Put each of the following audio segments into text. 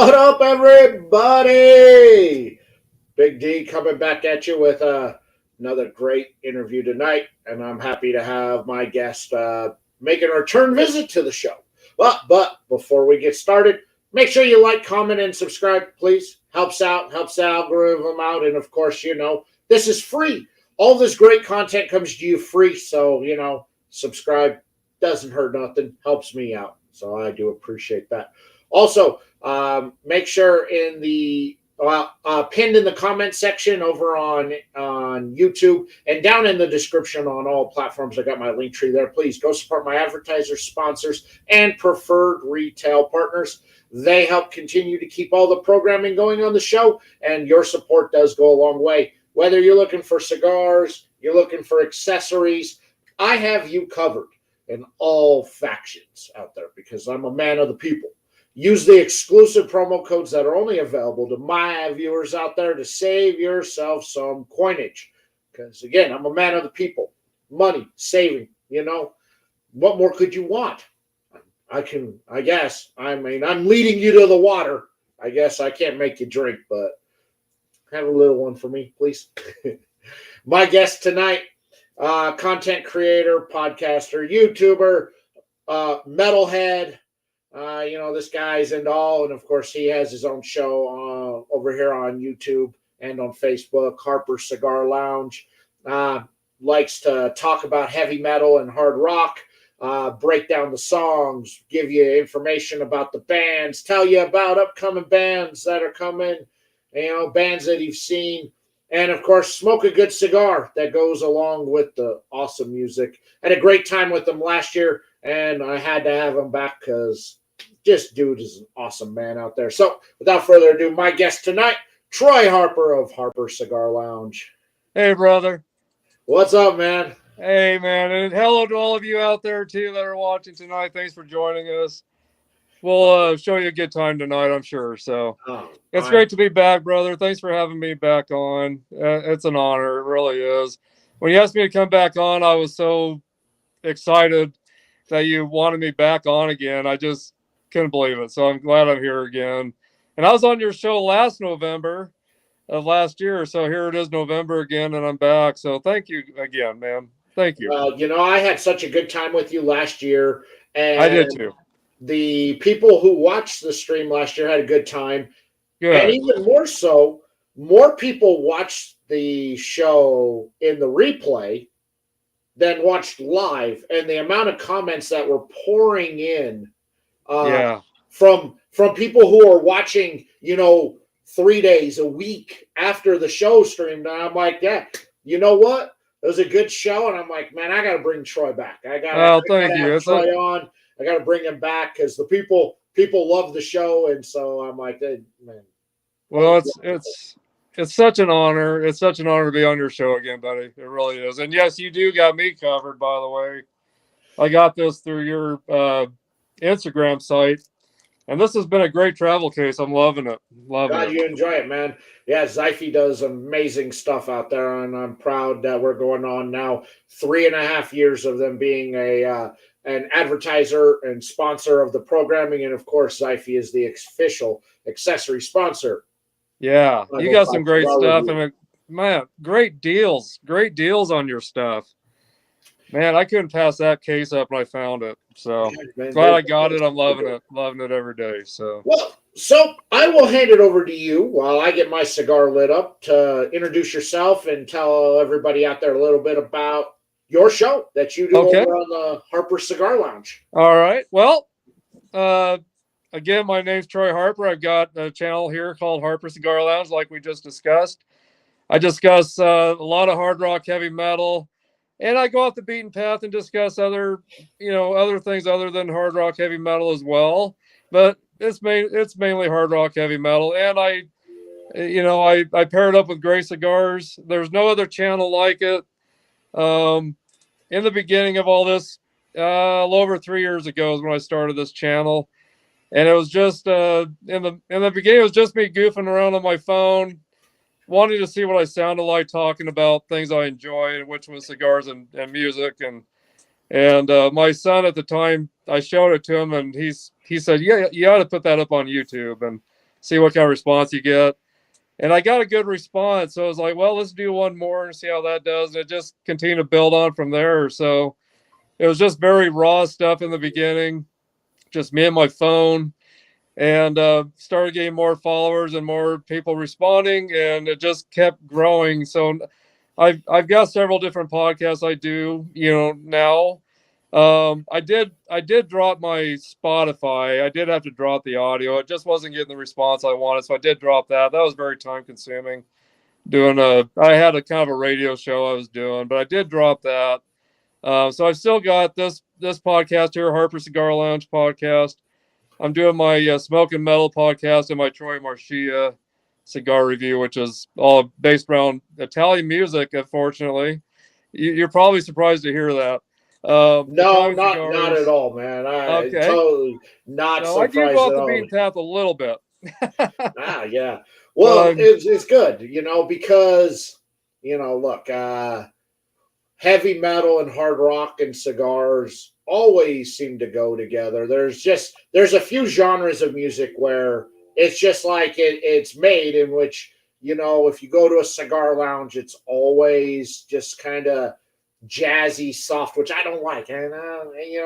What up, everybody? Big D coming back at you with another great interview tonight, and I'm happy to have my guest making a return visit to the show. But before we get started, make sure you like, comment, and subscribe, please. Helps the algorithm out, and of course, this is free. All this great content comes to you free, so subscribe doesn't hurt nothing, helps me out. So I do appreciate that. Also, make sure in the pinned in the comment section over on YouTube and down in the description on all platforms, I got my link tree there. Please go support my advertisers, sponsors, and preferred retail partners. They help continue to keep all the programming going on the show, and your support does go a long way. Whether you're looking for cigars, you're looking for accessories, I have you covered in all factions out there because I'm a man of the people. Use the exclusive promo codes that are only available to my viewers out there to save yourself some coinage. Because, again, I'm a man of the people. Money, saving, what more could you want? I'm leading you to the water. I guess I can't make you drink, but have a little one for me, please. My guest tonight, content creator, podcaster, YouTuber, metalhead. This guy's into all, and of course, he has his own show over here on YouTube and on Facebook, Harper Cigar Lounge. Likes to talk about heavy metal and hard rock, break down the songs, give you information about the bands, tell you about upcoming bands that are coming, bands that you've seen, and of course, smoke a good cigar that goes along with the awesome music. I had a great time with him last year, and I had to have him back because this dude is an awesome man out there. So, without further ado, my guest tonight, Troy Harper of Harper Cigar Lounge. Hey, brother. What's up, man? Hey, man. And hello to all of you out there, too, that are watching tonight. Thanks for joining us. We'll show you a good time tonight, I'm sure. So, it's great to be back, brother. Thanks for having me back on. It's an honor. It really is. When you asked me to come back on, I was so excited that you wanted me back on again. I just couldn't believe it. So I'm glad I'm here again. And I was on your show last November of last year. So here it is, November again, and I'm back. So thank you again, man. Thank you. Well, I had such a good time with you last year. And I did too. The people who watched the stream last year had a good time. Good. And even more so, more people watched the show in the replay than watched live. And the amount of comments that were pouring in from people who are watching, 3 days, a week after the show streamed. And I'm like, yeah, you know what? It was a good show. And I'm like, man, I got to bring Troy back. I got to have Troy on. I got to bring him back because the people love the show. And so I'm like, hey, man. Well, it's such an honor. It's such an honor to be on your show again, buddy. It really is. And yes, you do got me covered, by the way. I got this through your Instagram site. And this has been a great travel case. I'm loving it. Glad you enjoy it, man. Yeah, Zyphy does amazing stuff out there, and I'm proud that we're going on now 3.5 years of them being an advertiser and sponsor of the programming. And, of course, Zyphy is the official accessory sponsor. Yeah, you got some great stuff. And, man, great deals. Great deals on your stuff. Man, I couldn't pass that case up when I found it. So glad I got it. I'm loving it. Loving it every day. So I will hand it over to you while I get my cigar lit up to introduce yourself and tell everybody out there a little bit about your show that you do over on the Harper Cigar Lounge. All right. Well, again, my name's Troy Harper. I've got a channel here called Harper Cigar Lounge, like we just discussed. I discuss a lot of hard rock, heavy metal. And I go off the beaten path and discuss other things other than hard rock, heavy metal as well. But it's mainly hard rock, heavy metal. And I pair it up with great cigars. There's no other channel like it. In the beginning of all this, a little over 3 years ago is when I started this channel. And it was just in the beginning, it was just me goofing around on my phone, wanting to see what I sounded like talking about things I enjoy, which was cigars and music. And my son at the time, I showed it to him, and he said, "Yeah, you ought to put that up on YouTube." And see what kind of response you get. And I got a good response. So I was like, well, let's do one more and see how that does. And it just continued to build on from there. So it was just very raw stuff in the beginning, just me and my phone, and started getting more followers and more people responding, and it just kept growing. So I've got several different podcasts I do, now. I did drop my Spotify. I did have to drop the audio. It just wasn't getting the response I wanted, so I did drop that. That was very time consuming. I had a kind of a radio show I was doing, but I did drop that. So I've still got this podcast here, Harper Cigar Lounge podcast. I'm doing my Smoke and Metal podcast and my Troy Marcia cigar review, which is all based around Italian music. Unfortunately, you're probably surprised to hear that. No, Italian not at cigars. all, man. I Okay, totally not so I do go surprised off at the all. beaten path a little bit. Yeah. But Well, it's good, because look, heavy metal and hard rock and cigars always seem to go together. There's a few genres of music where it's just like it's made in which, if you go to a cigar lounge, it's always just kind of jazzy, soft, which I don't like. And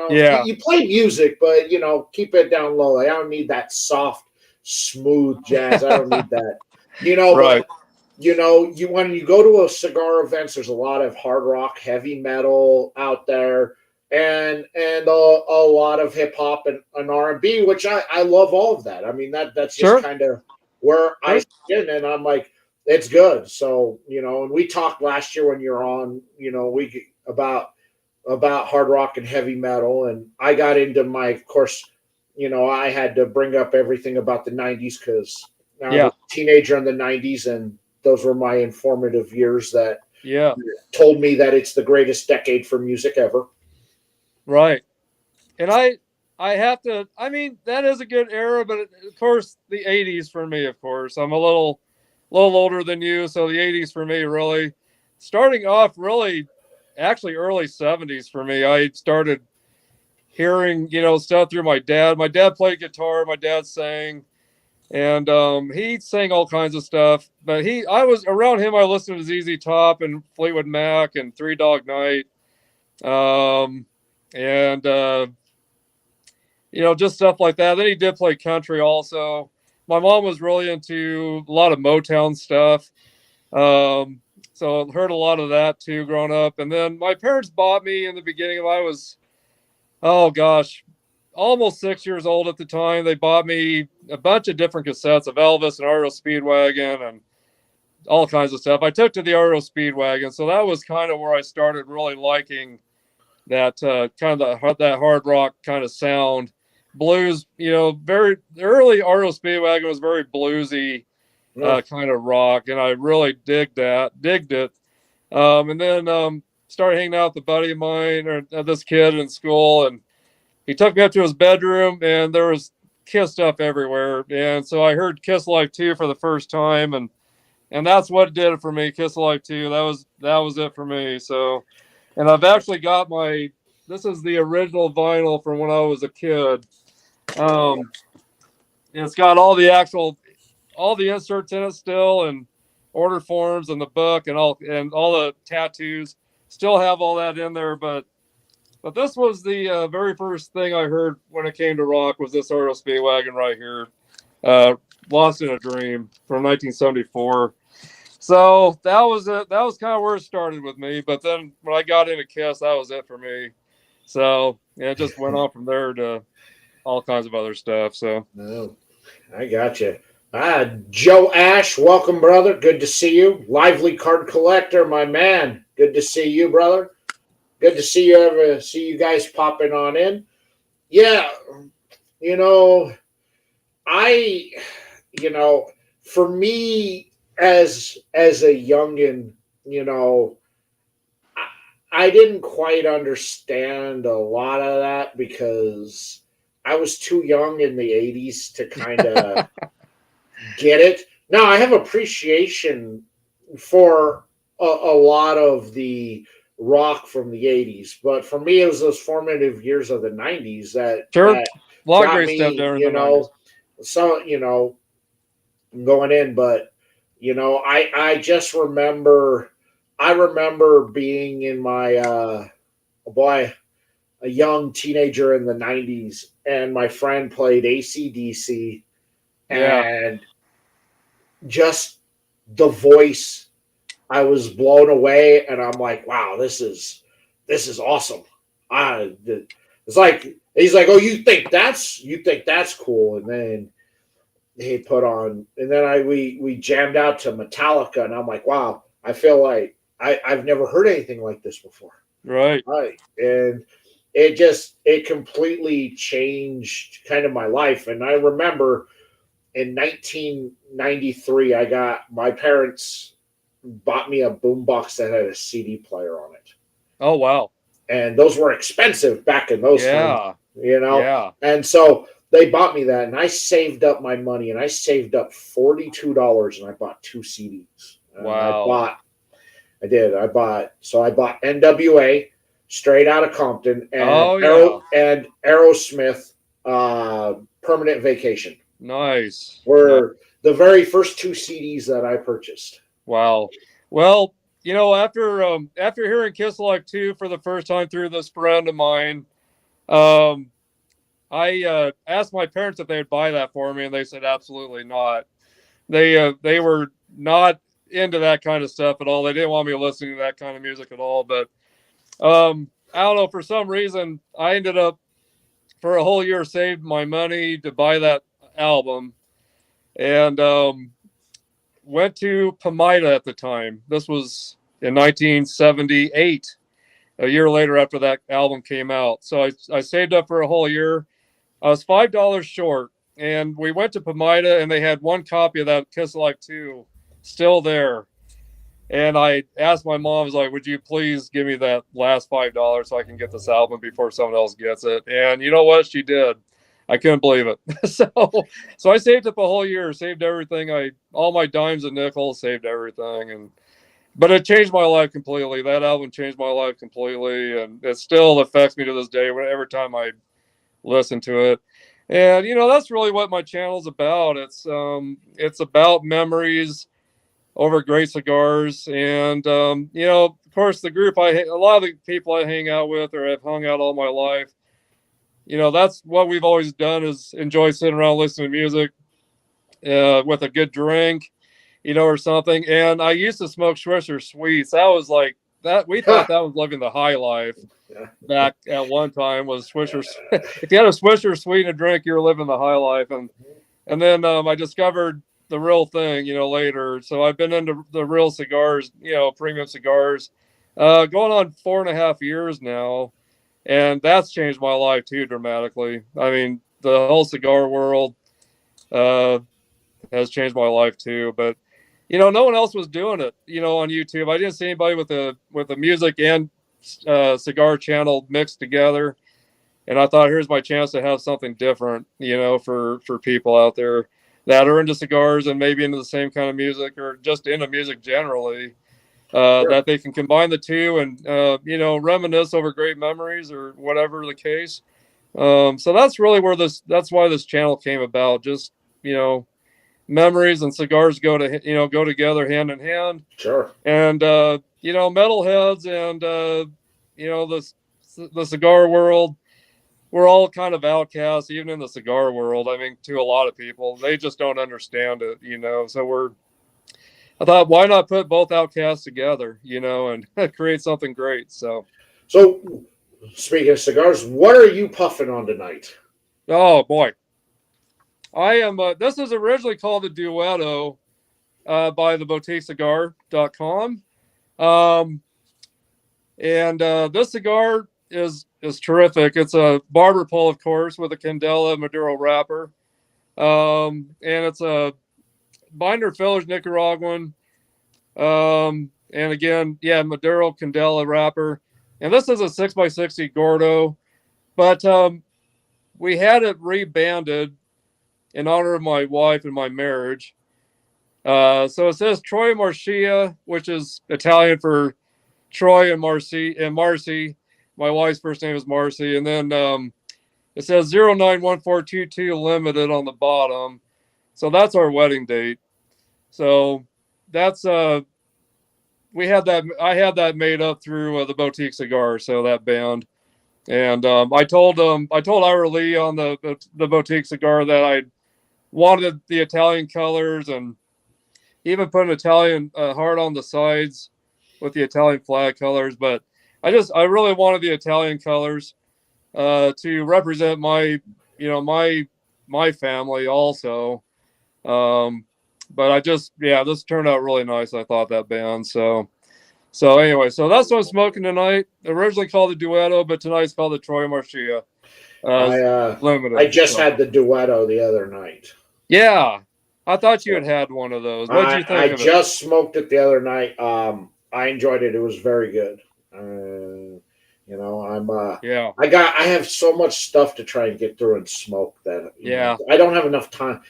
yeah, you play music, but keep it down low. Like, I don't need that soft, smooth jazz. I don't need that. right, But you when you go to a cigar events, there's a lot of hard rock, heavy metal out there, and a lot of hip hop and R&B, which I love all of that. I mean, that's just sure, kind of where I sure, sit, and I'm like, it's good. So and we talked last year when you're on, we about hard rock and heavy metal, and I got into of course, I had to bring up everything about the '90s because I was yeah, a teenager in the '90s, and those were my informative years that yeah, told me that it's the greatest decade for music ever. right. And I have to. I mean, that is a good era, but of course, the '80s for me. Of course, I'm a little older than you, so the '80s for me really starting off really actually early '70s for me. I started hearing stuff through my dad. My dad played guitar. My dad sang, and he sang all kinds of stuff. But I was around him. I listened to ZZ Top and Fleetwood Mac and Three Dog Night, and just stuff like that. Then he did play country also. My mom was really into a lot of Motown stuff. So I heard a lot of that too growing up. And then my parents bought me in the beginning of I was, oh gosh, almost 6 years old at the time. They bought me a bunch of different cassettes of Elvis and REO Speedwagon and all kinds of stuff. I took to the REO Speedwagon. So that was kind of where I started really liking that kind of that hard rock kind of sound. Blues, very early REO Speedwagon was very bluesy No. kind of rock, and I really digged it. And then started hanging out with a buddy of mine, or this kid in school, and he took me up to his bedroom, and there was Kiss stuff everywhere. And so I heard Kiss Life 2 for the first time, and that's what did it for me. Kiss Life 2, that was it for me. So, and I've actually got this is the original vinyl from when I was a kid. It's got all the inserts in it still, and order forms and the book and all the tattoos. Still have all that in there, but this was the very first thing I heard when it came to rock was this REO Speedwagon right here, "Lost in a Dream" from 1974. So that was it. That was kind of where it started with me. But then when I got into Kiss, that was it for me. So yeah, it just went on from there to all kinds of other stuff. So No, I got you. Joe Ash, welcome, brother. Good to see you. Lively Card Collector, my man. Good to see you, brother. Good to see you guys popping on in. Yeah, you know, I, for me as a youngin, I didn't quite understand a lot of that because I was too young in the '80s to kind of get it. Now I have appreciation for a lot of the rock from the '80s, but for me, it was those formative years of the '90s that sure, a lot of got great stuff me. there in the '90s. So going in, but I just remember I remember being in my boy a young teenager in the 90s, and my friend played ACDC, Yeah. and just the voice, I was blown away, and I'm like, wow, this is awesome. It's like he's like, oh, you think that's cool, and then he put on, and then we jammed out to Metallica, and I'm like, wow, I feel like I've never heard anything like this before. Right. Right. And it completely changed kind of my life. And I remember in 1993, my parents bought me a boombox that had a CD player on it. Oh, wow. And those were expensive back in those times, Yeah. you know? Yeah. And so they bought me that, and I saved up my money, and I saved up $42, and I bought two CDs. And Wow. I bought NWA straight out of Compton, and Oh, yeah. Aerosmith Permanent Vacation Nice. Nice. were the very first two CDs that I purchased. Wow. Well, after hearing Kiss Alive 2 for the first time through this friend of mine, um, I asked my parents if they would buy that for me, and they said absolutely not. They were not into that kind of stuff at all. They didn't want me listening to that kind of music at all. But I don't know, for some reason, I ended up for a whole year saved my money to buy that album, and went to Pomida at the time. This was in 1978, a year later after that album came out. So I saved up for a whole year. I was $5 short, and we went to Pomida, and they had one copy of that Kiss Alive 2 still there. And I asked my mom, I was like, would you please give me that last $5 so I can get this album before someone else gets it? And you know what? She did. I couldn't believe it. So I saved up a whole year, saved everything. All my dimes and nickels, saved everything. But it changed my life completely. That album changed my life completely. And it still affects me to this day every time I listen to it. And that's really what my channel is about. It's about memories over great cigars, and of course, a lot of the people I hang out with or have hung out all my life, that's what we've always done is enjoy sitting around listening to music with a good drink, or something. And I used to smoke Swisher Sweets. That was like that. We thought that was living the high life back at one time. Was Swisher? If you had a Swisher Sweet in a drink, you were living the high life. And then I discovered the real thing, later. So I've been into the real cigars, premium cigars, going on 4.5 years now. And that's changed my life too dramatically. I mean, the whole cigar world uh, has changed my life too. But no one else was doing it. On YouTube, I didn't see anybody with a music and cigar channel mixed together. And I thought, here's my chance to have something different, for people out there that are into cigars and maybe into the same kind of music or just into music generally. Sure. That they can combine the two and reminisce over great memories or whatever the case. So that's really that's why this channel came about. Just memories and cigars go together hand in hand. Sure. And metalheads and the cigar world, we're all kind of outcasts, even in the cigar world. I mean, to a lot of people, they just don't understand it. So I thought, why not put both outcasts together, and create something great. So speaking of cigars, what are you puffing on tonight? oh boy, I am. This is originally called the Duetto by the boutiquecigar.com. And this cigar is terrific. It's a barber pull, of course, with a Candela Maduro wrapper. And it's a binder fillers Nicaraguan. And again, yeah, Maduro Candela wrapper. And this is a 6x60 Gordo, but we had it rebanded in honor of my wife and my marriage. So it says Troy Marcia, which is Italian for Troy and Marcy. My wife's first name is Marcy. And then it says 091422 limited on the bottom. So that's our wedding date. So that's we had that. I had that made up through the Boutique Cigar. So that band, and I told Ira Lee on the Boutique Cigar that I wanted the Italian colors and even put an Italian heart on the sides with the Italian flag colors. But I really wanted the Italian colors to represent my my family also. But this turned out really nice. I thought that band. So anyway, so that's what I'm smoking tonight. Originally called the Duetto, but tonight's called the Troy Marcia. Limited. I just had the Duetto the other night. Yeah, I thought you had one of those. What did you think of it? I just smoked it the other night. I enjoyed it. It was very good. I have so much stuff to try and get through and smoke that I don't have enough time.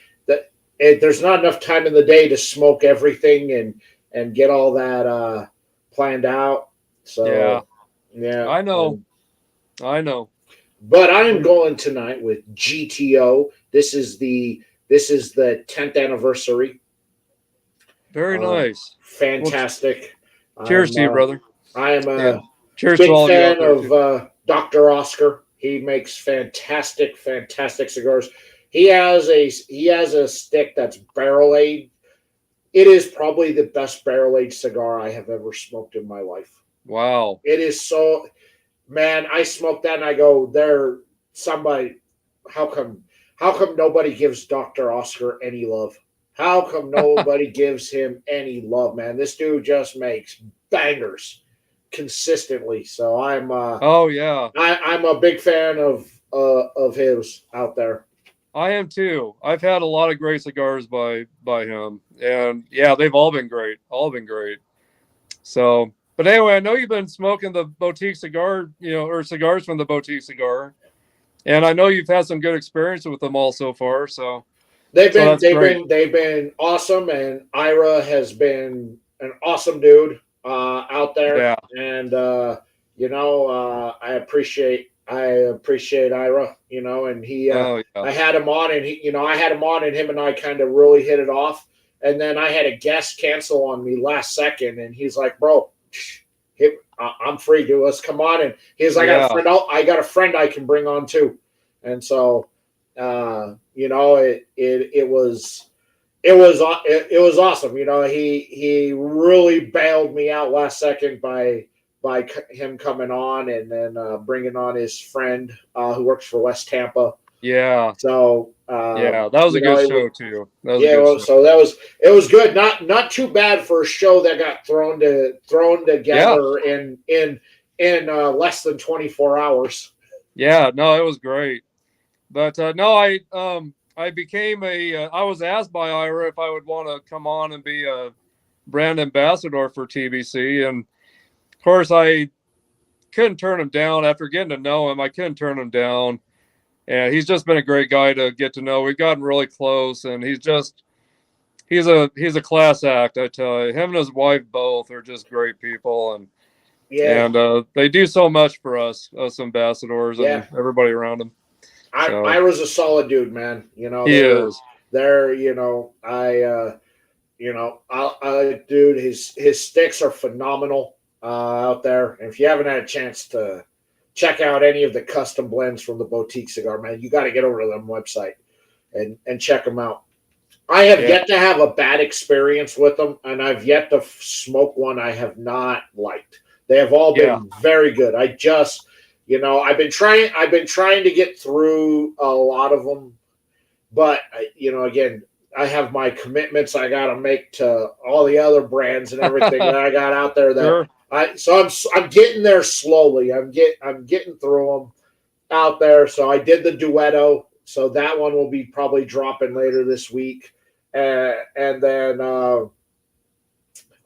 There's not enough time in the day to smoke everything and get all that planned out. So yeah, I know. But I'm going tonight with GTO. This is the 10th anniversary. Very nice. Fantastic. Cheers to you, brother. I am a cheers big to all fan of Dr. Oscar. He makes fantastic cigars. He has a stick that's barrel aged. It is probably the best barrel aged cigar I have ever smoked in my life. Wow. It is so, man, I smoked that and I go, how come nobody gives Dr. Oscar any love? How come nobody gives him any love, man? This dude just makes bangers consistently. So I'm I'm a big fan of his out there. I am too. I've had a lot of great cigars by him, and yeah, they've all been great. So, but anyway, I know you've been smoking the Boutique Cigar, or cigars from the Boutique Cigar, and I know you've had some good experience with them all so far. So they've been awesome, and Ira has been an awesome dude out there. Yeah. And I appreciate Ira, and he I had him on, and him and I kind of really hit it off. And then I had a guest cancel on me last second, and he's like, "Bro, I'm free, dude. Let's come on." And he's like, I got a friend I can bring on too. And so it was awesome. He really bailed me out last second by him coming on, and then bringing on his friend who works for West Tampa. Yeah. So that was a good show too. So it was good. Not too bad for a show that got thrown together in less than 24 hours. Yeah, no, it was great. But I became I was asked by Ira if I would want to come on and be a brand ambassador for TBC, and of course I couldn't turn him down. After getting to know him, I couldn't turn him down. And he's just been a great guy to get to know. We've gotten really close, and he's a class act, I tell you. Him and his wife both are just great people, and they do so much for us ambassadors and everybody around him. Ira's a solid dude, man. He is. Dude, his sticks are phenomenal out there. And if you haven't had a chance to check out any of the custom blends from the Boutique Cigar, man, you got to get over to their website and check them out. I have yet to have a bad experience with them, and I've yet to smoke one I have not liked. They have all been very good. I just, I've been trying to get through a lot of them, but again, I have my commitments I got to make to all the other brands and everything that I got out there. I'm getting there slowly. I'm getting through them out there. So I did the Duetto. So that one will be probably dropping later this week. And then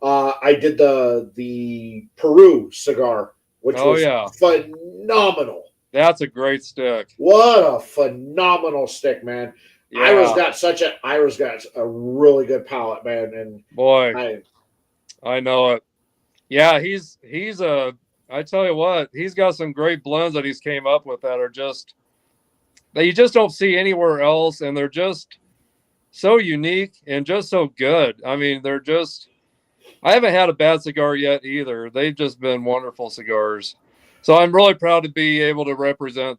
I did the Peru cigar, which was phenomenal. That's a great stick. What a phenomenal stick, man. Yeah. Ira's got a really good palate, man. And boy, I know it. Yeah, I tell you what, he's got some great blends that he's came up with that you just don't see anywhere else, and they're just so unique and just so good. I mean, they're just, I haven't had a bad cigar yet either. They've just been wonderful cigars. So I'm really proud to be able to represent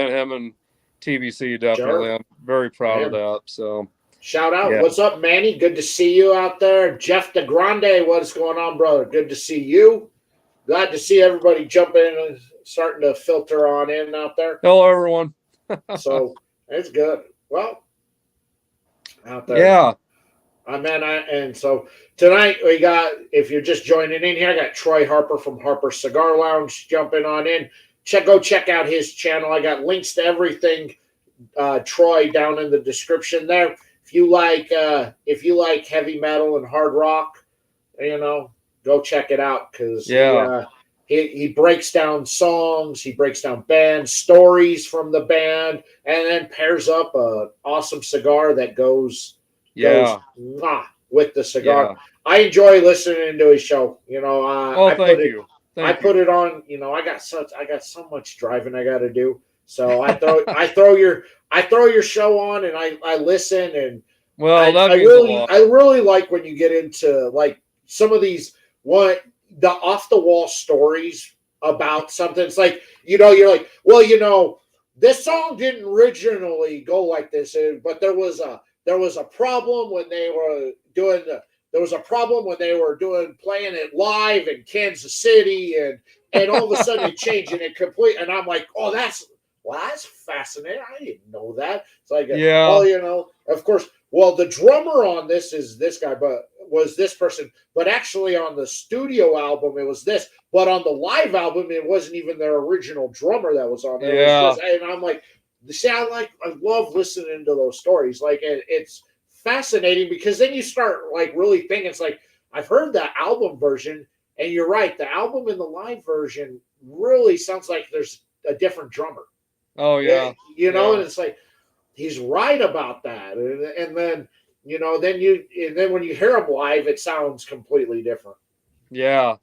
him in TBC. Definitely, Sure. I'm very proud of Man. that. So Shout out. yeah, What's up, Manny? Good to see you out there. Jeff DeGrande, what's going on, brother? Good to see you. Glad to see everybody jumping and starting to filter on in out there. hello everyone. So it's good. Well, out there. Yeah, And so tonight we got, if you're just joining in here, I got Troy Harper from Harper Cigar Lounge jumping on in. Go check out his channel. I got links to everything, Troy, down in the description there. If you like heavy metal and hard rock, go check it out, because yeah, he breaks down songs, he breaks down band stories from the band, and then pairs up a awesome cigar that goes yeah, with the cigar. yeah. I enjoy listening to his show. Oh, thank you, I thank put you. it on. I got so much driving I got to do. So I throw your show on, and I listen, and Well, I, that I means a really lot. I really like when you get into like some of these the off the wall stories about something. It's like, you're like, well, this song didn't originally go like this, but there was a problem when they were doing there was a problem when they were doing playing it live in Kansas City, and all of a sudden it changed and it complete, and I'm like, oh, that's fascinating. I didn't know that. It's like, Yeah, well, of course, well, the drummer on this is this guy, but was this person, but actually on the studio album it was this, but on the live album it wasn't even their original drummer that was on there. It was yeah, this, and I'm like, see, I love listening to those stories. Like, it's fascinating, because then you start like really thinking. It's like, I've heard that album version, and you're right. The album and the live version really sounds like there's a different drummer. oh Yeah, yeah, and yeah, it's like he's right about that. And then then when you hear him live, it sounds completely different. yeah.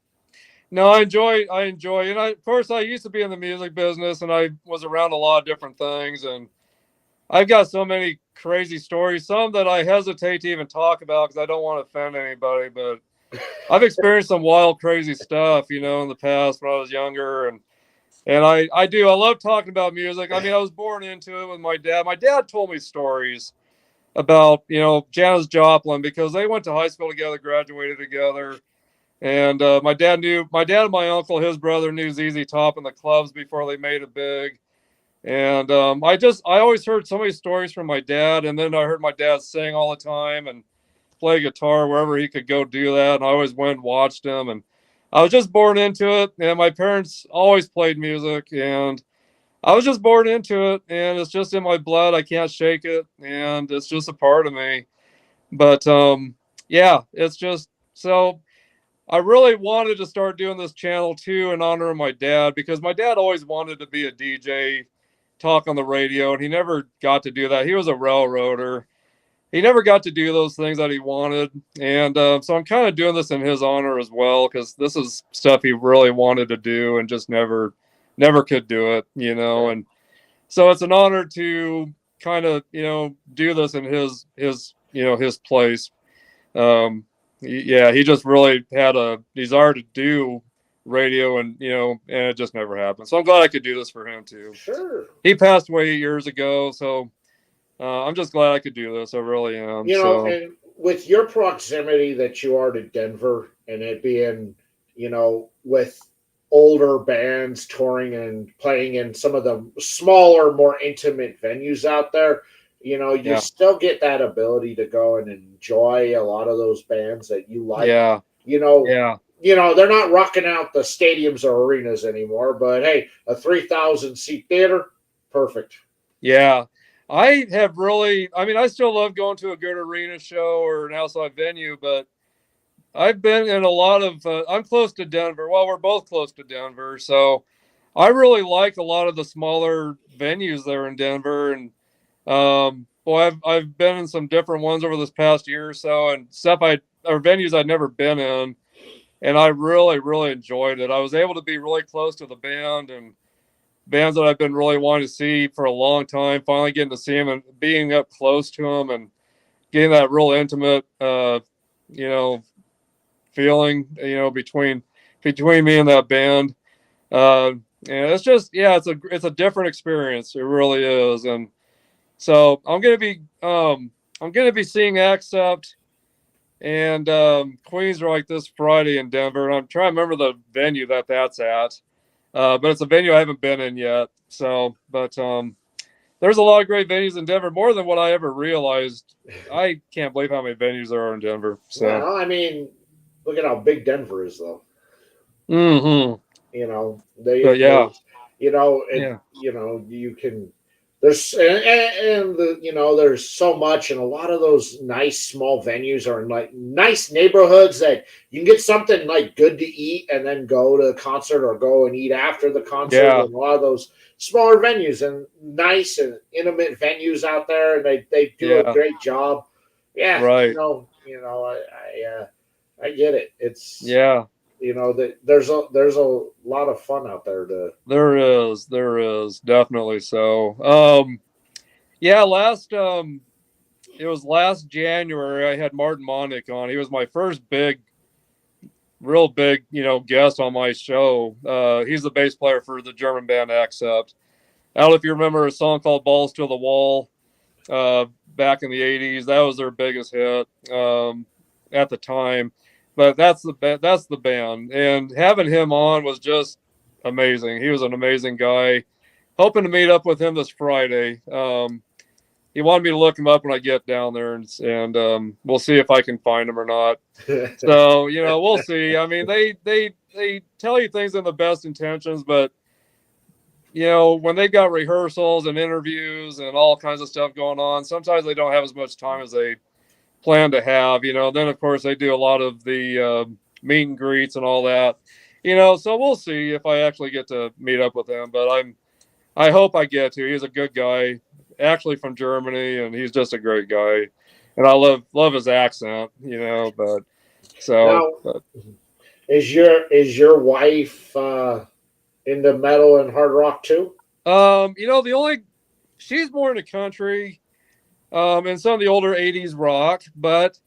No, I enjoy, and of course, I used to be in the music business, and I was around a lot of different things, and I've got so many crazy stories, some that I hesitate to even talk about because I don't want to offend anybody. But I've experienced some wild, crazy stuff, in the past when I was younger, and I love talking about music. I mean, I was born into it with my dad. My dad told me stories about Janis Joplin, because they went to high school together, graduated together. And my dad and my uncle, his brother, knew ZZ Top in the clubs before they made it big. And I always heard so many stories from my dad. And then I heard my dad sing all the time and play guitar wherever he could go do that. And I always went and watched him. And I was just born into it. And my parents always played music. And I was just born into it. And it's just in my blood. I can't shake it. And it's just a part of me. But yeah, it's just so. I really wanted to start doing this channel too in honor of my dad, because my dad always wanted to be a DJ, talk on the radio, and he never got to do that. He was a railroader. He never got to do those things that he wanted. And so I'm kind of doing this in his honor as well, because this is stuff he really wanted to do and just never could do it. And so it's an honor to kind of, do this in his place. um yeah, he just really had a desire to do radio, and it just never happened. So I'm glad I could do this for him too. Sure. He passed away 8 years ago, so I'm just glad I could do this. I really am. So And with your proximity that you are to Denver, and it being, with older bands touring and playing in some of the smaller, more intimate venues out there, you yeah, still get that ability to go and enjoy a lot of those bands that you like. yeah, You know, yeah, they're not rocking out the stadiums or arenas anymore, but hey, a 3,000 seat theater, perfect. yeah. I have really, I mean, I still love going to a good arena show or an outside venue, but I've been in a lot of. I'm close to Denver. Well, we're both close to Denver, so I really like a lot of the smaller venues there in Denver. And boy, I've been in some different ones over this past year or so, and stuff or venues I'd never been in, and I really really enjoyed it. I was able to be really close to the band and bands that I've been really wanting to see for a long time. Finally getting to see them and being up close to them, and getting that real intimate, you know, feeling, you know, between me and that band. And it's just, yeah, it's a different experience. It really is. And so I'm gonna be seeing Accept and Queensryche this Friday in Denver. And I'm trying to remember the venue that's at, but it's a venue I haven't been in yet. So, but there's a lot of great venues in Denver, more than what I ever realized. I can't believe how many venues there are in Denver. So, Well, I mean, look at how big Denver is, though. mm-hmm. You know, But yeah, there's, you know, and yeah, you know, you can. There's and the you know there's so much, and a lot of those nice small venues are in like nice neighborhoods that you can get something like good to eat and then go to the concert or go and eat after the concert. yeah, And a lot of those smaller venues and nice and intimate venues out there, and they do a yeah, great job. Yeah, right, I get it. It's yeah. you know that there's a lot of fun out there to. There is definitely so. Yeah, it was last January. I had Martin Monick on. He was my first real big, you know, guest on my show. He's the bass player for the German band Accept. I don't know if you remember a song called "Balls to the Wall" back in the '80s. That was their biggest hit at the time. But that's the band, and having him on was just amazing. He was an amazing guy. Hoping to meet up with him this Friday. He wanted me to look him up when I get down there, and we'll see if I can find him or not. So you know, we'll see. I mean, they tell you things in the best intentions, but you know, when they've got rehearsals and interviews and all kinds of stuff going on, sometimes they don't have as much time as they plan to have. You know, then of course they do a lot of the meet and greets and all that. You know, so we'll see if I actually get to meet up with him. But I hope I get to. He's a good guy, actually from Germany, and he's just a great guy. And I love his accent, you know. But so, Now, but, is your wife into metal and hard rock too? you know, she's more into country, and some of the older '80s rock, but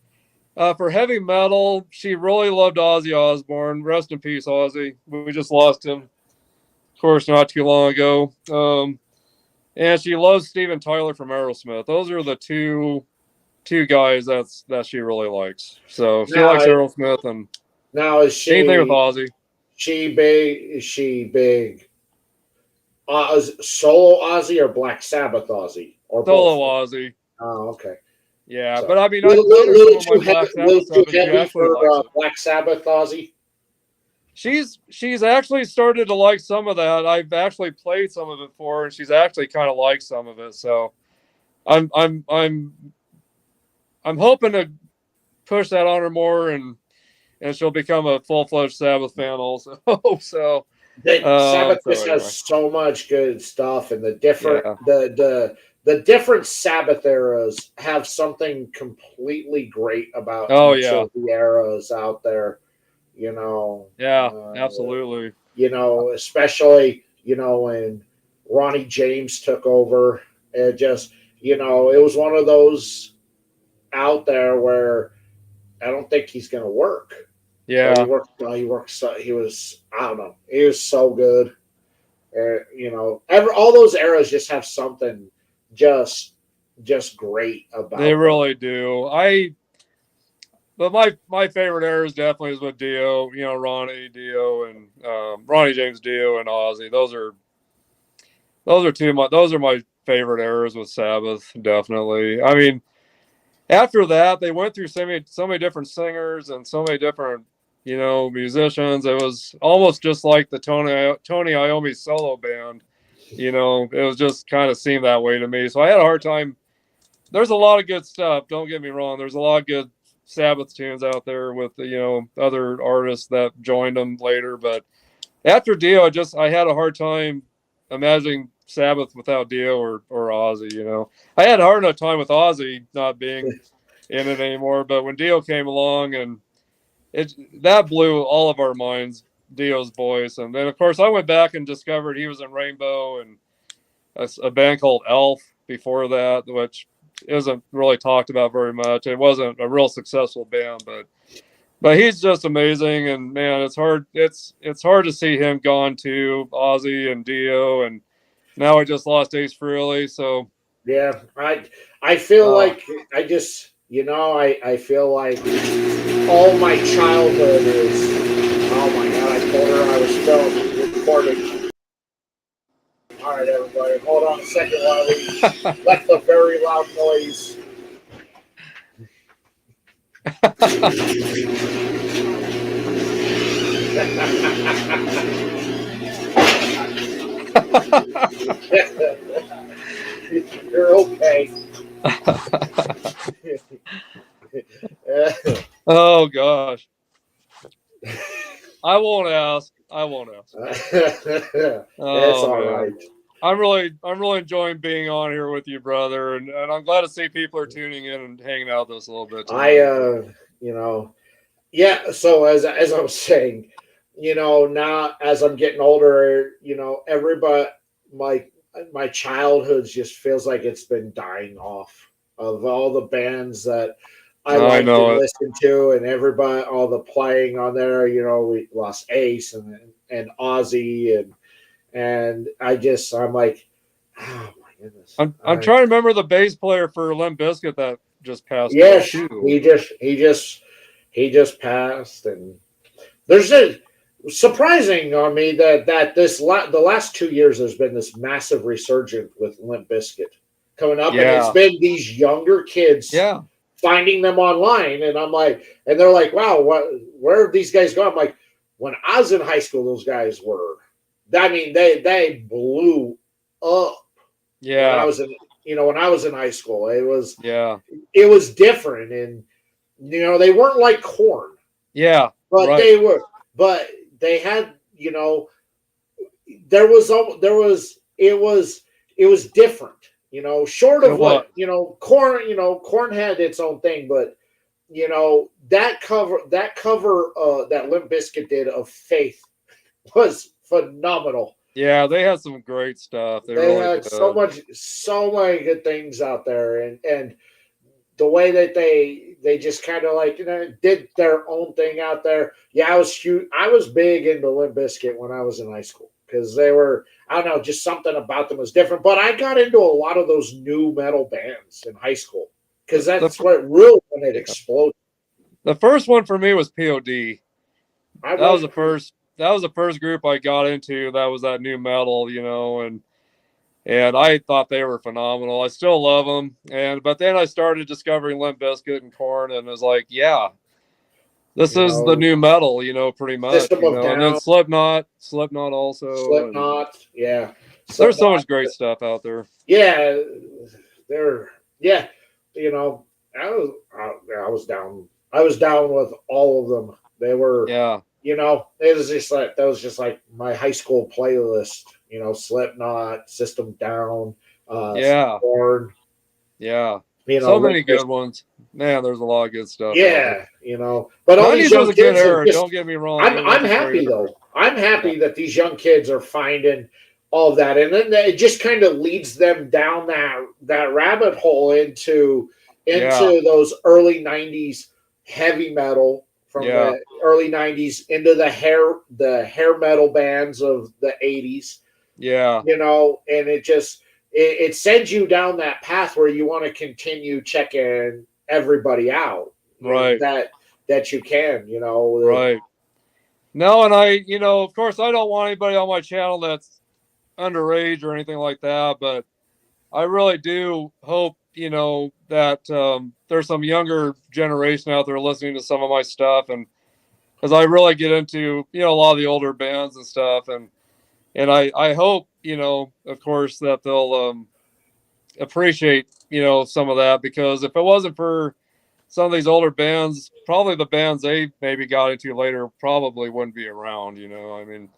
for heavy metal, she really loved Ozzy Osbourne. Rest in peace, Ozzy. We just lost him, of course, not too long ago. And she loves Steven Tyler from Aerosmith. Those are the two guys that she really likes. So she Now, likes Aerosmith and now anything with Ozzy. is she big solo Ozzy or Black Sabbath Ozzy or Solo both? Ozzy. Oh, okay. Yeah, So but I mean, I played her some of my Black Sabbath little too stuff, and she heavy actually for likes it. Black Sabbath Ozzy. She's actually started to like some of that. I've actually played some of it for her, and she's actually kind of liked some of it. So I'm I'm I'm I'm hoping to push that on her more, and she'll become a full-fledged Sabbath fan also. So Sabbath so just anyway, has so much good stuff, and the different yeah. the different Sabbath eras have something completely great about Oh each yeah, of the eras out there. You know, yeah, absolutely. especially when Ronnie James took over. It just it was one of those out there where I don't think he's going to work. But he Yeah, worked. He worked. He was. I don't know. He was so good. All those eras just have something just great they about them. really do. But my favorite eras definitely is with Dio. You know, Dio, and Ronnie James Dio and Ozzy. Those are my favorite eras with Sabbath. Definitely. I mean, after that, they went through so many different singers and so many different musicians. It was almost just like the Tony Iommi solo band. You know, it was just kind of seemed that way to me. So I had a hard time. There's a lot of good stuff. Don't get me wrong. There's a lot of good Sabbath tunes out there with other artists that joined them later. But after Dio, I had a hard time imagining Sabbath without Dio or Ozzy. You know, I had a hard enough time with Ozzy not being in it anymore. But when Dio came along, and that blew all of our minds, Dio's voice. And then of course I went back and discovered he was in Rainbow and a band called Elf before that, which isn't really talked about very much. It wasn't a real successful band, but he's just amazing. And man, it's hard. It's hard to see him gone too. Ozzy and Dio, and now we just lost Ace Frehley. So Yeah, I feel uh, like I just I feel like all my childhood is. Oh my god! I told her I was still recording. All right, everybody, hold on a second while we let the very loud noise. You're okay. oh gosh, I won't ask. I won't ask. It's Oh all man. right. I'm really enjoying being on here with you, brother, and I'm glad to see people are tuning in and hanging out with us a little bit I tonight. you know, yeah. So as I was saying, now as I'm getting older, everybody my my childhood just feels like it's been dying off of all the bands that I I liked and know it. listened to, and everybody, all the playing on there. We lost Ace and Ozzy, and I'm like, oh my goodness. I'm trying to remember the bass player for Limp Bizkit that just passed away Yes, too. he just passed, and there's a surprising on me that the last 2 years there's been this massive resurgence with Limp Bizkit coming up, and it's Yeah, been these younger kids yeah, finding them online, and I'm like, and they're like, wow, where have these guys gone? I'm like, when I was in high school, those guys were, I mean, they blew up when I yeah, was in, when I was in high school. yeah, It was different, and they weren't like Corn, yeah. but Right. but they had, there was it was different, short of It was. what, Corn had its own thing, but that cover that Limp Bizkit did of Faith was phenomenal. Yeah, they had some great stuff. They They really had did. so many good things out there, and the way that they just kind of like did their own thing out there. Yeah, I was huge. I was big into Limp Bizkit when I was in high school because they were, I don't know, just something about them was different. But I got into a lot of those new metal bands in high school because The that's fir- what really when it yeah. exploded. The first one for me was POD. I That was was the first. That was the first group I got into. That was that new metal, and I thought they were phenomenal. I still love them, but then I started discovering Limp Bizkit and Korn, and was like, yeah, this you is the know new metal, pretty much, System of and then Down, Slipknot also, and Slipknot, yeah, there's so Slipknot, much great stuff out there. yeah, they're yeah, you know, I was down. I was down with all of them. They were, Yeah, it was just like that was just like my high school playlist. Slipknot, System Down, yeah, Korn, yeah. So Limp many good Bizkit. ones. Man, there's a lot of good stuff out there. Yeah, but all these 90s was young a good kids are era. just. Don't get me wrong. I'm It was I'm a great happy era. though. I'm Yeah, happy that these young kids are finding all of that, and then it just kind of leads them down that rabbit hole yeah, into those early '90s heavy metal from yeah, the early '90s into the hair metal bands of the '80s. yeah. And it sends you down that path where you want to continue checking everybody out Right, that you can. right. No, and of course, I don't want anybody on my channel that's underage or anything like that, but I really do hope, that there's some younger generation out there listening to some of my stuff, and because I really get into, a lot of the older bands and stuff, and I hope, of course, that they'll appreciate, some of that, because if it wasn't for some of these older bands, probably the bands they maybe got into later probably wouldn't be around, I mean,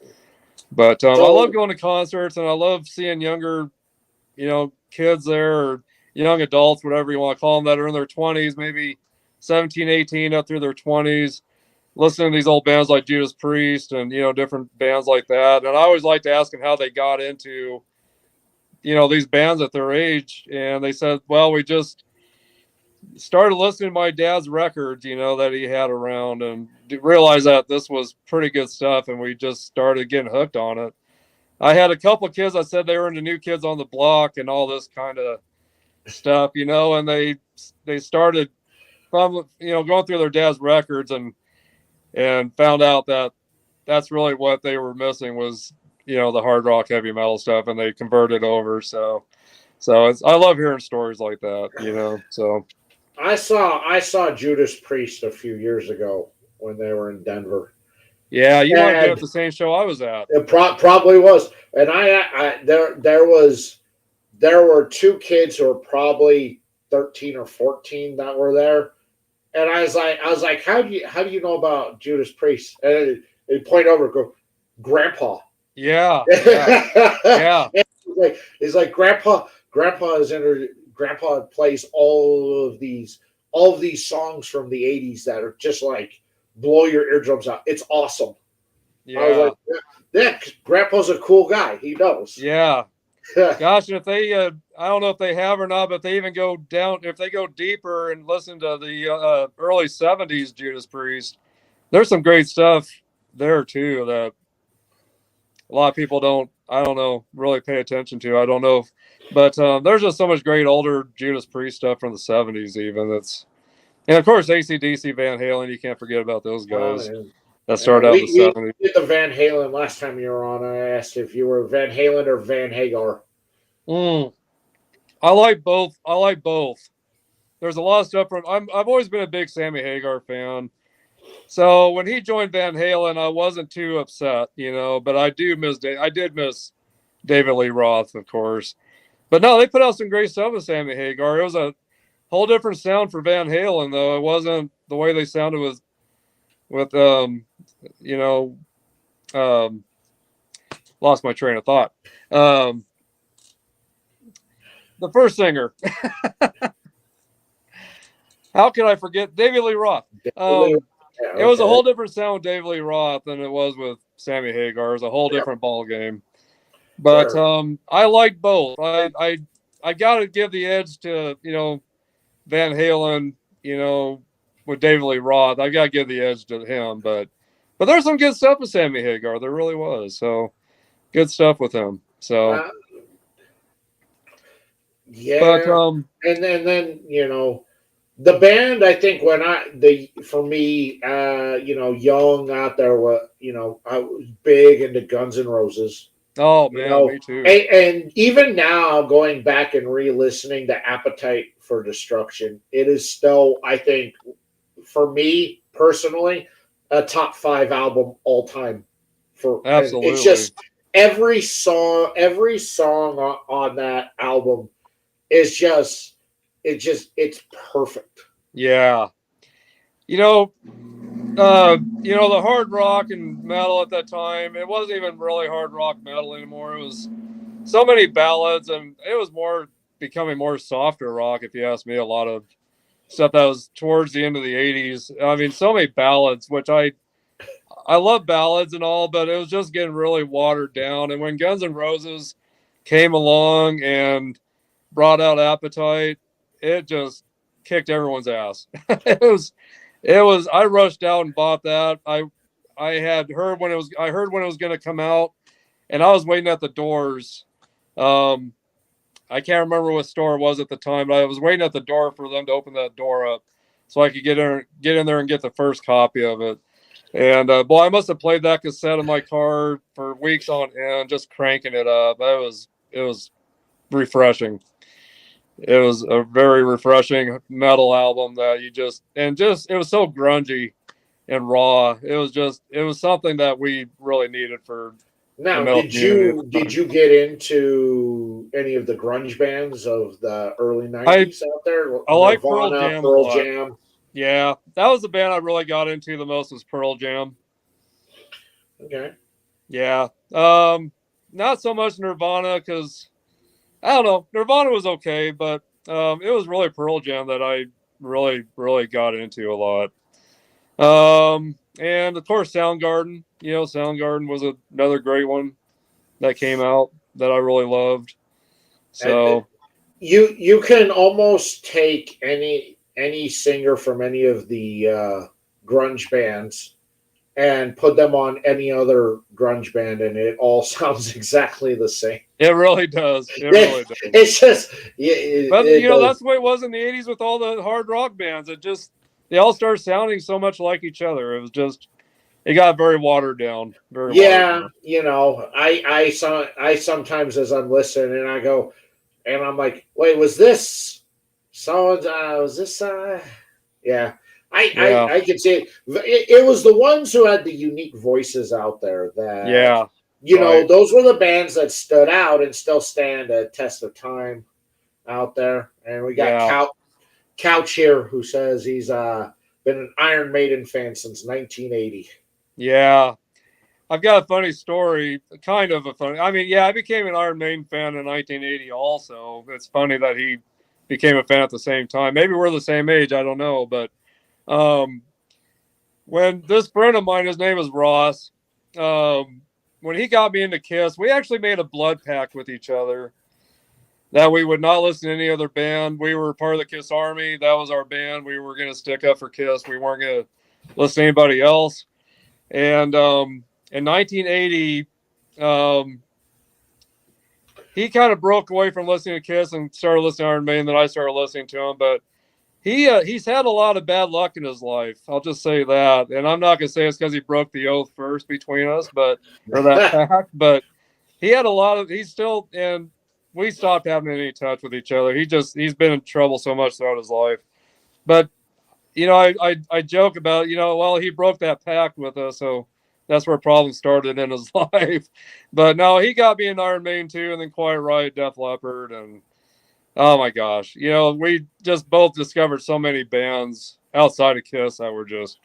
but I love So going to concerts, and I love seeing younger, kids there, or young adults, whatever you want to call them, that are in their 20s, maybe 17, 18, up through their 20s, listening to these old bands like Judas Priest and, different bands like that. And I always like to ask them how they got into, these bands at their age. And they said, well, we just started listening to my dad's records, that he had around, and realized that this was pretty good stuff, and we just started getting hooked on it. I had a couple of kids that said they were into New Kids on the Block and all this kind of stuff, and they started from going through their dad's records and found out that that's really what they were missing was the hard rock heavy metal stuff, and they converted over. So I love hearing stories like that. So I saw Judas Priest a few years ago when they were in Denver. Yeah, you might have been at the same show I was at. It probably was. And there were two kids who were probably 13 or 14 that were there. And I was like, how do you know about Judas Priest? And he pointed over and go, Grandpa. Yeah. Yeah. He's like, Grandpa plays all of these songs from the 80s that are just like blow your eardrums out. It's awesome. Yeah. I was like, yeah, Grandpa's a cool guy. He knows. Yeah. Gosh, and if they, I don't know if they have or not, but they even go down, if they go deeper and listen to the early 70s Judas Priest, there's some great stuff there too that a lot of people really pay attention to. I don't know. But there's just so much great older Judas Priest stuff from the 70s even. And of course, AC/DC, Van Halen, you can't forget about those guys. That started out in the 70s. We did the Van Halen last time you were on. I asked if you were Van Halen or Van Hagar. I like both. There's a lot of stuff from. I've always been a big Sammy Hagar fan. So when he joined Van Halen, I wasn't too upset, But I did miss David Lee Roth, of course. But no, they put out some great stuff with Sammy Hagar. It was a whole different sound for Van Halen, though. It wasn't the way they sounded with lost my train of thought. The first singer. How can I forget David Lee Roth? It was a whole different sound with David Lee Roth than it was with Sammy Hagar. It was a whole different ball game. But I like both. I got to give the edge to Van Halen. With David Lee Roth, I got to give the edge to him. But there's some good stuff with Sammy Hagar. There really was. So good stuff with him. So yeah. But and then the band, I think for me, young out there, I was big into Guns N' Roses. Oh man, me too. And even now, going back and re-listening to Appetite for Destruction, it is still, I think, for me personally, a top 5 album all time. Absolutely, it's just every song on that album is just. It's perfect. Yeah. The hard rock and metal at that time, it wasn't even really hard rock metal anymore. It was so many ballads, and it was becoming more softer rock, if you ask me. A lot of stuff that was towards the end of the 80s. I mean, so many ballads, which I love ballads and all, but it was just getting really watered down. And when Guns N' Roses came along and brought out Appetite, it just kicked everyone's ass. It was. I rushed out and bought that. I heard when it was going to come out, and I was waiting at the doors. I can't remember what store it was at the time, but I was waiting at the door for them to open that door up so I could get in there and get the first copy of it. And boy, I must have played that cassette in my car for weeks on end, just cranking it up. It was refreshing. It was a very refreshing metal album that it was so grungy and raw. It was something that we really needed for now. Did you get into any of the grunge bands of the early 90s out there? I like Pearl Jam. Yeah, that was the band I really got into the most, was Pearl Jam. Okay. Yeah. Not so much Nirvana, because I don't know. Nirvana was okay, but it was really Pearl Jam that I really, really got into a lot. And of course, Soundgarden. Soundgarden was another great one that came out that I really loved. So you can almost take any any singer from any of the grunge bands and put them on any other grunge band, and it all sounds exactly the same. It really does. It really does. It's just, But it that's does. the way it was in the '80s with all the hard rock bands. They all started sounding so much like each other. It got very watered down. Very watered Yeah, down. I sometimes as I'm listening and I go and I'm like, wait, was this someone's? Was this? Yeah, Yeah. I could see it was the ones who had the unique voices out there that Yeah. Right. those were the bands that stood out and still stand a test of time out there. And we got Yeah. Couch here who says he's been an Iron Maiden fan since 1980. Yeah. I've got a funny story, kind of a funny. I mean, yeah, I became an Iron Maiden fan in 1980 also. It's funny that he became a fan at the same time. Maybe we're the same age, I don't know, but um when this friend of mine, his name is Ross, um when he got me into Kiss, we actually made a blood pact with each other that we would not listen to any other band. We were part of the Kiss Army. That was our band. We were going to stick up for Kiss. We weren't going to listen to anybody else. And in 1980, um, he kind of broke away from listening to Kiss and started listening to Iron Maiden. Then I started listening to him. But he's had a lot of bad luck in his life. I'll just say that. And I'm not going to say it's because he broke the oath first between us, or that pact. But he had a lot of. He's still and we stopped having any touch with each other. He's been in trouble so much throughout his life. But I joke about well, he broke that pact with us, so that's where problems started in his life. But no, he got me in Iron Maiden too, and then Quiet Riot, Def Leppard, and oh my gosh, we just both discovered so many bands outside of Kiss that were just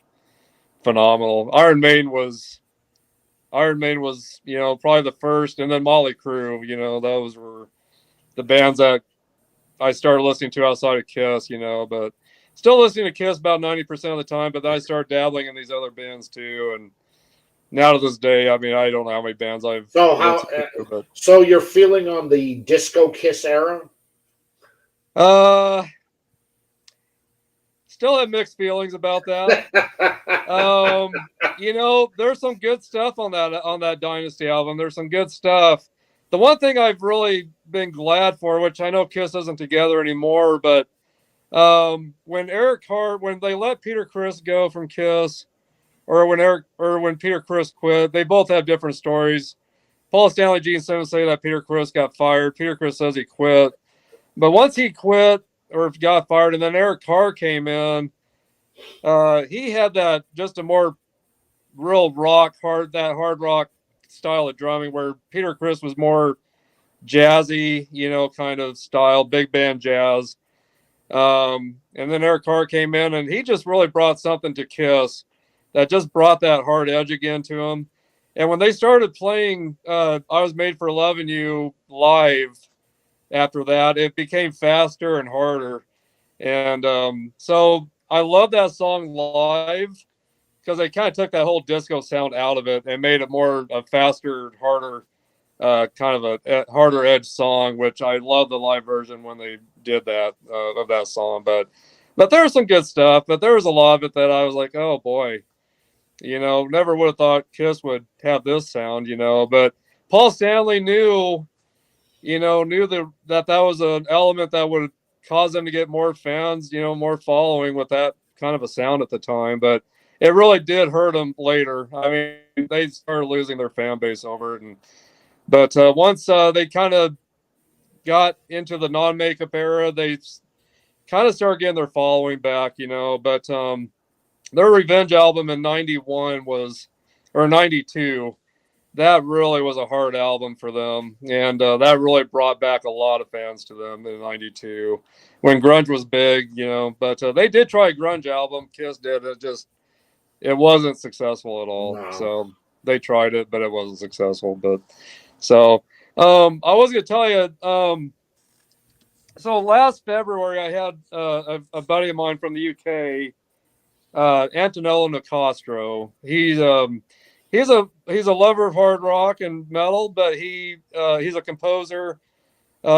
phenomenal. Iron Maiden was probably the first, and then Motley Crue. Those were the bands that I started listening to outside of Kiss. But still listening to Kiss about 90% of the time. But then I started dabbling in these other bands too, and now to this day, I mean, I don't know how many bands I've listened to, but So you're feeling on the disco Kiss era? uh, still have mixed feelings about that. There's some good stuff on that Dynasty album. There's some good stuff. The one thing I've really been glad for, which I know Kiss isn't together anymore, but when they let Peter Criss go from Kiss, or when Peter Criss quit, they both have different stories. Paul Stanley, Gene Simmons say that Peter Criss got fired. Peter Criss says he quit, but once he quit or got fired, and then Eric Carr came in, he had that just a more real hard rock style of drumming, where Peter Criss was more jazzy, kind of style, big band jazz. And then Eric Carr came in, and he just really brought something to Kiss that just brought that hard edge again to him. And when they started playing I Was Made for Loving You live after that, it became faster and harder. And so I love that song live because they kind of took that whole disco sound out of it and made it more a faster, harder, kind of a harder edge song, which I love the live version when they did that of that song. But there was some good stuff, but there was a lot of it that I was like, oh boy, never would have thought Kiss would have this sound, But Paul Stanley knew that was an element that would cause them to get more fans, more following with that kind of a sound at the time. But it really did hurt them later. I mean, they started losing their fan base over it, but once they kind of got into the non-makeup era, they kind of started getting their following back, But their Revenge album in '91 or '92. That really was a hard album for them, and that really brought back a lot of fans to them in '92 when grunge was big, But they did try a grunge album. Kiss did. It wasn't successful at all. No. So they tried it, but it wasn't successful. But so I was gonna tell you. So last February, I had a buddy of mine from the UK, Antonello Nicastro. He's a lover of hard rock and metal, but he's a composer.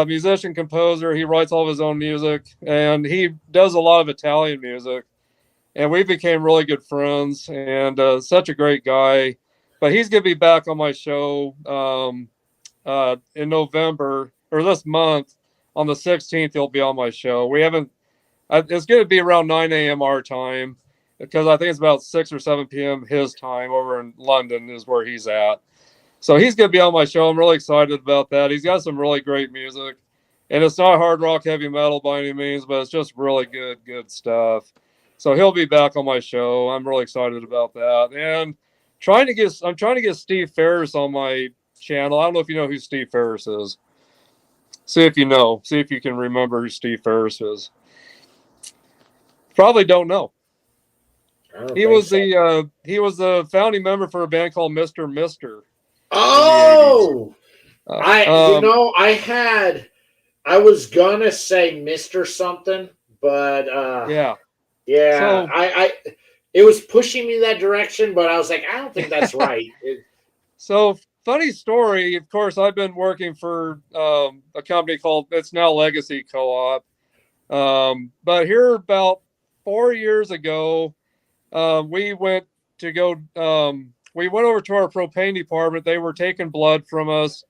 musician, composer. He writes all of his own music, and he does a lot of Italian music. And we became really good friends, and such a great guy. But he's gonna be back on my show in November or this month. On the 16th, he'll be on my show. We haven't. It's going to be around 9 a.m. our time because I think it's about 6 or 7 p.m. his time over in London is where he's at. So he's going to be on my show. I'm really excited about that. He's got some really great music, and it's not hard rock, heavy metal by any means, but it's just really good stuff. So he'll be back on my show. I'm really excited about that, and I'm trying to get Steve Ferris on my channel. I don't know if you know who Steve Ferris is. See if you know. See if you can remember who Steve Ferris is. Probably don't know. He was the founding member for a band called Mr. Mister. Oh, I I was gonna say Mr. something, but yeah. yeah, I it was pushing me that direction, but I was like, I don't think that's right. So funny story. Of course, I've been working for a company called it's now Legacy Co-op. But here about 4 years ago, we went to go. We went over to our propane department. They were taking blood from us.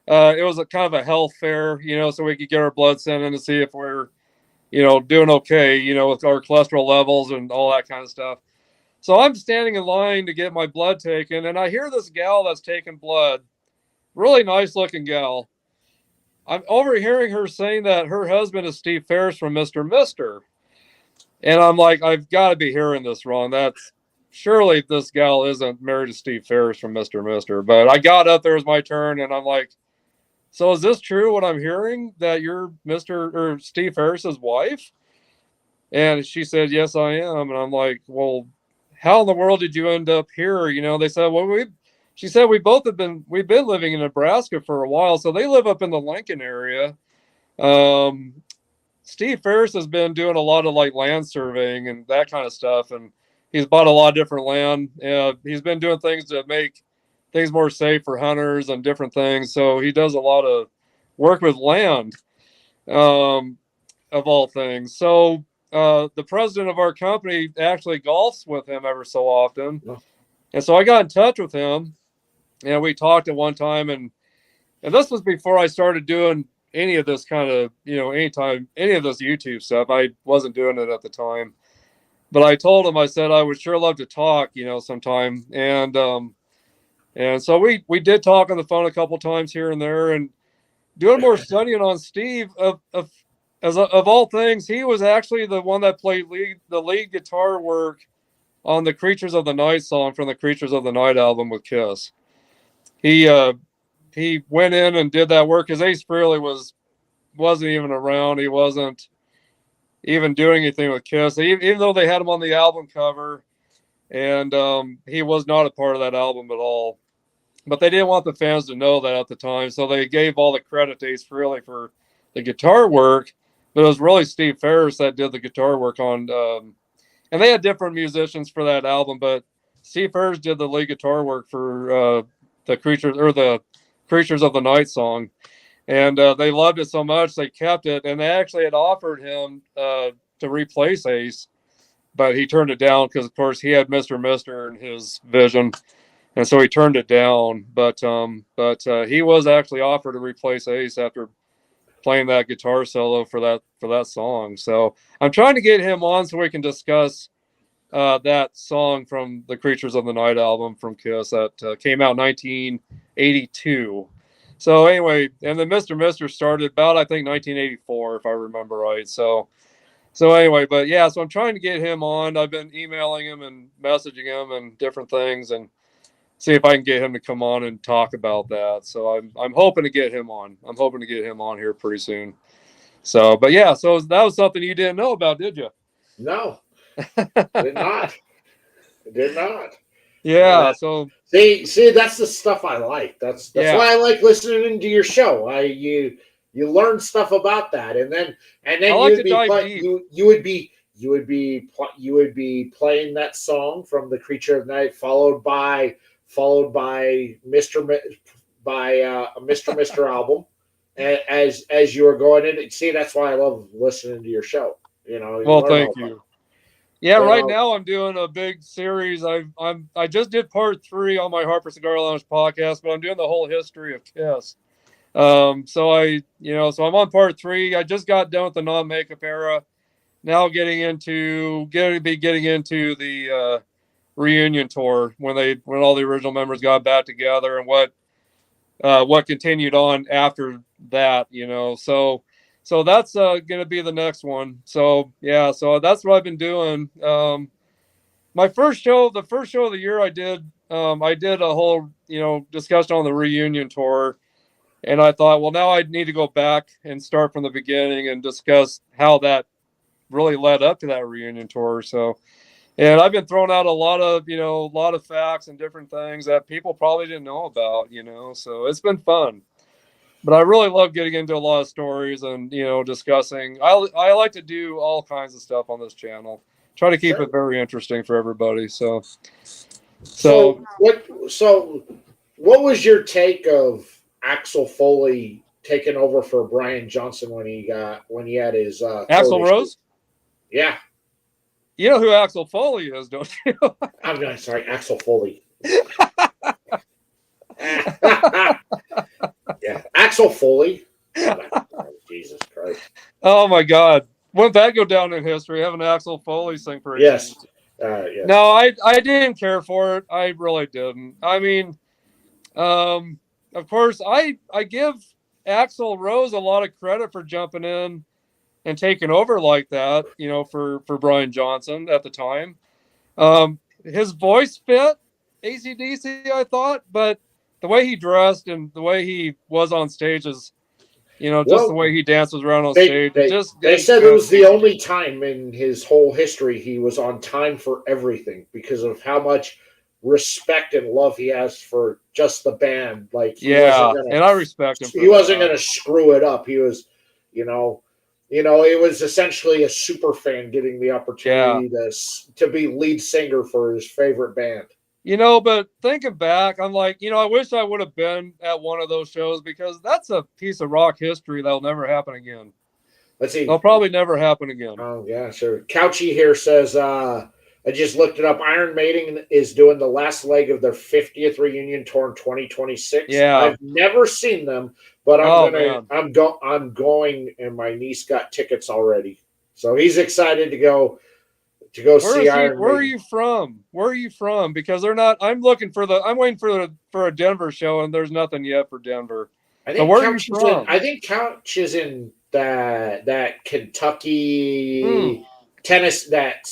It was a kind of a health fair, so we could get our blood sent in to see if we're, doing okay, with our cholesterol levels and all that kind of stuff. So I'm standing in line to get my blood taken, and I hear this gal that's taking blood, really nice looking gal. I'm overhearing her saying that her husband is Steve Ferris from Mr. Mister. And I'm like, I've got to be hearing this wrong. That's surely this gal isn't married to Steve Ferris from Mr. Mister. But I got up, there was my turn, and I'm like, so is this true what I'm hearing that you're Mr. or Steve Ferris's wife? And she said, yes, I am. And I'm like, well, how in the world did you end up here? They said, well, she said, we've been living in Nebraska for a while. So they live up in the Lincoln area. Steve Ferris has been doing a lot of like land surveying and that kind of stuff. And he's bought a lot of different land. He's been doing things to make things more safe for hunters and different things. So he does a lot of work with land, of all things. So the president of our company actually golfs with him ever so often. And so I got in touch with him and we talked at one time, and this was before I started doing any of this kind of, any of this YouTube stuff. I wasn't doing it at the time, but I told him, I said, I would sure love to talk, sometime. And so we did talk on the phone a couple times here and there, and doing more studying on Steve of all things, he was actually the one that played the lead guitar work on the Creatures of the Night song from the Creatures of the Night album with Kiss. He went in and did that work because Ace Frehley wasn't even around. He wasn't even doing anything with Kiss, even though they had him on the album cover, and he was not a part of that album at all. But they didn't want the fans to know that at the time, so they gave all the credit to Ace Frehley for the guitar work. But it was really Steve Ferris that did the guitar work on, and they had different musicians for that album, but Steve Ferris did the lead guitar work for the Creatures of the Night song. And they loved it so much they kept it, and they actually had offered him to replace Ace, but he turned it down because, of course, he had Mr. Mister in his vision, and so he turned it down. But he was actually offered to replace Ace after playing that guitar solo for that song. So I'm trying to get him on so we can discuss that song from the Creatures of the Night album from Kiss that came out in 1982. So anyway, and then Mr. Mister started about, I think, 1984, if I remember right. So anyway, but yeah, so I'm trying to get him on. I've been emailing him and messaging him and different things, and see if I can get him to come on and talk about that. So I'm hoping to get him on. I'm hoping to get him on here pretty soon. So, but yeah, so that was something you didn't know about, did you? No, did not. Did not. Yeah. So see, that's the stuff I like. That's why I like listening to your show. You learn stuff about that, and then you would be playing that song from the Creature of the Night, followed by a Mr. Mister album, as you were going in. See, that's why I love listening to your show. You know, you Well, learn thank all about. you. Yeah, You right know, now I'm doing a big series. I just did part 3 on my Harper Cigar Lounge podcast, but I'm doing the whole history of Kiss. So I'm on part 3. I just got done with the non-makeup era. Now getting into the reunion tour when all the original members got back together and what continued on after that, so that's going to be the next one. So yeah, so that's what I've been doing. The first show of the year I did a whole discussion on the reunion tour, and I thought, well, now I need to go back and start from the beginning and discuss how that really led up to that reunion tour. So, and I've been throwing out a lot of facts and different things that people probably didn't know about, so it's been fun. But I really love getting into a lot of stories and, discussing. I like to do all kinds of stuff on this channel. Try to keep sure. it very interesting for everybody. So So what was your take of Axel Foley taking over for Brian Johnson when he had his throat Axl issue? Rose, Yeah, you know who Axel Foley is, don't you? I'm sorry, Axel Foley. Yeah, Axel Foley. Oh, Jesus Christ. Oh my God, wouldn't that go down in history? Having Axel Foley sing Yes. praises. Yes. No, I didn't care for it. I really didn't. I mean, of course, I give Axl Rose a lot of credit for jumping in and taking over like that, for Brian Johnson at the time. His voice fit AC/DC, I thought, but the way he dressed and the way he was on stage is, just the Well, way he dances around on they stage, it they just they didn't said it fit was the AC/DC. only time in his whole history he was on time for everything because of how much respect and love he has for just the band. Like Yeah, and I respect him he for wasn't that. gonna screw it up. He was, you know, it was essentially a super fan getting the Yeah. opportunity to be lead singer for his favorite band. But thinking back, I'm like, I wish I would have been at one of those shows because that's a piece of rock history that'll never happen again. Let's That'll see. probably never happen again. Oh yeah, sure. Couchy here says I just looked it up. Iron Maiden is doing the last leg of their 50th reunion tour in 2026. Yeah. I've never seen them, but Oh man. I'm going, and my niece got tickets already, so he's excited to go Where see is he? Iron Where are Maiden. you from? Where are you from? Because they're not. I'm waiting for a Denver show, and there's nothing yet for Denver. So where are you from? I think Couch is in that Hmm. Okay.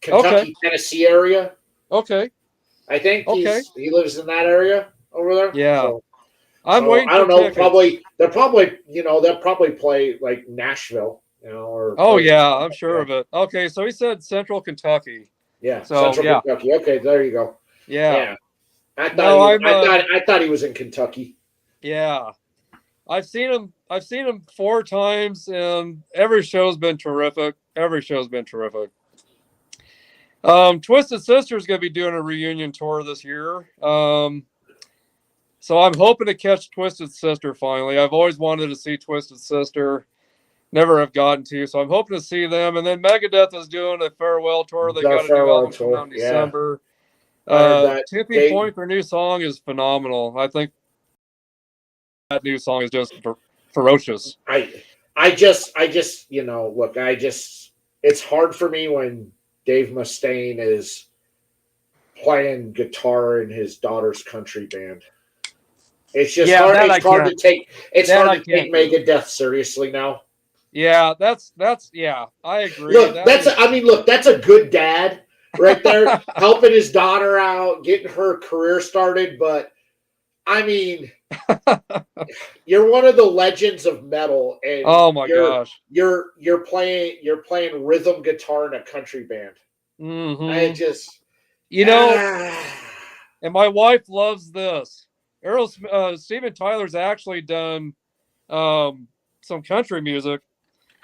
Kentucky Tennessee area. Okay. I think Okay. he lives in that area over there. Yeah. So I'm waiting I for don't know. tickets. They'll probably play like Nashville, or Oh play. yeah, I'm sure Yeah, of it. Okay, so he said Central Kentucky. yeah, So Central yeah, Kentucky. Okay, there you go. yeah. Yeah, No, I'm I thought he was in Kentucky. yeah. I've seen him 4 times, and every show's been terrific. Every show's been terrific. Twisted Sister is going to be doing a reunion tour this year. So I'm hoping to catch Twisted Sister finally. I've always wanted to see Twisted Sister, never have gotten to. So I'm hoping to see them. And then Megadeth is doing a farewell tour. They The got a new farewell album coming out tour. in Yeah, December. I heard that. Tipping Point, their new song is phenomenal. I think that new song is just ferocious. I just look. It's hard for me when Dave Mustaine is playing guitar in his daughter's country band. It's just Yeah, hard. that I can't. It's That hard I to take can't do. Megadeth seriously now. Yeah, that's yeah. I agree. Look, that's a good dad right there, helping his daughter out, getting her career started. But I mean, you're one of the legends of metal, and Oh my gosh. you're playing rhythm guitar in a country band. I Hmm. just You know, ah, and my wife loves this. Steven Tyler's actually done some country music,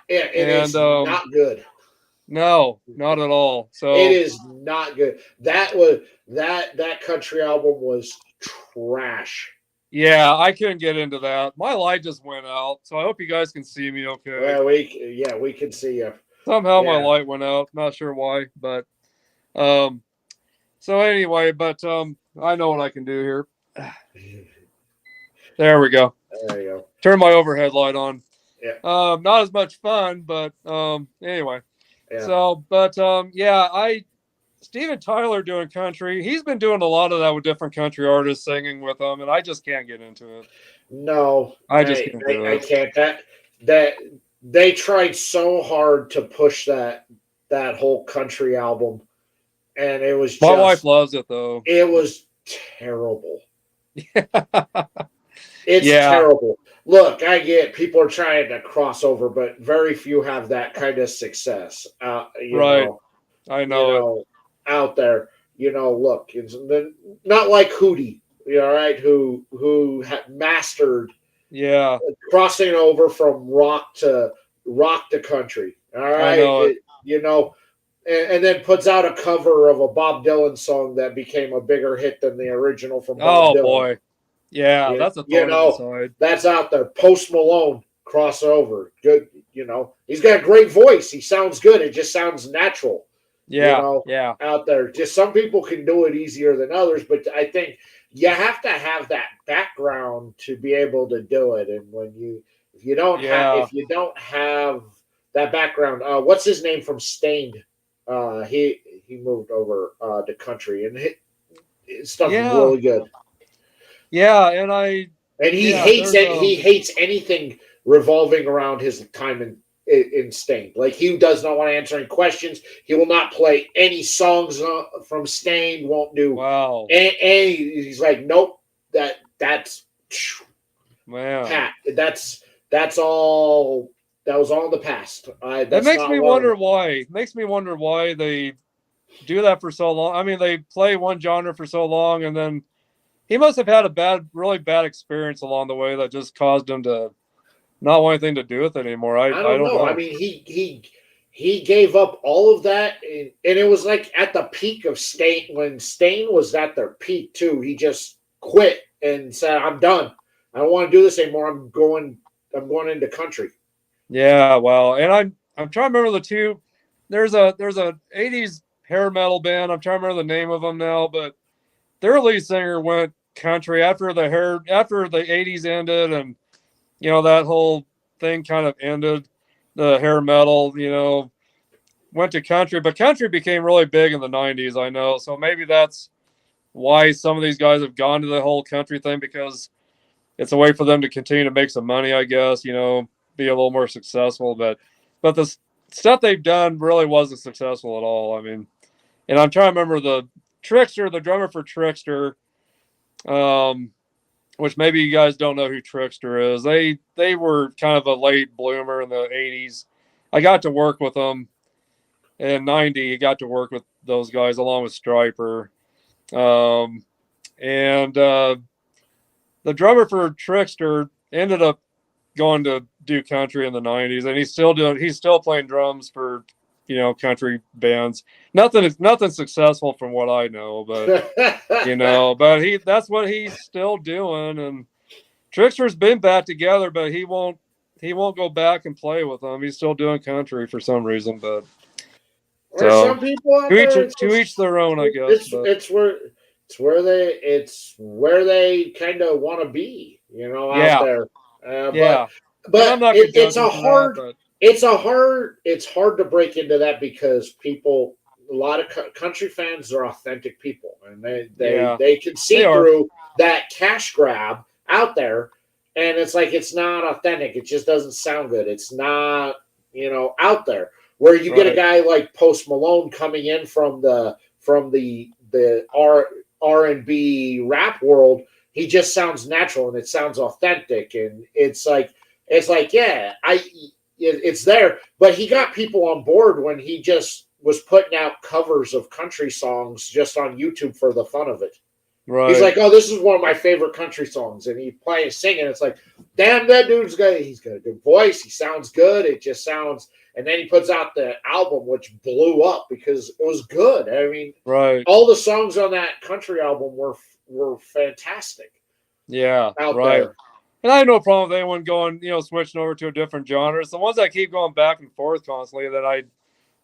it and is not good. no, not at all. It So is not good. That country album was trash. Yeah, I couldn't get into that. My light just went out, so I hope you guys can see me okay. Well, we can see you. Somehow my Yeah. light went out. Not sure why, but um so anyway, but I know what I can do here. There we go. There you go. Turn my overhead light on. Yeah. Not as much fun, but anyway. Yeah. So, but yeah, Steven Tyler doing country. He's been doing a lot of that with different country artists singing with them, and I just can't get into it. No, I just can't do I it. can't. That they tried so hard to push that whole country album, and it was My wife just loves it though. it was terrible. It's Yeah, terrible. Look, I get people are trying to cross over, but very few have that kind of success. right. I know it. Out there. Look, it's not like Hootie, right? Who had mastered Yeah, crossing over from rock to country. All I right, know it. and then puts out a cover of a Bob Dylan song that became a bigger hit than the original from Bob Oh Dylan. boy. Yeah, that's a You thorn in the know, side. that's out there. Post Malone crossover. Good, he's got a great voice. He sounds good. It just sounds natural, Yeah, yeah, out there. Just some people can do it easier than others, but I think you have to have that background to be able to do it. And if you don't yeah, have that background, what's his name from Stained? He moved over to country, and his stuff is yeah, really good. yeah. And I, And he yeah, hates there's it. He hates anything revolving around his time in Stained. Like, he does not want to answer any questions. He will not play any songs from Stained. Won't do wow, any. He's like, nope. That's man. Pat. That's all. That was all in the past. That That's makes not me what. wonder why. Makes me wonder why they do that for so long. I mean, they play one genre for so long, and then he must have had a really bad experience along the way that just caused him to not want anything to do with it anymore. I I don't don't know. I know. mean, he gave up all of that, and it was like at the peak of Stain. When Stain was at their peak too, he just quit and said, "I'm done. I don't want to do this anymore. I'm going into country." Yeah, well, and I'm trying to remember the two. There's a '80s hair metal band. I'm trying to remember the name of them now, but their lead singer went country after the '80s ended, and that whole thing kind of ended. The hair metal, went to country, but country became really big in the '90s. I know, so maybe that's why some of these guys have gone to the whole country thing, because it's a way for them to continue to make some money, I guess, be a little more successful. But the stuff they've done really wasn't successful at all. I mean, and I'm trying to remember the drummer for Trickster, um, which maybe you guys don't know who Trickster is. They were kind of a late bloomer in the '80s. I got to work with them in '90. Got to work with those guys along with Striper, and the drummer for Trickster ended up going to do country in the '90s, and he's still playing drums for country bands. Nothing successful from what I know, but that's what he's still doing. And Trickster's been back together, but he won't go back and play with them. He's still doing country for some reason. But Or so some people out there, it's to each just their own, I guess. it's But it's where it's where they kind of want to be, out yeah, there. yeah, and I'm But not gonna judge it's him a for that. hard But it's hard to break into that because a lot of country fans are authentic people, and yeah, they can they see are through that cash grab out there, and it's like it's not authentic. It just doesn't sound good. It's not out there. Where you get a right. guy like Post Malone coming in from the R&B rap world, he just sounds natural and it sounds authentic, and it's like yeah, it's there. But he got people on board when he just was putting out covers of country songs just on YouTube for the fun of it. He's Right. like, "Oh, this is one of my favorite country songs," and he plays singing. It's like, damn, that he's got a good voice. He sounds good. It just sounds. And then he puts out the album, which blew up because it was good. I mean, Right. all the songs on that country album were fantastic. Yeah, out right. there. And I have no problem with anyone going, switching over to a different genre. It's the ones that keep going back and forth constantly that I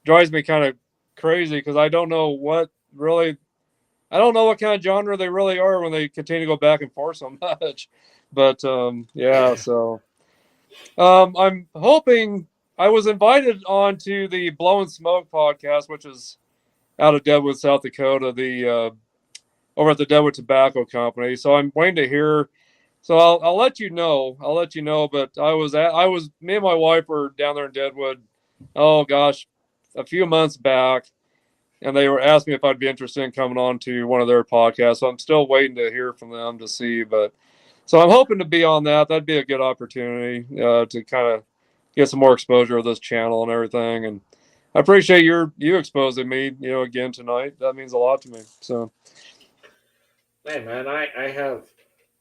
drives me kind of crazy because I don't know what really, I don't know what kind of genre they really are when they continue to go back and forth so much. But yeah, so I'm hoping I was invited on to the Blow and Smoke podcast, which is out of Deadwood, South Dakota, the over at the Deadwood Tobacco Company. So I'm waiting to hear. So I'll let you know. I'll let you know. But me and my wife were down there in Deadwood. Oh gosh, a few months back, and they were asking me if I'd be interested in coming on to one of their podcasts. So I'm still waiting to hear from them to see. But so I'm hoping to be on that. That'd be a good opportunity to kind of get some more exposure of this channel and everything. And I appreciate you exposing me, again tonight. That means a lot to me. So Hey man, I have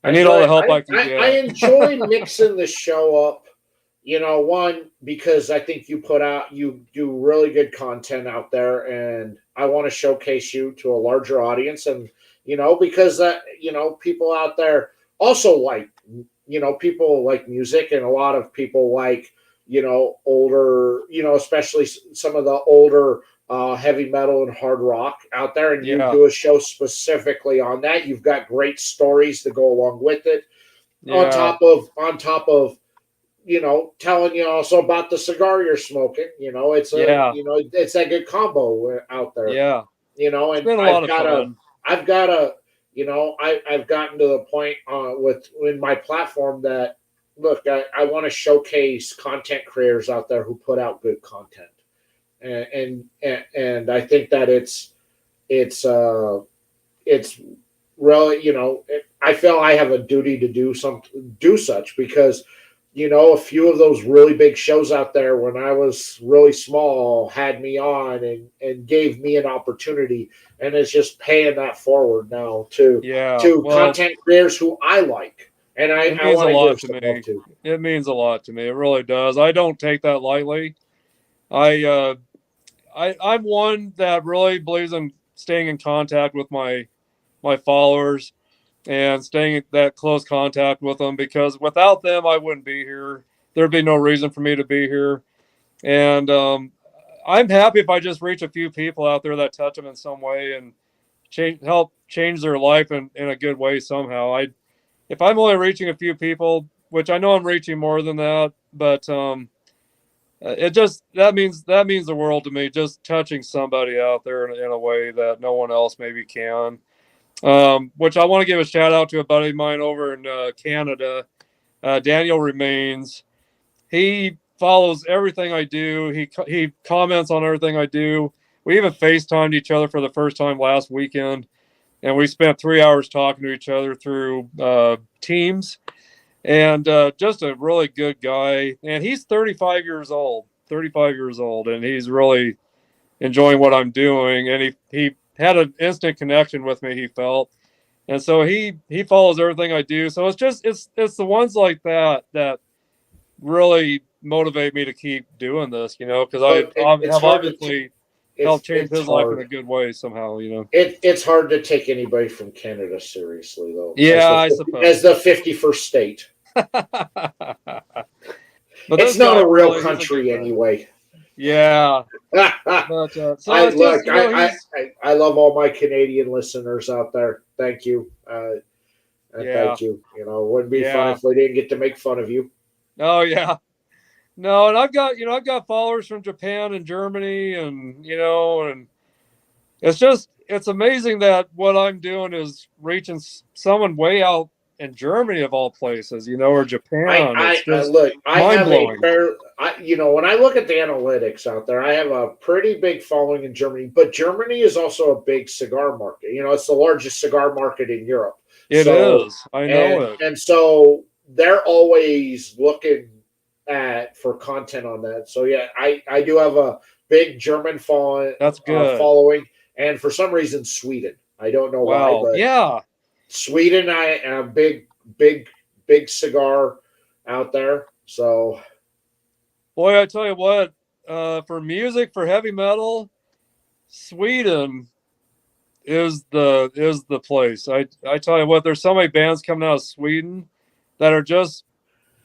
I need all the help I can I get. enjoy mixing the show up. One, because I think you do really good content out there, and I want to showcase you to a larger audience, and because people out there also like people like music, and a lot of people like older, especially some of the older heavy metal and hard rock out there, and you Yeah, do a show specifically on that. You've got great stories to go along with it. yeah, On top of telling you also about the cigar you're smoking. yeah, It's that good combo out there. yeah. It's And been a lot of fun. I've got a, I've gotten to the point with in my platform that look, I want to showcase content creators out there who put out good content, and I think that it's it's really, I feel I have a duty to do such because, a few of those really big shows out there when I was really small had me on and gave me an opportunity, and it's just paying that forward now Yeah. to Well, content creators who I like, and it I means a want to lot give to some love me. to. It means a lot to me. It really does. I don't take that lightly. I I'm one that really believes in staying in contact with my followers and staying in that close contact with them because without them I wouldn't be here. There'd be no reason for me to be here. And I'm happy if I just reach a few people out there that touch them in some way and help change their life in a good way somehow. If I'm only reaching a few people, which I know I'm reaching more than that, but it just that means the world to me. Just touching somebody out there in a way that no one else maybe can. Which I want to give a shout out to a buddy of mine over in Canada, Daniel Remains. He follows everything I do. He comments on everything I do. We even FaceTimed each other for the first time last weekend, and we spent 3 hours talking to each other through Teams. And just a really good guy. And he's 35 years old. 35 years old, and he's really enjoying what I'm doing. And he had an instant connection with me. He felt, and so he follows everything I do. So it's the ones like that that really motivate me to keep doing this, because Look, it's have hard obviously helped change it's his life in hard. a good way somehow. It's hard to take anybody from Canada seriously, though, Yeah, I as suppose. the 51st state. But It's this not guy a real he's a good country guy. anyway. Yeah, I but so it's just look. he's I love all my Canadian listeners out there. Thank you, and yeah, thank you. It wouldn't be fun yeah, if we didn't get to make fun of you. oh yeah. No, and I've got followers from Japan and Germany, and it's amazing that what I'm doing is reaching someone way out in Germany of all places, or Japan. It's I just look. I mind have a blowing. fair. When I look at the analytics out there, I have a pretty big following in Germany. But Germany is also a big cigar market. It's the largest cigar market in Europe. It So is. I know it. and so they're always looking for content on that. So yeah, I do have a big German That's good. following, and for some reason Sweden. I don't know why, Wow. but Yeah. Sweden, I am big cigar out there. So Boy, I tell you what, for music, for heavy metal, Sweden is the place. I tell you what, there's so many bands coming out of Sweden that are just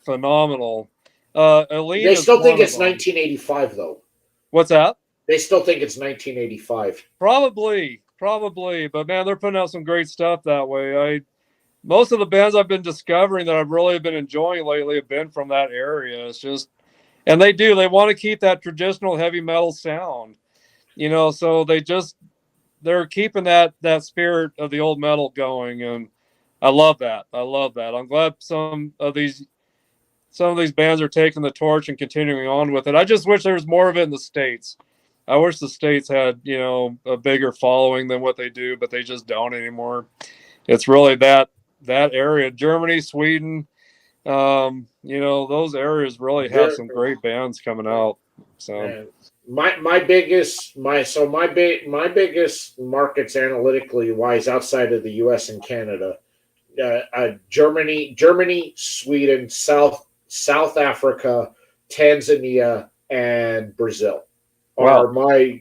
phenomenal. Aline They is still think one of it's them. 1985, though. What's that? They still think it's 1985. Probably, but man, they're putting out some great stuff that way. Most of the bands I've been discovering that I've really been enjoying lately have been from that area. It's just, and they want to keep that traditional heavy metal sound, so they're keeping that spirit of the old metal going, and I love that. I'm glad some of these bands are taking the torch and continuing on with it. I just wish there was more of it in the States. I wish the States had, a bigger following than what they do, but they just don't anymore. It's really that area, Germany, Sweden, those areas really have some great bands coming out. So And my biggest markets analytically wise outside of the U.S. and Canada, Germany, Sweden, South Africa, Tanzania, and Brazil wow. are my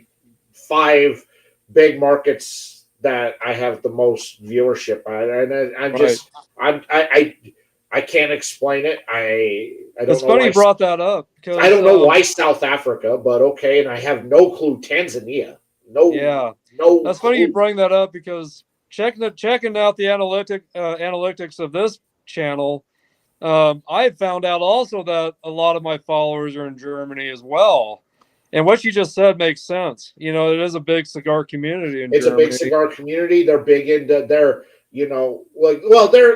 5 big markets that I have the most viewership on. And I'm Right. just I can't explain it. I don't It's know funny you why. brought that up I because don't know why South Africa, but okay, and I have no clue Tanzania. No, yeah, no that's funny you clue. bring that up because checking out the analytics of this channel, I found out also that a lot of my followers are in Germany as well. And what you just said makes sense. It is a big cigar community in It's a big Germany. cigar community. They're big into they're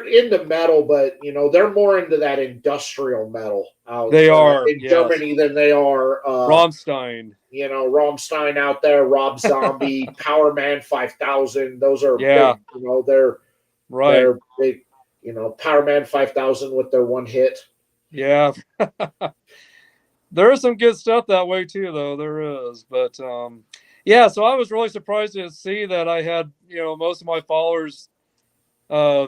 into metal, but they're more into that industrial metal out They are, in yes. Germany than they are Rammstein. Rammstein out there, Rob Zombie, Power Man 5000. Those are Yeah, big. They're right. big. Power Man 5000 with their one hit. Yeah. There is some good stuff that way too, though. There is. But yeah, so I was really surprised to see that I had, most of my followers, uh,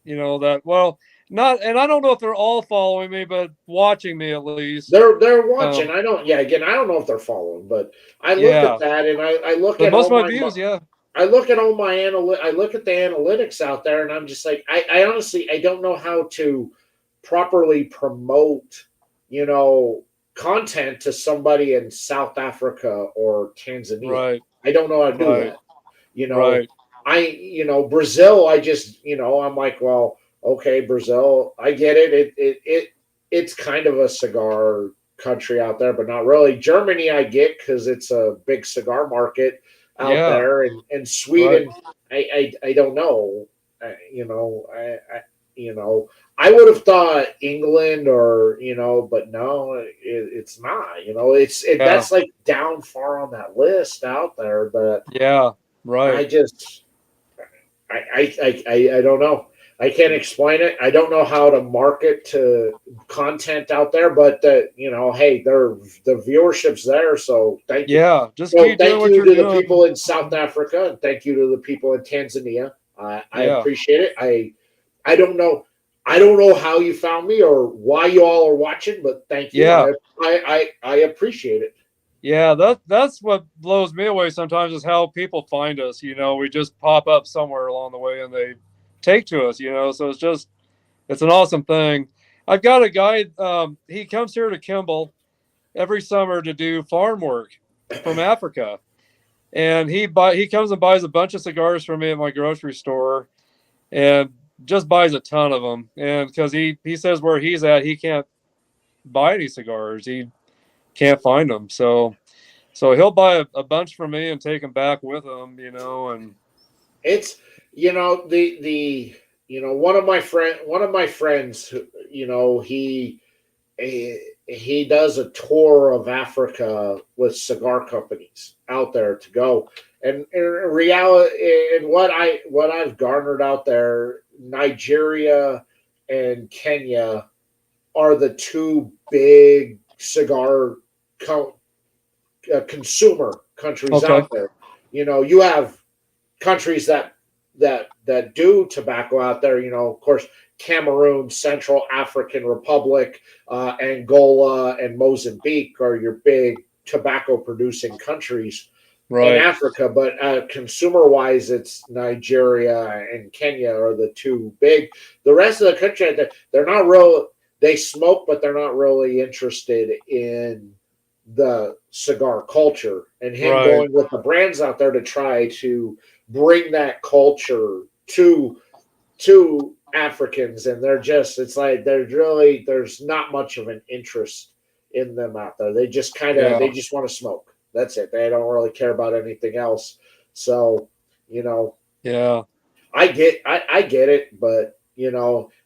that, well, not, and I don't know if they're all following me, but watching me at least. They're watching. I don't. Yeah, again, I don't know if they're following, but I look at Yeah. that and I look But at most of all my my views, yeah. I look at all my I look at the analytics out there, and I'm just like, I honestly I don't know how to properly promote, you know, content to somebody in South Africa or Tanzania. Right. I don't know how to do Right. that. You know, Right. Brazil. I just, I'm like, well, okay, Brazil. I get it. It's kind of a cigar country out there, but not really. Germany, I get because it's a big cigar market out Yeah. there, and Right. Sweden, I don't know. You know, I would have thought England or but no, it's not. Yeah. That's like down far on that list out there. But Yeah. I Right. just I don't know. I can't explain it. I don't know how to market to content out there, but hey, the viewership's there. So thank you. Yeah. Just So keep doing thank what you you're to the doing. people in South Africa, and thank you to the people in Tanzania. I Yeah. appreciate it. I don't know. I don't know how you found me or why you all are watching, but thank you. Yeah. I appreciate it. Yeah, that's what blows me away sometimes is how people find us. We just pop up somewhere along the way and they take to us. So it's an awesome thing. I've got a guy. He comes here to Kimball every summer to do farm work from Africa, and he comes and buys a bunch of cigars from me at my grocery store, and just buys a ton of them. And because he says where he's at, he can't buy any cigars. He can't find them. So he'll buy a bunch from me and take them back with him, and It's the one of my friends, he does a tour of Africa with cigar companies out there to go. And in reality, and what I've garnered out there, Nigeria and Kenya are the 2 big cigar consumer countries okay, out there. You have countries that do tobacco out there. Of course, Cameroon, Central African Republic, Angola, and Mozambique are your big tobacco producing countries. in Right. Africa, but consumer wise, it's Nigeria and Kenya are the two big. The rest of the country, they're not real. They smoke, but they're not really interested in the cigar culture. And him Right. going with the brands out there to try to bring that culture to Africans, and they're just it's like there's not much of an interest in them out there. They just Yeah. they just want to smoke. That's it. They don't really care about anything else. So, you know, Yeah. I get it, but again,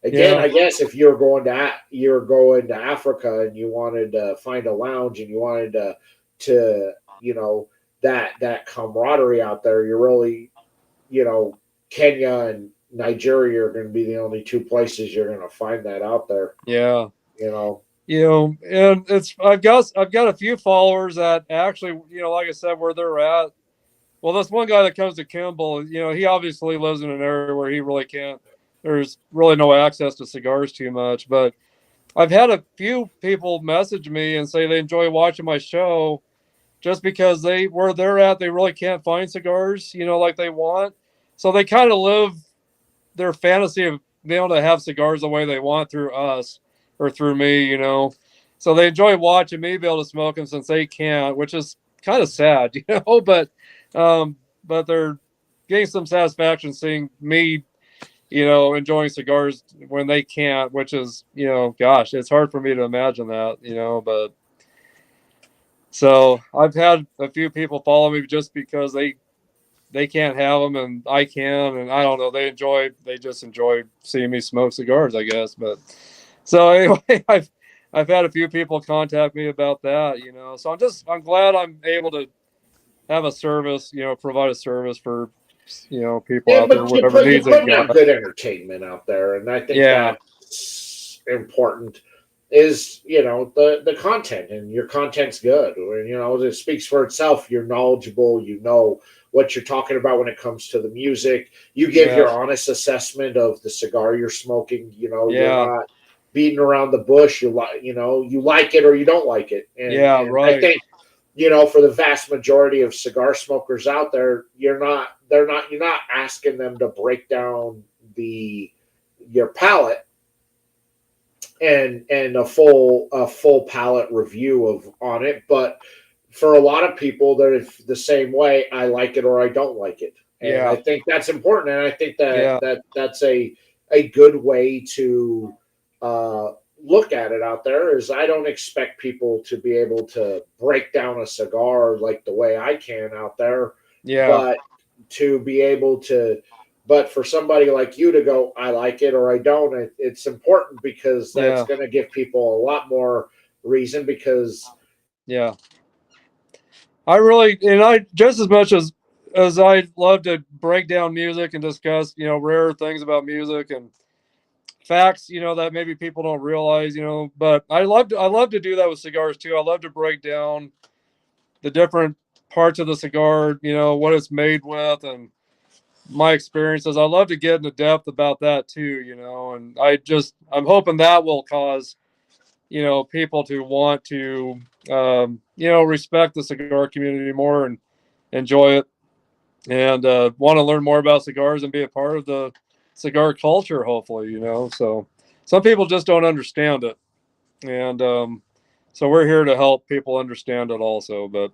Yeah. I guess if you're going to Africa and you wanted to find a lounge and you wanted to that camaraderie out there, you're really you know, Kenya and Nigeria are going to be the only two places you're going to find that out there. Yeah. You know, And it's I've got a few followers that actually, like I said, where they're at. Well, this one guy that comes to Kimball, he obviously lives in an area where he really can't. There's really no access to cigars too much, but I've had a few people message me and say they enjoy watching my show just because where they're at, they really can't find cigars, like they want. So they kind of live their fantasy of being able to have cigars the way they want through us or through me. So they enjoy watching me be able to smoke them since they can't, which is kind of sad, um, but they're getting some satisfaction seeing me, enjoying cigars when they can't, which is, gosh, it's hard for me to imagine that, but so I've had a few people follow me just because they can't have them and I can, and I don't know, they just enjoy seeing me smoke cigars, I guess. But so anyway, I've had a few people contact me about that, so I'm glad I'm able to have a service, provide a service for people yeah, out there, but whatever you're needs they've putting out got. good entertainment out there, and I think Yeah. that's important. Is the content, and your content's good. It speaks for itself. You're knowledgeable. You know what you're talking about when it comes to the music. You give Yeah. your honest assessment of the cigar you're smoking. You're Yeah. not beating around the bush. You like it or you don't like it, Yeah. and I Right. think for the vast majority of cigar smokers out there, you're not asking them to break down your palate and a full palette review of on it. But for a lot of people, they're the same way. I like it or I don't like it, and I Yeah. think that's important. And I think that Yeah. that's a good way to uh, look at it out there. Is I don't expect people to be able to break down a cigar like the way I can out there, Yeah. but to be able to but for somebody like you to go, I like it or I don't, it's important because that's Yeah. going to give people a lot more reason because Yeah. I really, and I just as much as I love to break down music and discuss, rare things about music and facts, that maybe people don't realize, but I love to do that with cigars too. I love to break down the different parts of the cigar, what it's made with and my experiences. I love to get into depth about that too, and I'm hoping that will cause, people to want to, respect the cigar community more and enjoy it and want to learn more about cigars and be a part of the cigar culture, hopefully, So some people just don't understand it. And so we're here to help people understand it also. But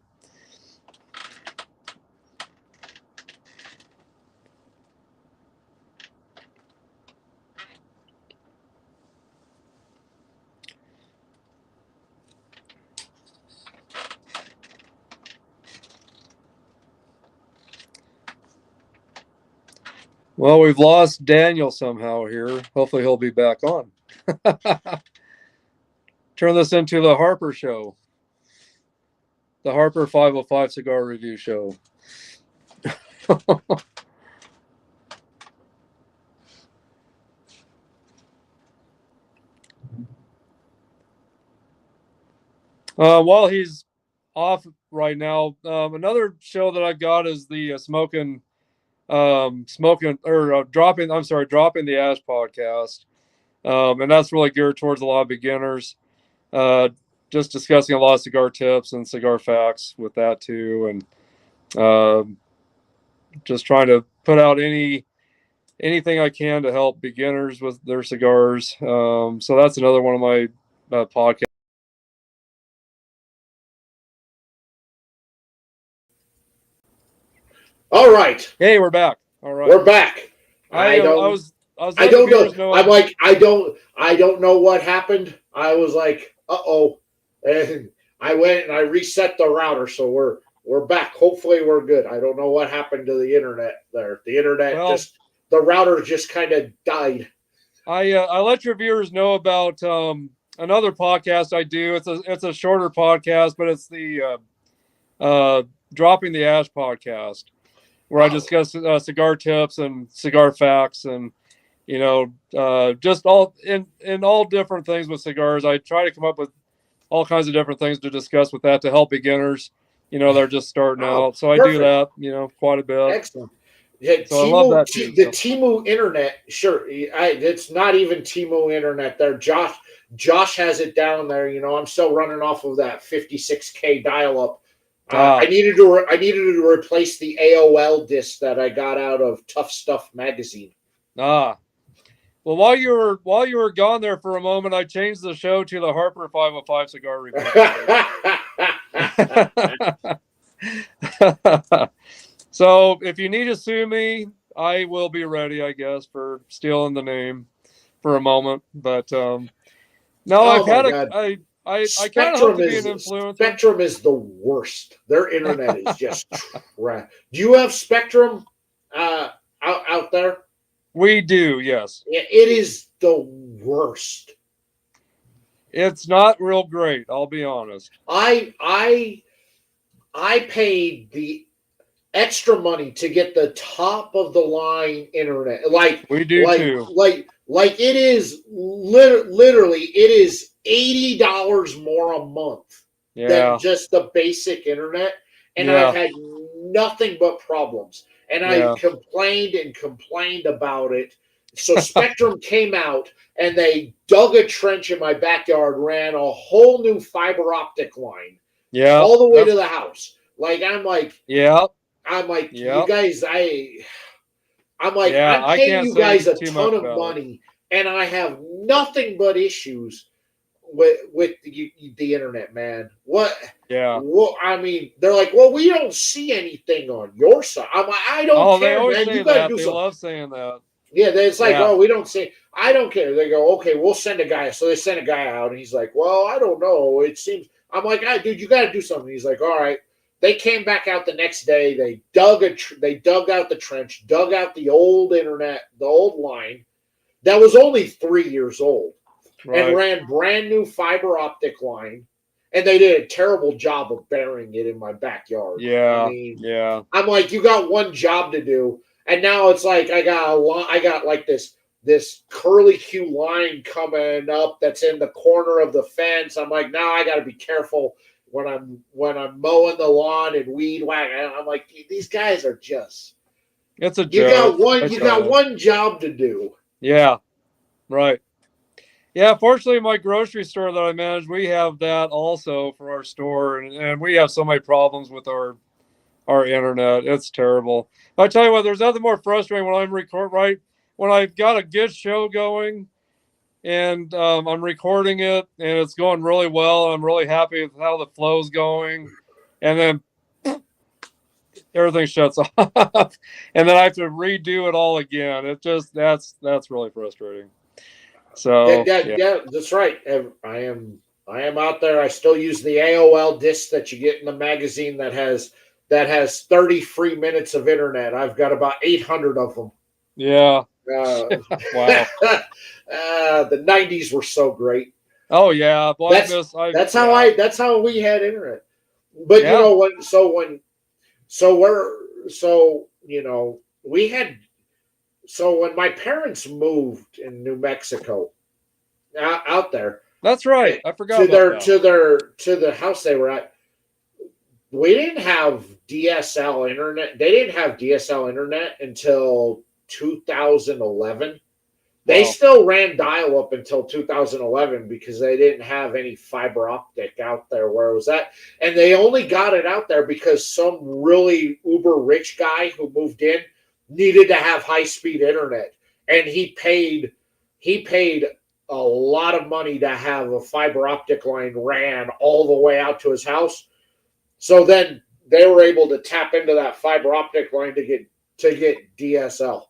well, we've lost Daniel somehow here. Hopefully he'll be back on. Turn this into the Harper show, the Harper 505 cigar review show. While he's off right now, another show that I got is the smoking or dropping the ash podcast. And that's really geared towards a lot of beginners. Uh, just discussing a lot of cigar tips and cigar facts with that too. And Just trying to put out anything I can to help beginners with their cigars. So that's another one of my podcasts. All right. Hey, we're back. All right. We're back. I don't letting don't the viewers know. know. I'm like, I don't know what happened. I was like, uh-oh. And I went and I reset the router, so we're back. Hopefully we're good. I don't know what happened to the internet there. The internet the router just kind of died. I let your viewers know about another podcast I do. It's a shorter podcast, but it's the Dropping the Ash podcast, where I discuss cigar tips and cigar facts, and just all in all different things with cigars. I try to come up with all kinds of different things to discuss with that to help beginners. They're just starting out, so I do that quite a bit. Excellent. Yeah, so I love that too, the Temu internet, sure. It's not even Temu internet there. Josh has it down there. I'm still running off of that 56K dial-up. I needed to replace the AOL disc that I got out of Tough Stuff magazine. Well, while you were gone there for a moment, I changed the show to the Harper 505 Cigar Review. So if you need to sue me, I will be ready, I guess, for stealing the name for a moment. But no, I've had I kind of hope to be an influencer. Spectrum is the worst. Their internet is just crap. Do you have Spectrum out there? We do, yes. It is the worst. It's not real great, I'll be honest. I paid the extra money to get the top of the line internet. Like we do too. Like it is literally it is $80 more a month than just the basic internet. And I've had nothing but problems. And I complained about it. So Spectrum came out and they dug a trench in my backyard, ran a whole new fiber optic line. All the way to the house. I'm like, you guys, I'm paying you guys a ton of money, and I have nothing but issues with the internet, man. What? Yeah. Well, I mean, they're like, well, we don't see anything on your side. I'm like, I don't care, man. You gotta do something. They love saying that. Yeah, it's like, oh, we don't see. I don't care. They go, okay, we'll send a guy. So they send a guy out, and he's like, well, I don't know. It seems. I'm like, dude, you got to do something. He's like, all right. They came back out the next day. They dug out the trench, dug out the old internet, the old line that was only 3 years old, and ran brand new fiber optic line. And they did a terrible job of burying it in my backyard. Yeah, I mean, I'm like, you got one job to do, and now it's like I got like this curly Q line coming up that's in the corner of the fence. I'm like, now I got to be careful when I'm mowing the lawn and weed whacking. I'm like, these guys are just. It's a joke. You got one job to do. Yeah, right. Yeah, fortunately, my grocery store that I manage, we have that also for our store, and we have so many problems with our internet. It's terrible. I tell you what, there's nothing more frustrating when I'm when I've got a good show going, and I'm recording it, and it's going really well. I'm really happy with how the flow's going, and then everything shuts off, and then I have to redo it all again. It just that's really frustrating. So yeah, that's right. I am out there. I still use the AOL disc that you get in the magazine that has 30 free minutes of internet. I've got about 800 of them. Yeah. Wow. The 90s were so great. Oh yeah, that's how we had internet. But when my parents moved in New Mexico out there. That's right. I forgot to the house they were at. We didn't have DSL internet. They didn't have DSL internet until 2011. They Wow. still ran dial-up until 2011 because they didn't have any fiber optic out there where it was at. And they only got it out there because some really uber rich guy who moved in needed to have high-speed internet. And he paid a lot of money to have a fiber optic line ran all the way out to his house. So then they were able to tap into that fiber optic line to get DSL.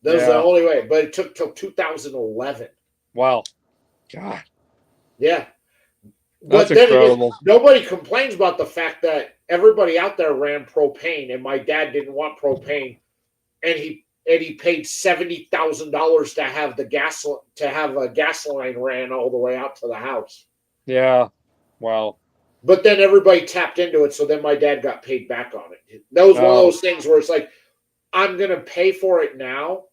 That was the Yeah. only way, but it took till 2011. Wow. God, Yeah, that's but then again, incredible. nobody complains about the fact that everybody out there ran propane, and my dad didn't want propane, and he paid $70,000 to have a gas line ran all the way out to the house. Yeah. Wow. But then everybody tapped into it, so then my dad got paid back on it. That was one of Oh, those things where it's like, I'm going to pay for it now,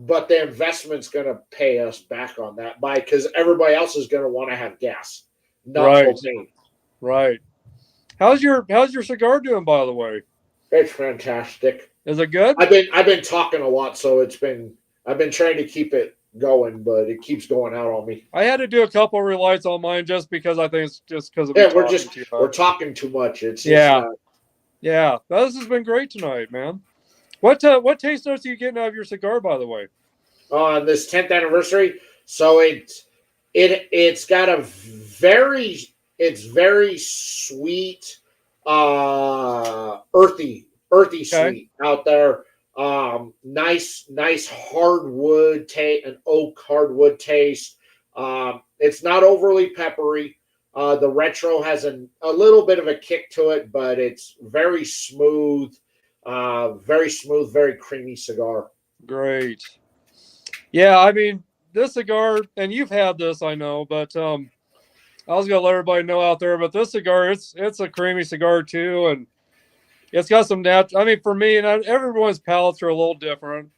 but the investment's going to pay us back on that because everybody else is going to want to have gas, not right. propane. Right. How's your cigar doing, by the way? It's fantastic. Is it good? I've been talking a lot, so I've been trying to keep it going, but it keeps going out on me. I had to do a couple of relights on mine just because I think it's just because of me Yeah, talking too we're much. talking too much. It's just Yeah. not. Yeah. This has been great tonight, man. What taste notes are you getting out of your cigar, by the way? On this 10th anniversary. So it's got a very sweet, earthy Okay. sweet out there. Nice hardwood taste, an oak hardwood taste. It's not overly peppery. The retro has a little bit of a kick to it, but it's very smooth, very creamy cigar. Great. Yeah, I mean, this cigar, and you've had this, I know, but I was gonna let everybody know out there, but this cigar, it's a creamy cigar too, and it's got some natural. I mean, for me, and everyone's palates are a little different.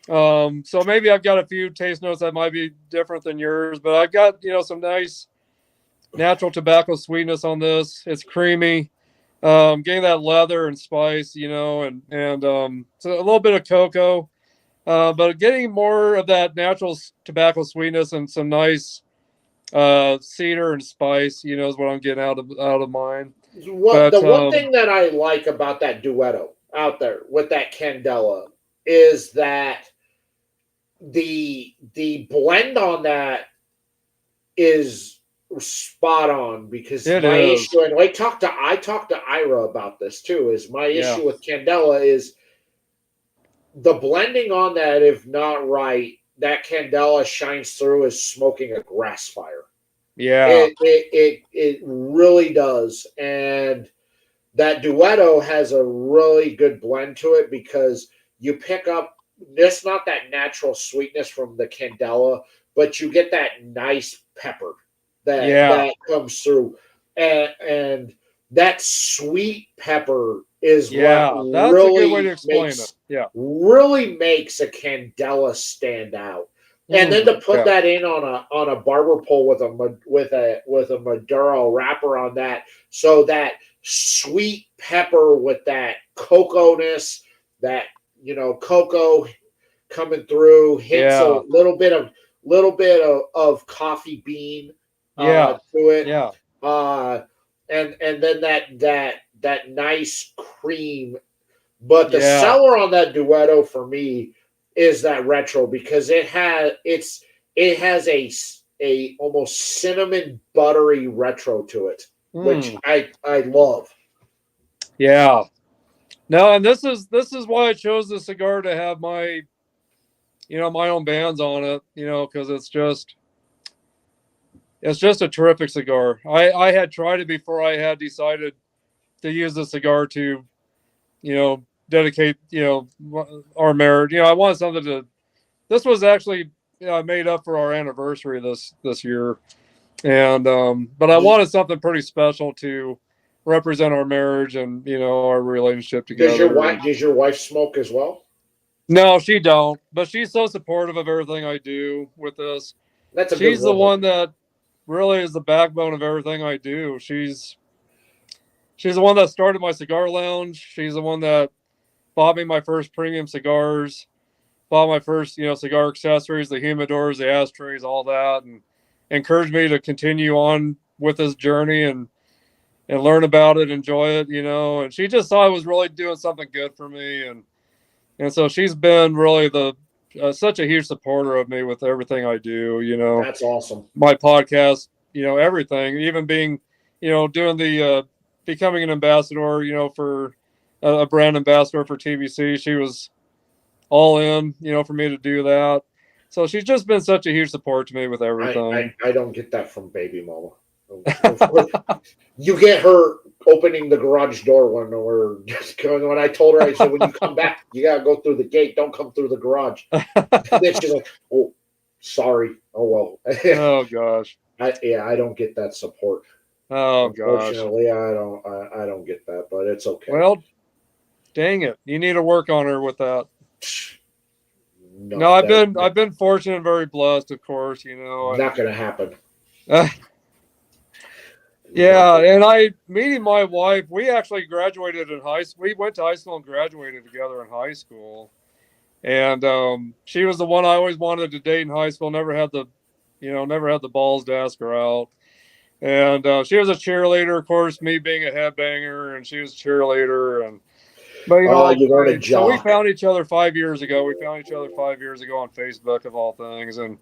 So maybe I've got a few taste notes that might be different than yours, but I've got some nice natural tobacco sweetness on this. It's creamy, getting that leather and spice, and so a little bit of cocoa, but getting more of that natural tobacco sweetness and some nice cedar and spice. Is what I'm getting out of mine. What But the one thing that I like about that duetto out there with that Candela is that the blend on that is spot on because it my is, issue, and I talked to Ira about this too, is my yeah, issue with Candela is the blending on that, if not right, that Candela shines through as smoking a grass fire. yeah, It really does. And that duetto has a really good blend to it because you pick up this, not that natural sweetness from the Candela, but you get that nice pepper yeah. that comes through, and that sweet pepper is what Yeah, that's a good way to really explain it. makes Yeah. a Candela stand out. And then to put Yeah. that in on a barber pole with a Maduro wrapper on that, so that sweet pepper with that cocoa-ness, that cocoa coming through, hits a Yeah. little bit of coffee bean Yeah. to it, Yeah. uh, and then that nice cream. But the Yeah. seller on that duetto for me is that retro because it has a almost cinnamon buttery retro to it, which Mm. I love. Yeah. No, and this is why I chose the cigar to have my own bands on it, because it's just a terrific cigar. I had tried it before I had decided to use the cigar to, dedicate, our marriage. I wanted something to this was actually made up for our anniversary this year, and but I Does, wanted something pretty special to represent our marriage and our relationship does your together. wife And does your wife smoke as well? no, she don't, but she's so supportive of everything I do with this. That's a good She's the woman. one that really is the backbone of everything I do. She's the one that started my cigar lounge. She's the one that bought me my first premium cigars. bought my first, cigar accessories, the humidors, the ashtrays, all that, and encouraged me to continue on with this journey and learn about it, enjoy it, And she just saw I was really doing something good for me, and so she's been really the such a huge supporter of me with everything I do. That's awesome. My podcast, everything, even being, doing the becoming an ambassador, for a brand ambassador for TBC. She was all in, for me to do that. So she's just been such a huge support to me with everything. I don't get that from baby mama. You get her opening the garage door when we're just going. When I told her, I said, when you come back, you gotta go through the gate. Don't come through the garage. Then she's like, "Oh, sorry. Oh well." Oh gosh. I don't get that support. Oh gosh. Unfortunately, I don't get that, but it's okay. Well, dang it, you need to work on her with that. No, I've been fortunate and very blessed, of course. Not gonna happen. Yeah, and meeting my wife, we actually graduated in high school. We went to high school and graduated together in high school. And she was the one I always wanted to date in high school. Never had the balls to ask her out. And she was a cheerleader, of course, me being a headbanger, and she was a cheerleader. But you weren't a jock. So we found each other 5 years ago. We found each other 5 years ago on Facebook, of all things, and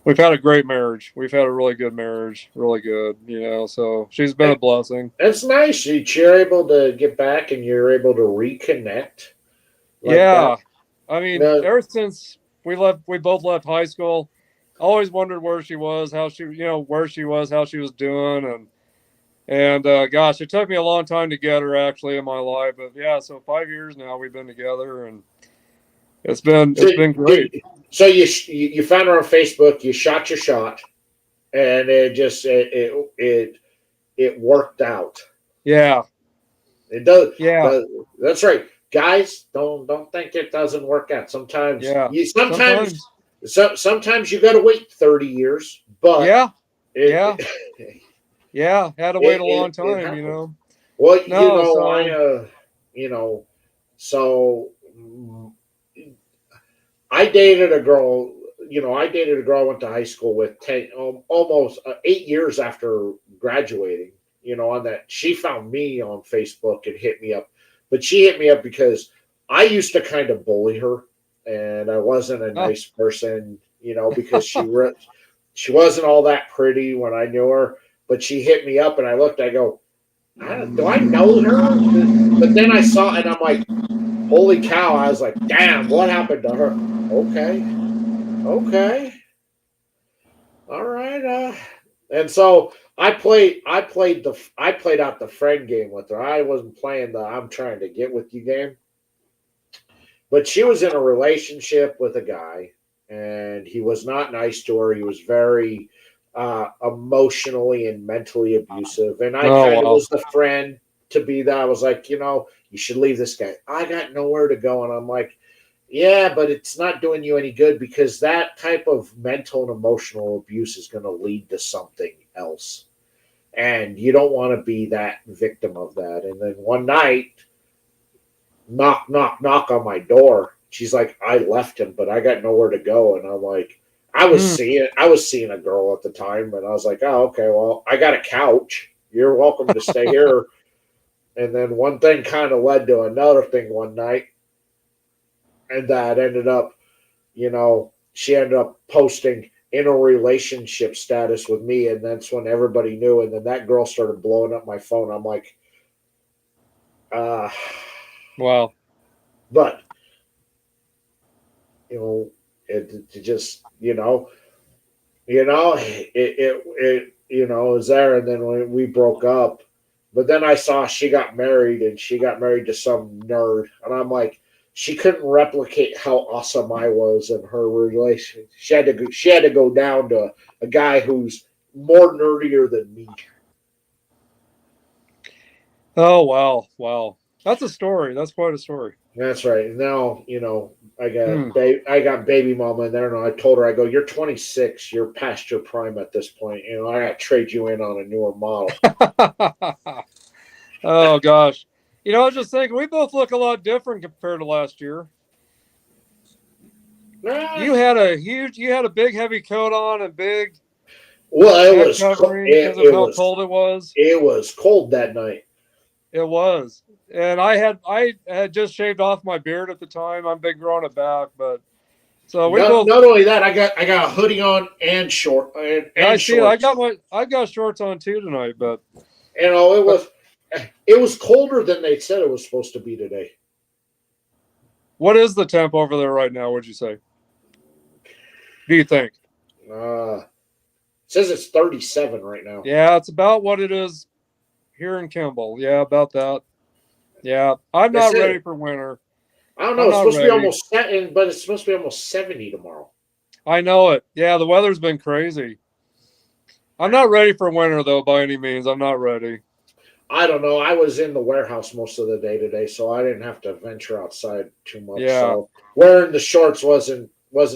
we've had a great marriage. We've had a really good marriage, really good. So she's been a blessing. That's nice. You're able to get back and you're able to reconnect. Yeah, I mean, ever since we both left high school, I always wondered where she was, how she was doing, and gosh, it took me a long time to get her actually in my life, but yeah, so 5 years now we've been together, and it's been great. So you found her on Facebook, you shot your shot, and it worked out. Yeah, it does. Yeah, that's right, guys. Don't think it doesn't work out. Sometimes, sometimes you got to wait 30 years, but had to wait a long time, Well, so I dated a girl. I went to high school with almost 8 years after graduating. On that, she found me on Facebook and hit me up. But she hit me up because I used to kind of bully her, and I wasn't a nice person, because she wasn't all that pretty when I knew her. But she hit me up, and I looked. I go, do I know her? But then I saw it, and I'm like, holy cow. I was like, damn, what happened to her? Okay. All right. And so I played out the friend game with her. I wasn't playing the I'm trying to get with you game. But she was in a relationship with a guy, and he was not nice to her. He was very emotionally and mentally abusive. And I kind of was the friend to be that. I was like, you should leave this guy. I got nowhere to go. And I'm like, yeah, but it's not doing you any good, because that type of mental and emotional abuse is going to lead to something else. And you don't want to be that victim of that. And then one night, knock on my door. She's like, I left him, but I got nowhere to go. And I'm like, I was seeing a girl at the time, and I was like, oh, okay, well, I got a couch. You're welcome to stay here. And then one thing kind of led to another thing one night. And that ended up, she ended up posting in a relationship status with me. And that's when everybody knew. And then that girl started blowing up my phone. I'm like, wow. But, it just, it was there. And then when we broke up, but then I saw she got married, and she got married to some nerd. And I'm like, she couldn't replicate how awesome I was in her relationship. She had to go down to a guy who's more nerdier than me. Oh, wow. That's a story. That's quite a story. That's right. Now, I got baby mama in there, and I told her, I go, you're 26. You're past your prime at this point. I got to trade you in on a newer model. Oh, gosh. I was just thinking, we both look a lot different compared to last year. You had a big heavy coat on and big Well, head covering because of how cold it was. It was cold that night. It was, and I had just shaved off my beard at the time. I'm big growing it back, but so we both. Not only that, I got a hoodie on and Yeah, I see it. shorts. I got shorts on too tonight, but You know, it was colder than they said it was supposed to be today. what is the temp over there right now? Would you say? Do you think? It says it's 37 right now. Yeah, it's about what it is here in Kimball. Yeah, about that. Yeah, I'm not ready for winter. I don't know. It's supposed to be almost setting, but it's supposed to be almost 70 tomorrow. I know it. Yeah, the weather's been crazy. I'm not ready for winter though, by any means. I'm not ready. I don't know. I was in the warehouse most of the day today, so I didn't have to venture outside too much. Yeah. So wearing the shorts wasn't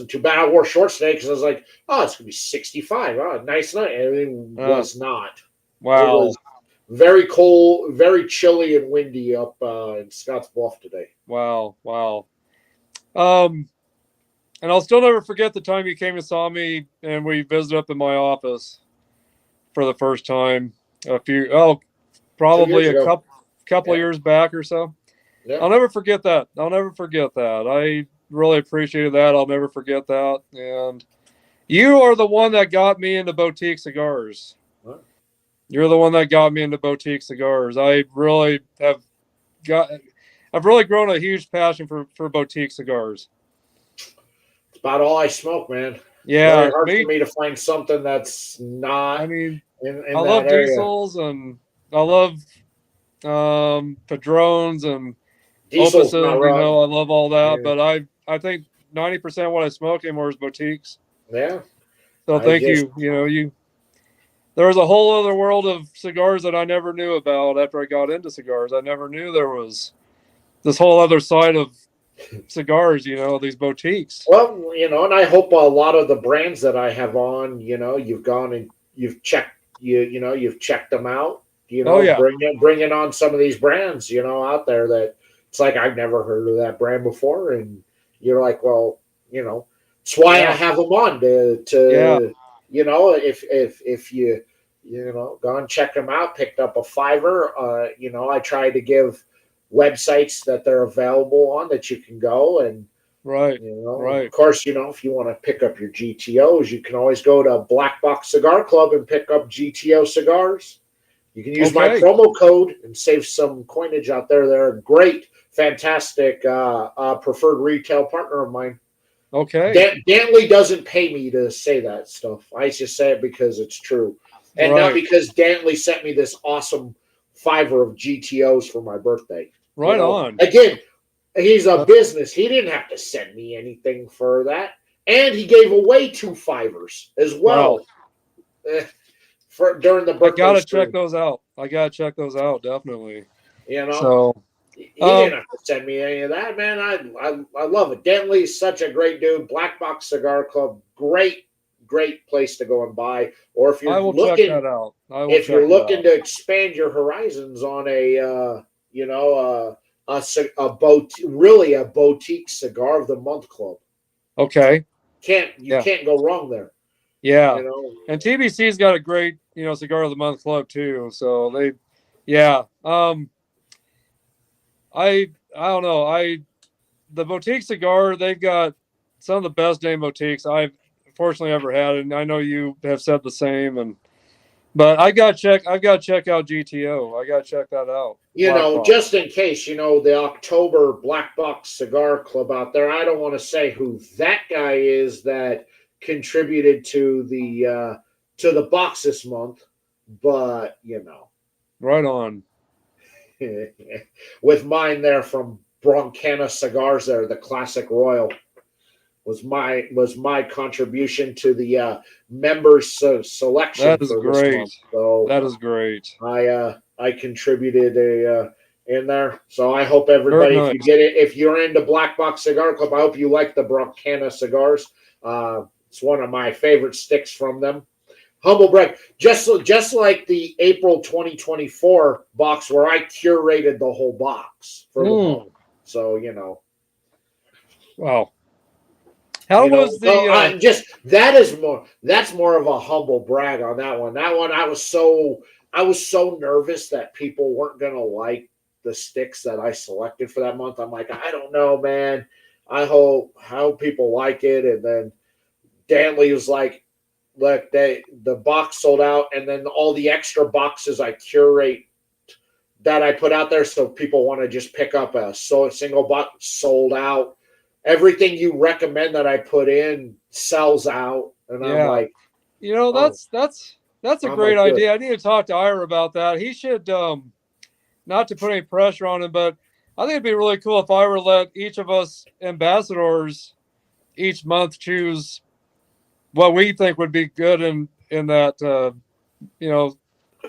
too bad. I wore shorts today because I was like, oh, it's gonna be 65. Oh, nice night. And it was not. Wow. It was very cold, very chilly and windy up in Scottsbluff today. Wow. And I'll still never forget the time you came and saw me and we visited up in my office for the first time probably a couple of years back or so. Yeah. I'll never forget that. I really appreciated that. I'll never forget that. And you are the one that got me into boutique cigars. What? You're the one that got me into boutique cigars. I've really grown a huge passion for boutique cigars. It's about all I smoke, man. Yeah, it's very hard for me to find something that's not. I mean, in I love diesels and I love Padrones and diesels. Opuses. I love all that, yeah. But I think 90% of what I smoke anymore is boutiques. Yeah. So thank you. There was a whole other world of cigars that I never knew about after I got into cigars. I never knew there was this whole other side of cigars, these boutiques. Well, and I hope a lot of the brands that I have on, you've gone and you've checked, you've checked them out, bringing on some of these brands, out there that it's like, I've never heard of that brand before. And you're like, well, it's why I have them on to if you, go and check them out, picked up a $5. I try to give websites that they're available on that you can go and right. Of course, if you want to pick up your GTOs, you can always go to Black Box Cigar Club and pick up GTO cigars. You can use my promo code and save some coinage out there. They're a great, fantastic preferred retail partner of mine. Okay. Dantley doesn't pay me to say that stuff. I just say it because it's true. And not because Dantley sent me this awesome $5 of GTOs for my birthday. Right on. Again, he's a business. He didn't have to send me anything for that. And he gave away 2 $5s as well. Wow. During the birthday. I gotta check those out. Definitely. So he didn't have to send me any of that, man. I love it. Dentley's such a great dude. Black Box Cigar Club, great place to go and buy. Or if you're looking, check that out. If you're looking to expand your horizons on a boutique cigar of the month club. Okay. Can't go wrong there. Yeah. And TBC's got a great, cigar of the month club too. So I don't know. The boutique cigar, they've got some of the best name boutiques I've fortunately ever had, and I know you have said the same. But I've got to check out GTO. I got to check that out. Just in case, the October Black Box Cigar Club out there. I don't want to say who that guy is that contributed to the box this month, but right on. With mine there from Broncana Cigars, there, the Classic Royal was my contribution to the members selection. That is great. So that is great. I contributed in there. So I hope everybody, if you get it, if you're into Black Box Cigar Club, I hope you like the Broncana cigars. It's one of my favorite sticks from them. Humble brag, just like the April 2024 box where I curated the whole box for the month. So Wow. How You know, was so the? I'm just that's more of a humble brag on that one. That one I was so nervous that people weren't gonna like the sticks that I selected for that month. I'm like, I don't know, man. I hope people like it. And then Danley was like, look, the box sold out, and then all the extra boxes I curate that I put out there, so people want to just pick up a single box sold out. Everything you recommend that I put in sells out, and I'm Yeah, like, you know oh, that's a I'm great like, good. idea. I need to talk to Ira about that. He should not to put any pressure on him, but I think it'd be really cool if I were to let each of us ambassadors each month choose what we think would be good in that you know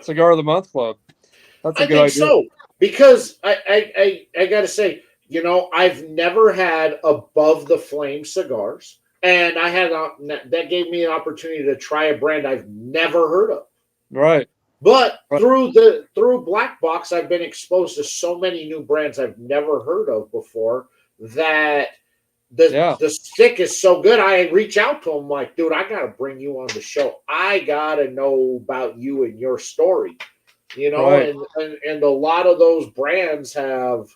cigar of the month club. That's a I good think idea. so because I got to say, you know, I've never had above the flame cigars, and that gave me an opportunity to try a brand I've never heard of. Right. But Right. through Black Box, I've been exposed to so many new brands I've never heard of before that Yeah. the stick is so good. I reach out to them like, dude, I gotta bring you on the show. I gotta know about you and your story. You know, Right. and a lot of those brands have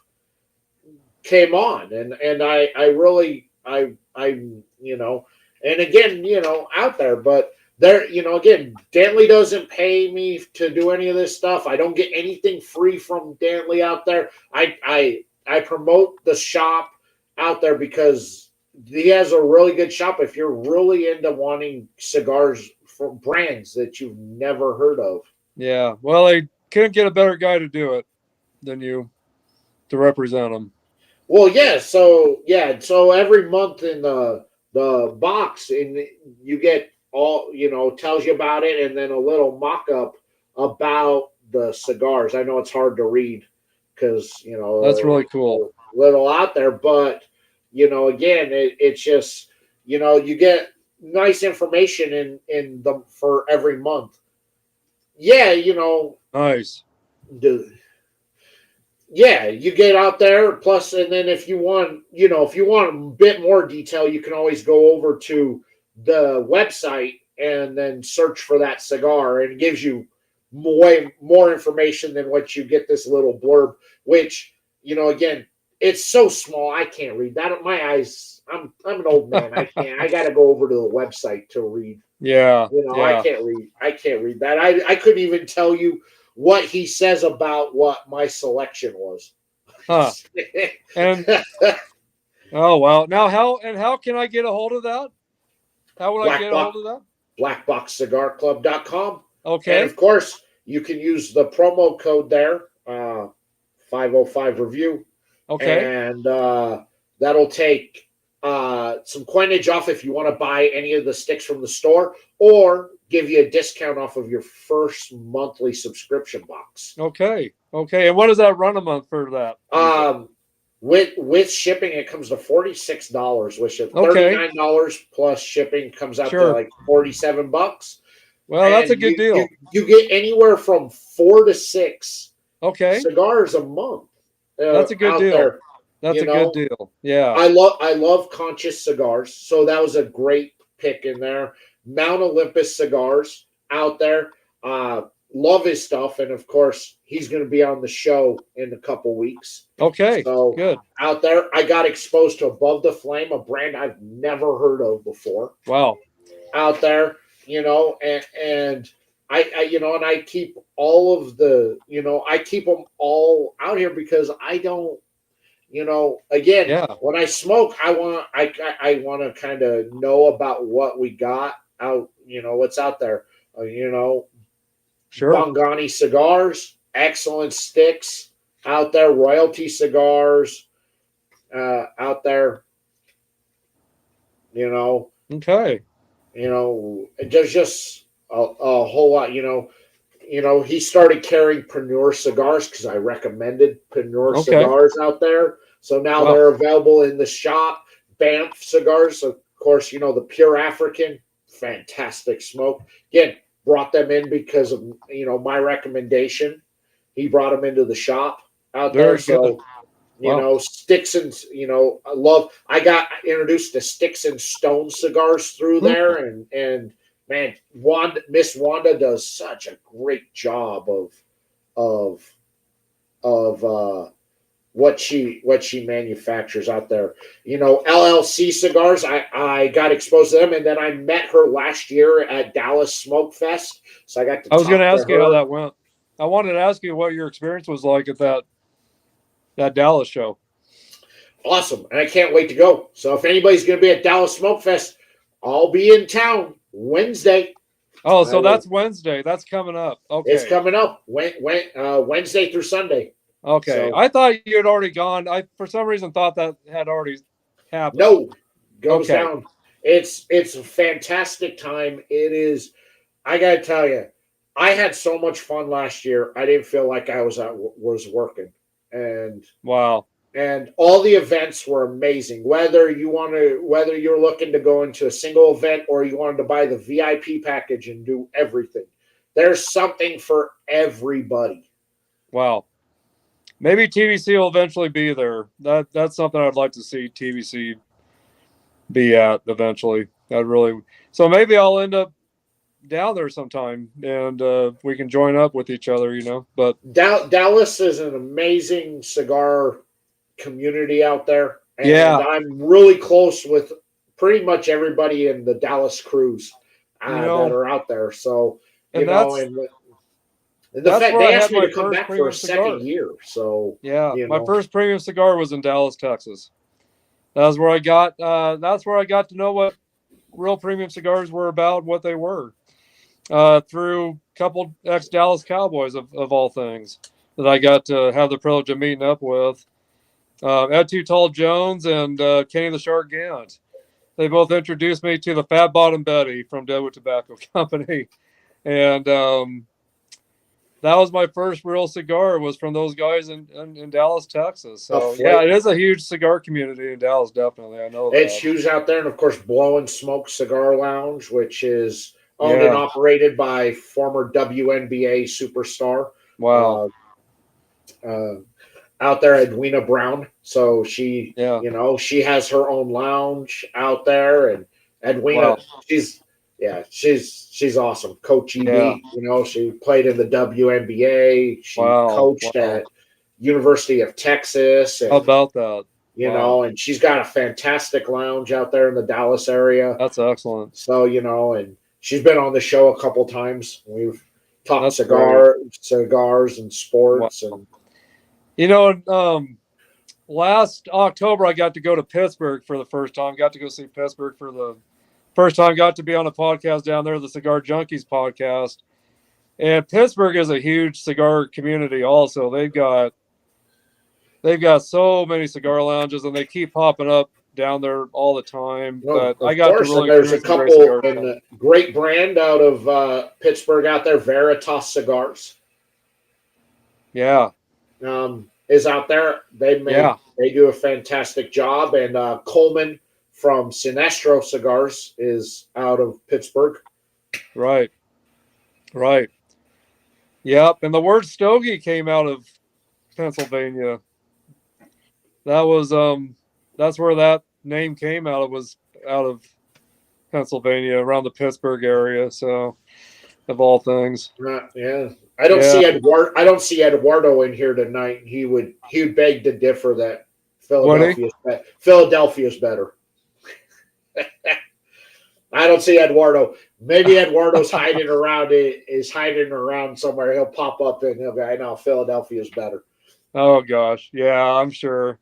came on, and I really I you know, and again, you know, out there, but there, you know, again, Dantley doesn't pay me to do any of this stuff. I don't get anything free from Dantley out there. I promote the shop out there because he has a really good shop if you're really into wanting cigars from brands that you've never heard of. Yeah. Well, they couldn't get a better guy to do it than you to represent them. Well, yeah, so every month in the box, and you get all, you know, tells you about it, and then a little mock up about the cigars. I know it's hard to read because you That's know really cool. a little out there, but you know, again, it's just, you know, you get nice information in the for every month. Yeah, you know, Nice. the yeah, you get out there. Plus, and then if you want, you know, if you want a bit more detail, you can always go over to the website and then search for that cigar, and it gives you way more information than what you get this little blurb. Which, you know, again, it's so small I can't read that. My eyes, I'm an old man. I can't. I got to go over to the website to read. Yeah. You know, Yeah. I can't read that. I couldn't even tell you what he says about what my selection was. Huh. And oh wow. Now how can I get a hold of that? How would I Black get a hold Box of that? blackboxcigarclub.com. And Okay. of course, you can use the promo code there, 505 review, Okay. and that'll take some coinage off if you want to buy any of the sticks from the store, or give you a discount off of your first monthly subscription box. Okay. Okay. And what does that run a month for that usually? With shipping, it comes to $46, which is Okay. $39 plus shipping comes out to Sure. like $47. Well, that's a And good deal. you get anywhere from 4 to 6 Okay. cigars a month That's a good out deal. there. That's You a good know, deal. Yeah. I love Conscious cigars, so that was a great pick in there. Mount Olympus cigars out there. Love his stuff, and of course, he's going to be on the show in a couple weeks. Okay. So Good. out there, I got exposed to Above the Flame, a brand I've never heard of before. Wow. Out there, you know, and I you know, and I keep all of the, you know, I keep them all out here because I don't, you know, again, Yeah. when I smoke, I want to kind of know about what we got out, you know, what's out there. You know, Sure. Bongani cigars, excellent sticks out there, royalty cigars out there, you know, Okay. there's just a whole lot, you know, he started carrying Preneur cigars because I recommended Preneur Okay. cigars out there. So now Wow. they're available in the shop. Banff cigars, of course, you know, the Pure African, fantastic smoke. Again, brought them in because of, you know, my recommendation. He brought them into the shop out there. Very good. So Wow. Sticks and I got introduced to Sticks and Stone cigars through Hmm. there, and man, Miss Wanda does such a great job of of what she manufactures out there. LLC cigars. I got exposed to them, and then I met her last year at Dallas Smoke Fest, so I got to I was going to talk to ask you how her. that went. I wanted to ask you what your experience was like at that Dallas show. Awesome, and I can't wait to go. So if anybody's going to be at Dallas Smoke Fest, I'll be in town Wednesday. Oh, I so will. that's Wednesday. That's coming up. It's Okay. coming up Wednesday through Sunday. Okay. So I thought you had already gone. I for some reason thought that had already happened. no, goes Okay. down. It's a fantastic time. It is. I gotta tell you, I had so much fun last year. I didn't feel like I was working, and Wow. and all the events were amazing. Whether you're looking to go into a single event or you wanted to buy the VIP package and do everything, there's something for everybody. Wow. Maybe TVC will eventually be there. That's something I'd like to see TVC be at eventually. That really. So maybe I'll end up down there sometime, and we can join up with each other. But Dallas is an amazing cigar community out there, and yeah, I'm really close with pretty much everybody in the Dallas crews you that know, are out there. So and and the that's fact where they I asked had me my to come first back for a premium second cigar. year. So Yeah, you my know, first premium cigar was in Dallas, Texas. That's where I got. That's where I got to know what real premium cigars were about, what they were, through a couple ex Dallas Cowboys of all things that I got to have the privilege of meeting up with. Ed Too Tall Jones and Kenny the Shark Gant. They both introduced me to the Fat Bottom Betty from Deadwood Tobacco Company, and that was my first real cigar. Was from those guys in Dallas, Texas. a So yeah, flake. it is a huge cigar community in Dallas. Definitely, I know It's that. huge out there, and of course, Blow and Smoke Cigar Lounge, which is owned and Yeah. operated by former WNBA superstar. Wow. Uh, uh, Out there, Edwina Brown. So Yeah. she has her own lounge out there, and Edwina, Wow. she's awesome. Coach Yeah. EB, she played in the WNBA. She Wow. coached Wow. at University of Texas, How and about that? Wow. and she's got a fantastic lounge out there in the Dallas area. That's excellent. So and she's been on the show a couple times. We've talked That's great. cigars and Wow. sports and. Last October I got to go to Pittsburgh for the first time. Got to go see Pittsburgh for the first time. Got to be on a podcast down there, the Cigar Junkies podcast. And Pittsburgh is a huge cigar community. Also, they've got so many cigar lounges, and they keep popping up down there all the time. No, But I of got to course, and really there's a experience some great couple cigars. and a great brand out of Pittsburgh out there. Veritas Cigars Yeah, is out there. yeah, They do a fantastic job, and Coleman from Sinestro Cigars is out of Pittsburgh. right, right. Yep. And the word stogie came out of Pennsylvania. That was that's where that name came out. It was out of Pennsylvania, around the Pittsburgh area. So, of all things, Yeah, I don't yeah. see Eduardo in here tonight. He would beg to differ that Woody, Philadelphia's better. I don't see Eduardo. Maybe Eduardo's hiding around somewhere. He'll pop up and he'll be, I know Philadelphia's better. oh gosh, yeah, I'm sure.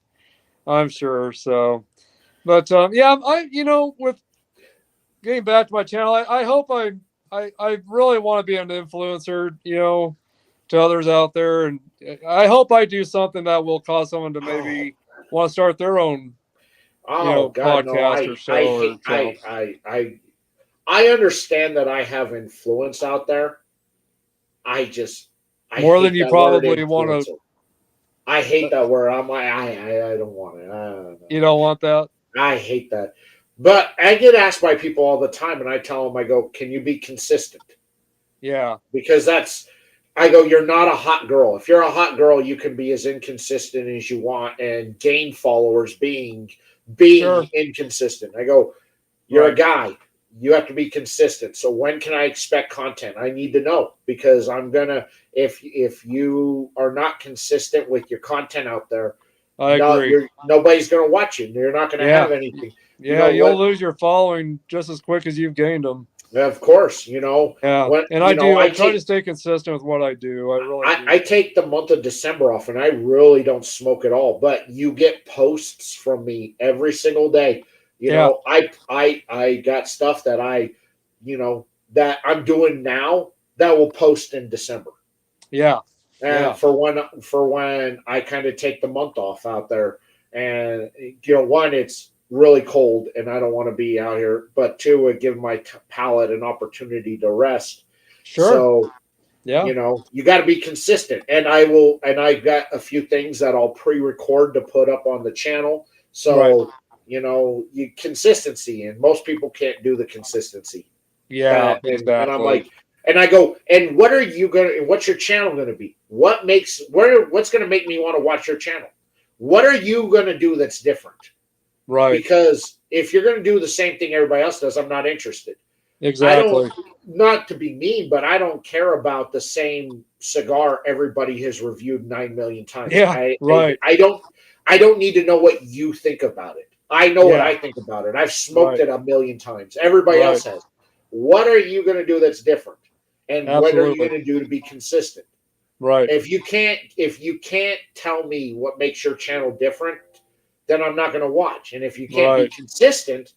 So, but yeah, with getting back to my channel, I hope I really want to be an influencer, to others out there, and I hope I do something that will cause someone to maybe want to start their own, Oh God, no! podcast or I show or hate channel. I understand that I have influence out there. I More than hate you that word probably want influencer. I hate that word. I'm like I don't want it. I don't know. to. You don't want that. I hate that. But I get asked by people all the time, and I tell them, I go, "Can you be consistent?" Yeah. Because that's I go, you're not a hot girl. If you're a hot girl, you can be as inconsistent as you want and gain followers being Sure. inconsistent. I go, you're a Right. guy. You have to be consistent. So when can I expect content? I need to know because I'm gonna if you are not consistent with your content out there, I agree. nobody's gonna watch you. You're not gonna Yeah. have anything. You Yeah. know You'll what? lose your following just as quick as you've gained them. Of course, Yeah. when And I do. I I try to take stay consistent with what I do. I really I do. take the month of December off and I really don't smoke at all. But you get posts from me every single day. Yeah. I got stuff that that I'm doing now that will post in December. Yeah. And Yeah. for when I kind of take the month off out there, and one, it's really cold and I don't want to be out here, but two, it give my palate an opportunity to rest. Sure. So Yeah. you got to be consistent, and I've got a few things that I'll pre-record to put up on the channel. Right. So you consistency, and most people can't do the consistency. Yeah. And I'm Exactly. like, and I go, and what's your channel going to be? What's going to make me want to watch your channel? What are you going to do that's different? Right. Because if you're going to do the same thing everybody else does, I'm not interested. I don't, Exactly. not to be mean, but I don't care about the same cigar everybody has reviewed 9 million times. Yeah. Right. I don't need to know what you think about it. I know what Yeah. I think about it. I've smoked Right. it 1 million times. Everybody Right. else has. What are you going to do that's different? And what are you Absolutely. going to do to be consistent? Right. If you can't tell me what makes your channel different, then I'm not going to watch. And if you can't be Right. consistent,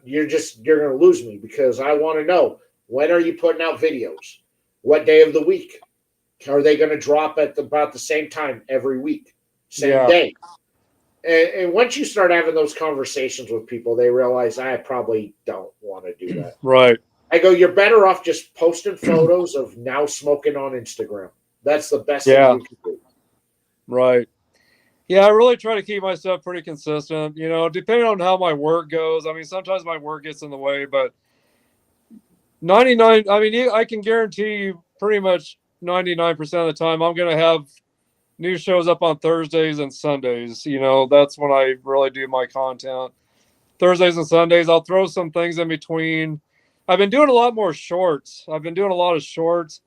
you're going to lose me because I want to know, when are you putting out videos? What day of the week? Are they going to drop at about the same time every week? Same Yeah. day? And once you start having those conversations with people, they realize I probably don't want to do that. Right. I go, you're better off just posting photos of now smoking on Instagram. That's the best thing Yeah. you can do. Right. Yeah, I really try to keep myself pretty consistent, depending on how my work goes. I mean, sometimes my work gets in the way, but 99, I mean, I can guarantee you pretty much 99% of the time I'm going to have new shows up on Thursdays and Sundays. That's when I really do my content. Thursdays and Sundays, I'll throw some things in between. I've been doing a lot more shorts. I've been doing a lot of shorts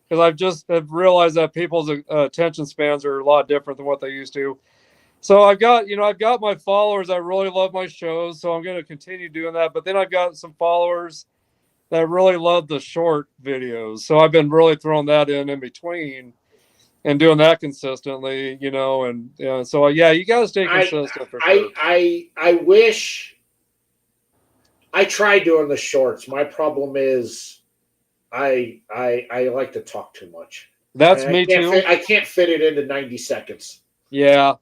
because have realized that people's attention spans are a lot different than what they used to. So I've got my followers that really love my shows, so I'm going to continue doing that. But then I've got some followers that really love the short videos, so I've been really throwing that in between and doing that consistently, and so yeah, you got to stay I consistent for I sure. I wish I tried doing the shorts. My problem is I like to talk too much, That's and me too. I can't fit it into 90 seconds. Yeah,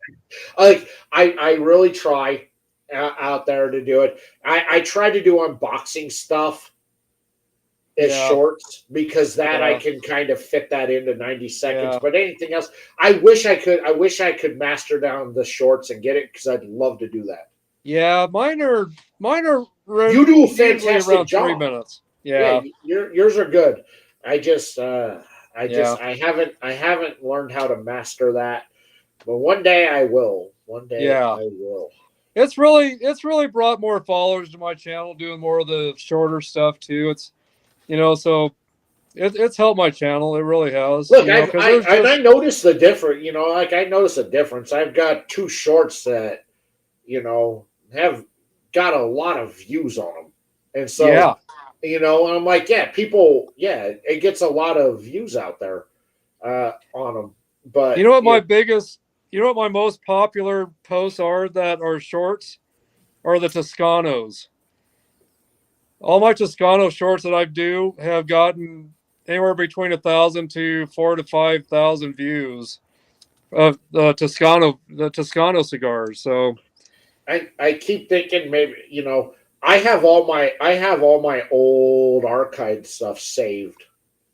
Like I really try out there to do it. I try to do unboxing stuff as yeah, shorts because that I yeah, can kind of fit that into 90 seconds. yeah, But anything else, I wish I could master down the shorts and get it because I'd love to do that. yeah. Mine are You do a usually fantastic around three job. minutes. Yeah, Yeah, yours are good. I just yeah. I haven't learned how to master that. But one day I will. One day Yeah. I will. It's really brought more followers to my channel, doing more of the shorter stuff too. So it's helped my channel. It really has, Look, because there's I just noticed the difference. Like I noticed a difference. I've got two shorts that have got a lot of views on them, and so yeah. I'm like, yeah, people, yeah, it gets a lot of views out there on them. You But know what my biggest, you know what my most popular posts are that are shorts are the Toscanos. All my Toscano shorts that I do have gotten anywhere between 1,000 to 4,000 to 5,000 views of the Toscano cigars. So I keep thinking maybe I have all my old archive stuff saved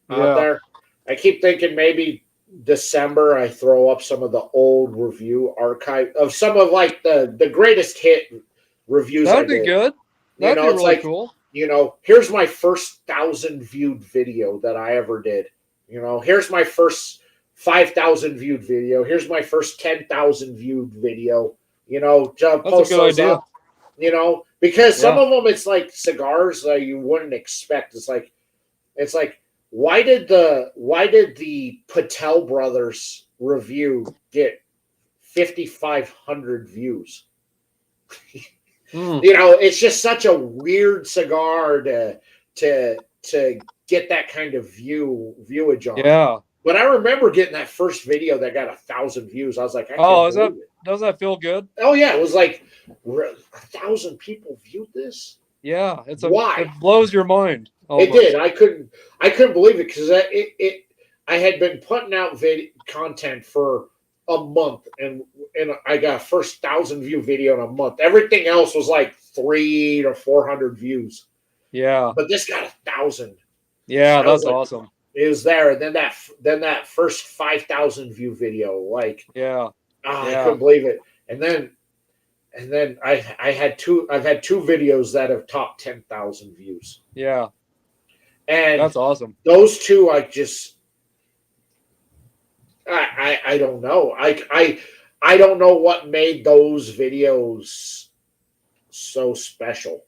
out yeah, there. I keep thinking maybe December I throw up some of the old review archive of some of like the greatest hit reviews I that'd be did. good. That'd be It's really like, cool. here's my first 1,000 viewed video that I ever did. You know, here's my first 5,000 viewed video. Here's my first 10,000 viewed video. You know, That's a post good those idea. up. You know, because some Yeah. of them it's like cigars that you wouldn't expect. It's like why did the Patel brothers review get 5,500 views? Mm. You know, it's just such a weird cigar to get that kind of viewage on. Yeah. But I remember getting that first video that got 1,000 views. I was like, I Oh, can't believe it. does that feel good? Oh yeah, it was like 1,000 people viewed this. Yeah, Why? it blows your mind. It Almost. did. I couldn't believe it because I had been putting out content for a month and I got first 1,000 view video in a month. Everything else was like 300 to 400 views. Yeah. But this got 1,000. Yeah, that's like, awesome. It was there, and then that first 5,000 view video, like Yeah. I couldn't believe it. And then I've had two videos that have topped 10,000 views. Yeah. And that's awesome. Those two, I don't know. I don't know what made those videos so special,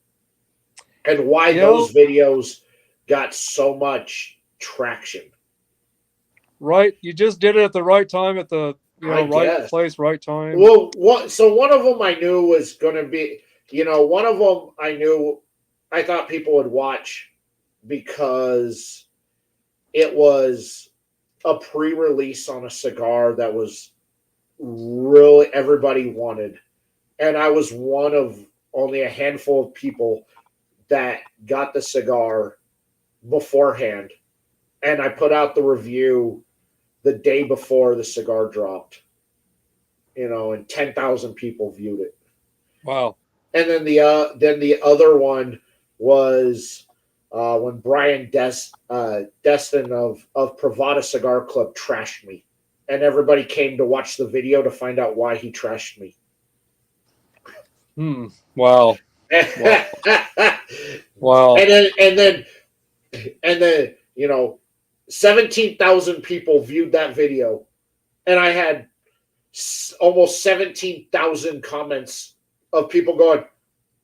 and why those videos got so much traction. Right, you just did it at the right time, at the right place, right time. Well, one of them I knew was going to be, one of them I thought people would watch because it was a pre-release on a cigar that was really everybody wanted, and I was one of only a handful of people that got the cigar beforehand, and I put out the review the day before the cigar dropped, and 10,000 people viewed it. Wow. And then the other one was when Brian Destin of Pravada Cigar Club trashed me, and everybody came to watch the video to find out why he trashed me. Wow. Wow. And then 17,000 people viewed that video, and I had almost 17,000 comments of people going,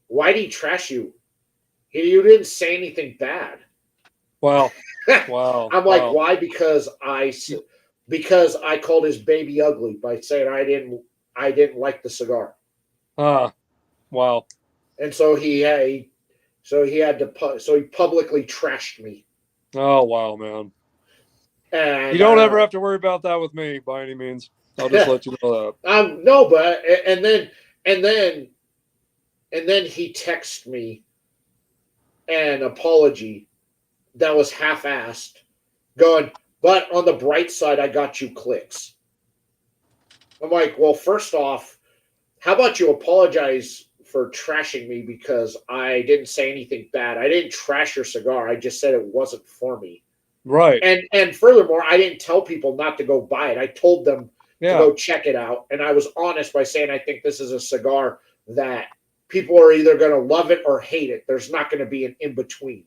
"Why did he trash you? You didn't say anything bad." Wow. Wow. I'm like, why? Because I called his baby ugly by saying I didn't like the cigar. Wow. And so he publicly trashed me. Oh wow, man. And you don't ever have to worry about that with me by any means. I'll just let you know that. No, but and then he texted me an apology that was half-assed, going, "But on the bright side, I got you clicks." I'm like, well, first off, how about you apologize for trashing me because I didn't say anything bad. I didn't trash your cigar. I just said it wasn't for me. Right. And furthermore, I didn't tell people not to go buy it. I told them to go check it out. And I was honest by saying I think this is a cigar that people are either going to love it or hate it. There's not going to be an in-between.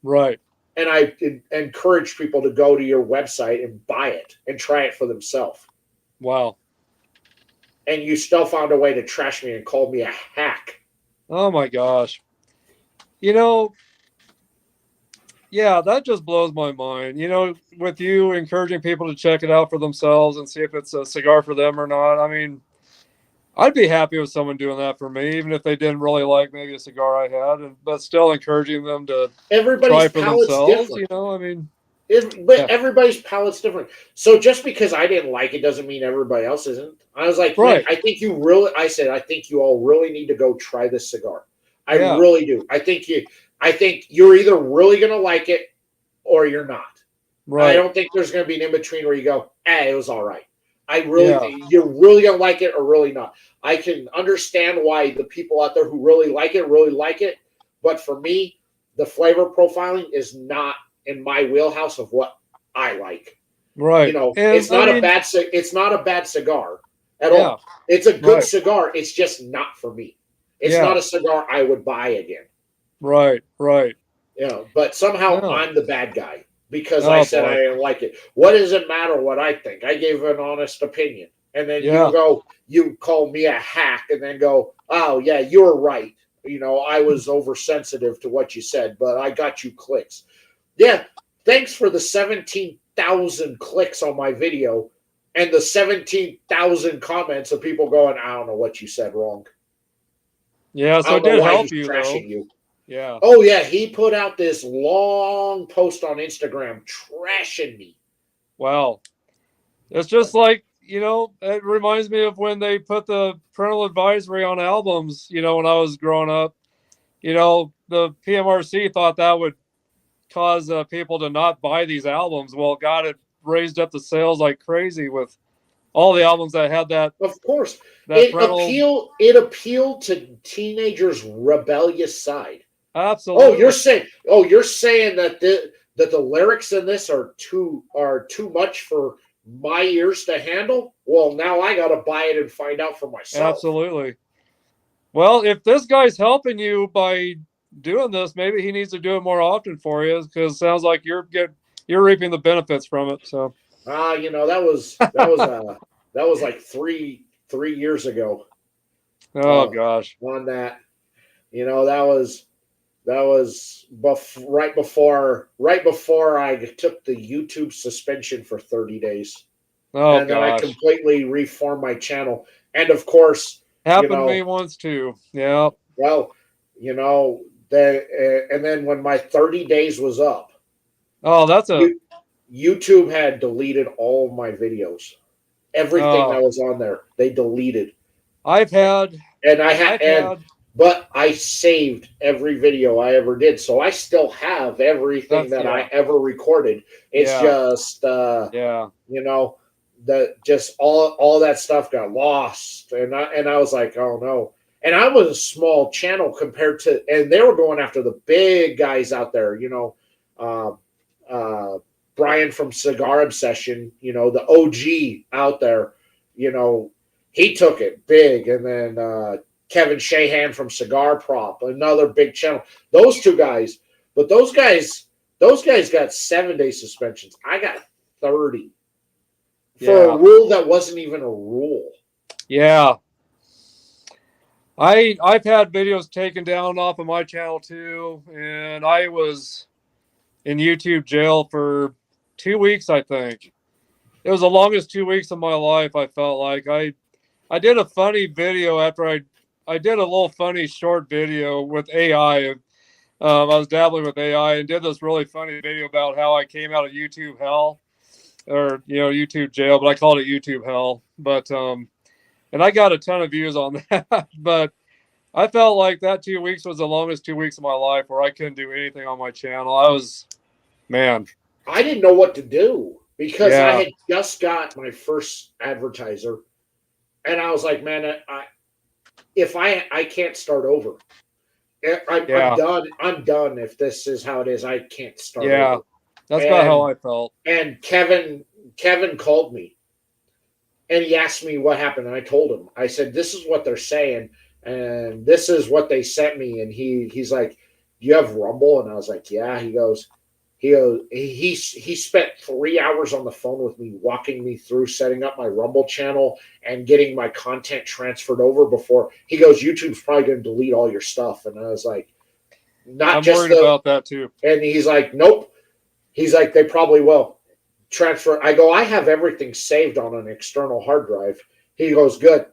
Right. And I encourage people to go to your website and buy it and try it for themselves. Wow. And you still found a way to trash me and call me a hack. Oh my gosh. Yeah, that just blows my mind. With you encouraging people to check it out for themselves and see if it's a cigar for them or not. I mean, I'd be happy with someone doing that for me, even if they didn't really like maybe a cigar I had, but still encouraging them to try for themselves. Different. I mean, everybody's palate's different. So just because I didn't like it doesn't mean everybody else isn't. I was like, right. I think you all really need to go try this cigar. I really do. I think you're either really going to like it or you're not. Right. I don't think there's going to be an in-between where you go, it was all right. I really think you're really going to like it or really not. I can understand why the people out there who really like it. But for me, the flavor profiling is not in my wheelhouse of what I like. Right. It's not a bad cigar at all. It's a good cigar. It's just not for me. It's not a cigar I would buy again. Right. But somehow I'm the bad guy because I Oh said I boy. didn't like it. What does it matter what I think? I gave an honest opinion. And then Yeah. you call me a hack and then go, oh, yeah, you're right. I was oversensitive to what you said, but I got you clicks. Yeah, thanks for the 17,000 clicks on my video and the 17,000 comments of people going, I don't know what you said wrong. Yeah. I So don't it know did why help he's you though. trashing you. Yeah. Oh, yeah, he put out this long post on Instagram trashing me. Wow. It's just like, it reminds me of when they put the parental advisory on albums, when I was growing up. The PMRC thought that would cause people to not buy these albums. Well, God, it raised up the sales like crazy with all the albums that had that Of course, that parental. it appealed to teenagers' rebellious side. Absolutely. You're saying that the lyrics in this are too much for my ears to handle? Well, now I got to buy it and find out for myself. Absolutely. Well, if this guy's helping you by doing this, maybe he needs to do it more often for you because it sounds like you're reaping the benefits from it. So, that was like 3 years ago. oh gosh, On that, that was right before I took the YouTube suspension for 30 days. oh And then I gosh, completely reformed my channel. And of course, happened to me once too. Yeah. well, you know, and then when my 30 days was up, Oh, that's a. YouTube had deleted all of my videos. Everything Oh, that was on there, they deleted. I've had. And I've had. but I saved every video I ever did. So I still have everything that I ever recorded. It's just, yeah. that just all that stuff got lost. And I was like, oh no. And I was a small channel compared to, and they were going after the big guys out there, Brian from Cigar Obsession, the OG out there, he took it big. And then Kevin Shahan from Cigar Prop, another big channel. Those two guys, but those guys got 7-day suspensions. I got 30 for a rule that wasn't even a rule. Yeah. I've had videos taken down off of my channel too, and I was in YouTube jail for 2 weeks, I think. It was the longest 2 weeks of my life. I felt like I did a funny video after I did a little funny short video with AI. I was dabbling with AI and did this really funny video about how I came out of YouTube hell, or YouTube jail, but I called it YouTube hell. But and I got a ton of views on that. But I felt like that 2 weeks was the longest 2 weeks of my life where I couldn't do anything on my channel. I didn't know what to do because I Yeah. had just got my first advertiser, and I was like, man, I can't start over. I'm done. I'm done. If this is how it is, I can't start over. That's about how I felt. And Kevin called me and he asked me what happened. And I told him, I said, this is what they're saying. And this is what they sent me. And he's like, do you have Rumble? And I was like, yeah. He spent 3 hours on the phone with me, walking me through setting up my Rumble channel and getting my content transferred over before he goes, YouTube's probably going to delete all your stuff. And I was like, I'm worried about that too. And he's like, nope. He's like, they probably will transfer. I go, I have everything saved on an external hard drive. He goes, good.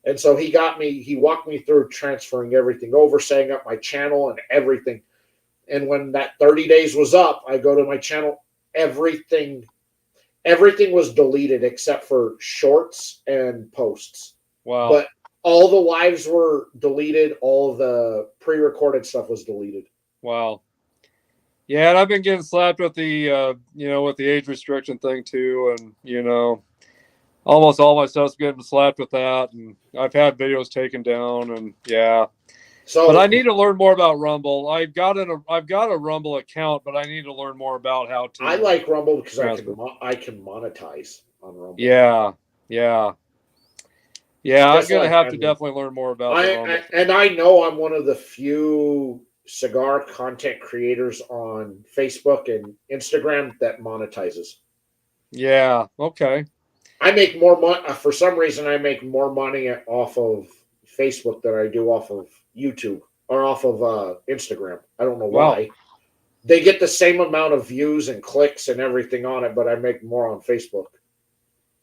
And so he walked me through transferring everything over, setting up my channel and everything. And when that 30 days was up, I go to my channel. Everything was deleted except for shorts and posts. Wow. But all the lives were deleted. All the pre-recorded stuff was deleted. Wow. Yeah, and I've been getting slapped with the with the age restriction thing too, and almost all my stuff's getting slapped with that, and I've had videos taken down, and yeah. So, but I need to learn more about Rumble. I've got a Rumble account, but I need to learn more about how to. I like Rumble because I can monetize on Rumble. Yeah. I'm gonna have to definitely learn more about Rumble. And I know I'm one of the few cigar content creators on Facebook and Instagram that monetizes. Yeah. Okay. I make more money for some reason. I make more money off of Facebook than I do off of YouTube or off of Instagram. I don't know Wow. why. They get the same amount of views and clicks and everything on it, but I make more on Facebook.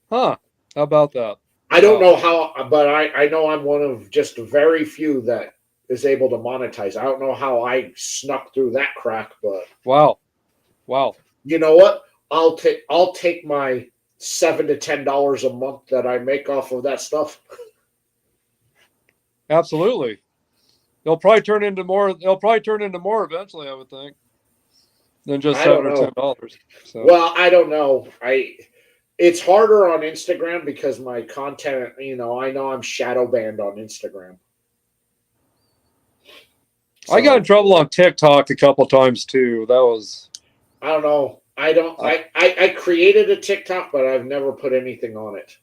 Huh. How about that? I don't Wow. know how, but I know I'm one of just very few that is able to monetize. I don't know how I snuck through that crack, but Wow. Wow. you know what? I'll take my $7 to $10 a month that I make off of that stuff. Absolutely. They'll probably turn into more. They'll probably turn into more eventually, I would think, than just I seven don't or know. $10. So Well, I don't know. It's harder on Instagram because my content, I know I'm shadow banned on Instagram. I got in So trouble on TikTok a couple times too. That was I don't know. I don't I created a TikTok, but I've never put anything on it.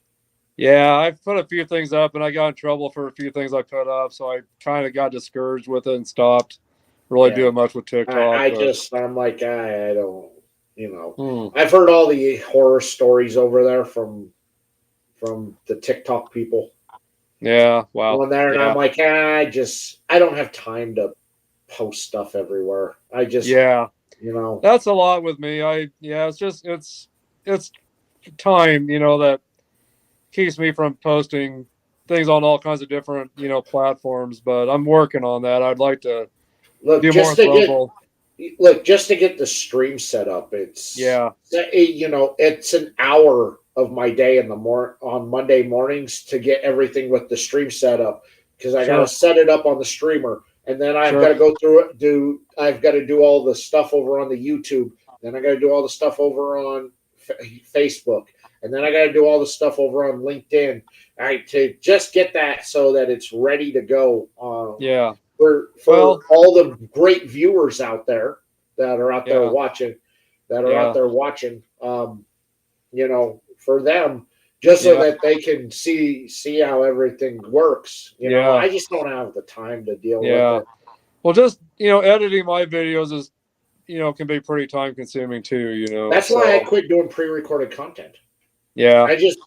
yeah. I put a few things up, and I got in trouble for a few things I put up, so I kind of got discouraged with it and stopped really Yeah. doing much with TikTok. But I'm like, I don't, hmm, I've heard all the horror stories over there from the TikTok people yeah, wow, on there, and I'm yeah, like, I don't have time to post stuff everywhere. I just, yeah. you know, That's a lot with me. Yeah. It's just it's time, that keeps me from posting things on all kinds of different, platforms. But I'm working on that. I'd like to look do more just with to get mobile. just to get the stream set up. Yeah, It's an hour of my day in the on Monday mornings to get everything with the stream set up because I got to sure, set it up on the streamer, and then I've got sure, to go through it. I've got to do all the stuff over on the YouTube. Then I got to do all the stuff over on Facebook, and then I got to do all the stuff over on LinkedIn. To just get that so that it's ready to go. yeah. For Well, all the great viewers out there that are out there yeah, watching, yeah, for them, just so yeah, that they can see how everything works. yeah, I just don't have the time to deal with yeah. it. Well, just editing my videos is can be pretty time consuming too. That's why I So quit doing pre-recorded content. yeah, I just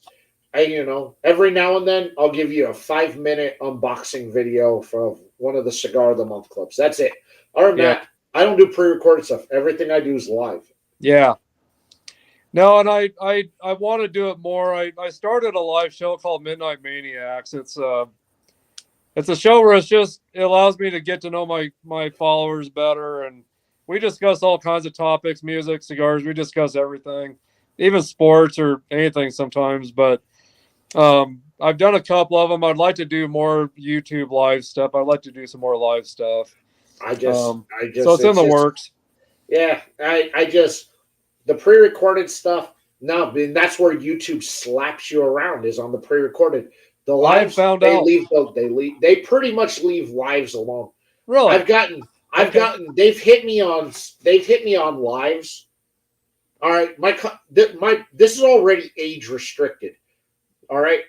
every now and then I'll give you a 5-minute unboxing video from one of the Cigar of the Month clubs. That's it. Other than yeah, that, I don't do pre-recorded stuff. Everything I do is live. yeah. No, and I want to do it more. I started a live show called Midnight Maniacs. It's a show where it allows me to get to know my followers better, and we discuss all kinds of topics, music, cigars. We discuss everything, even sports or anything sometimes. But I've done a couple of them. I'd like to do more YouTube live stuff. I'd like to do some more live stuff. So it's in It's the just, works. yeah, I just, the pre-recorded stuff. No, I mean, that's where YouTube slaps you around is on the pre-recorded. The I've lives, found out. they pretty much leave lives alone. Really? I've Okay. gotten, they've hit me on lives. All right, this is already age restricted. All right,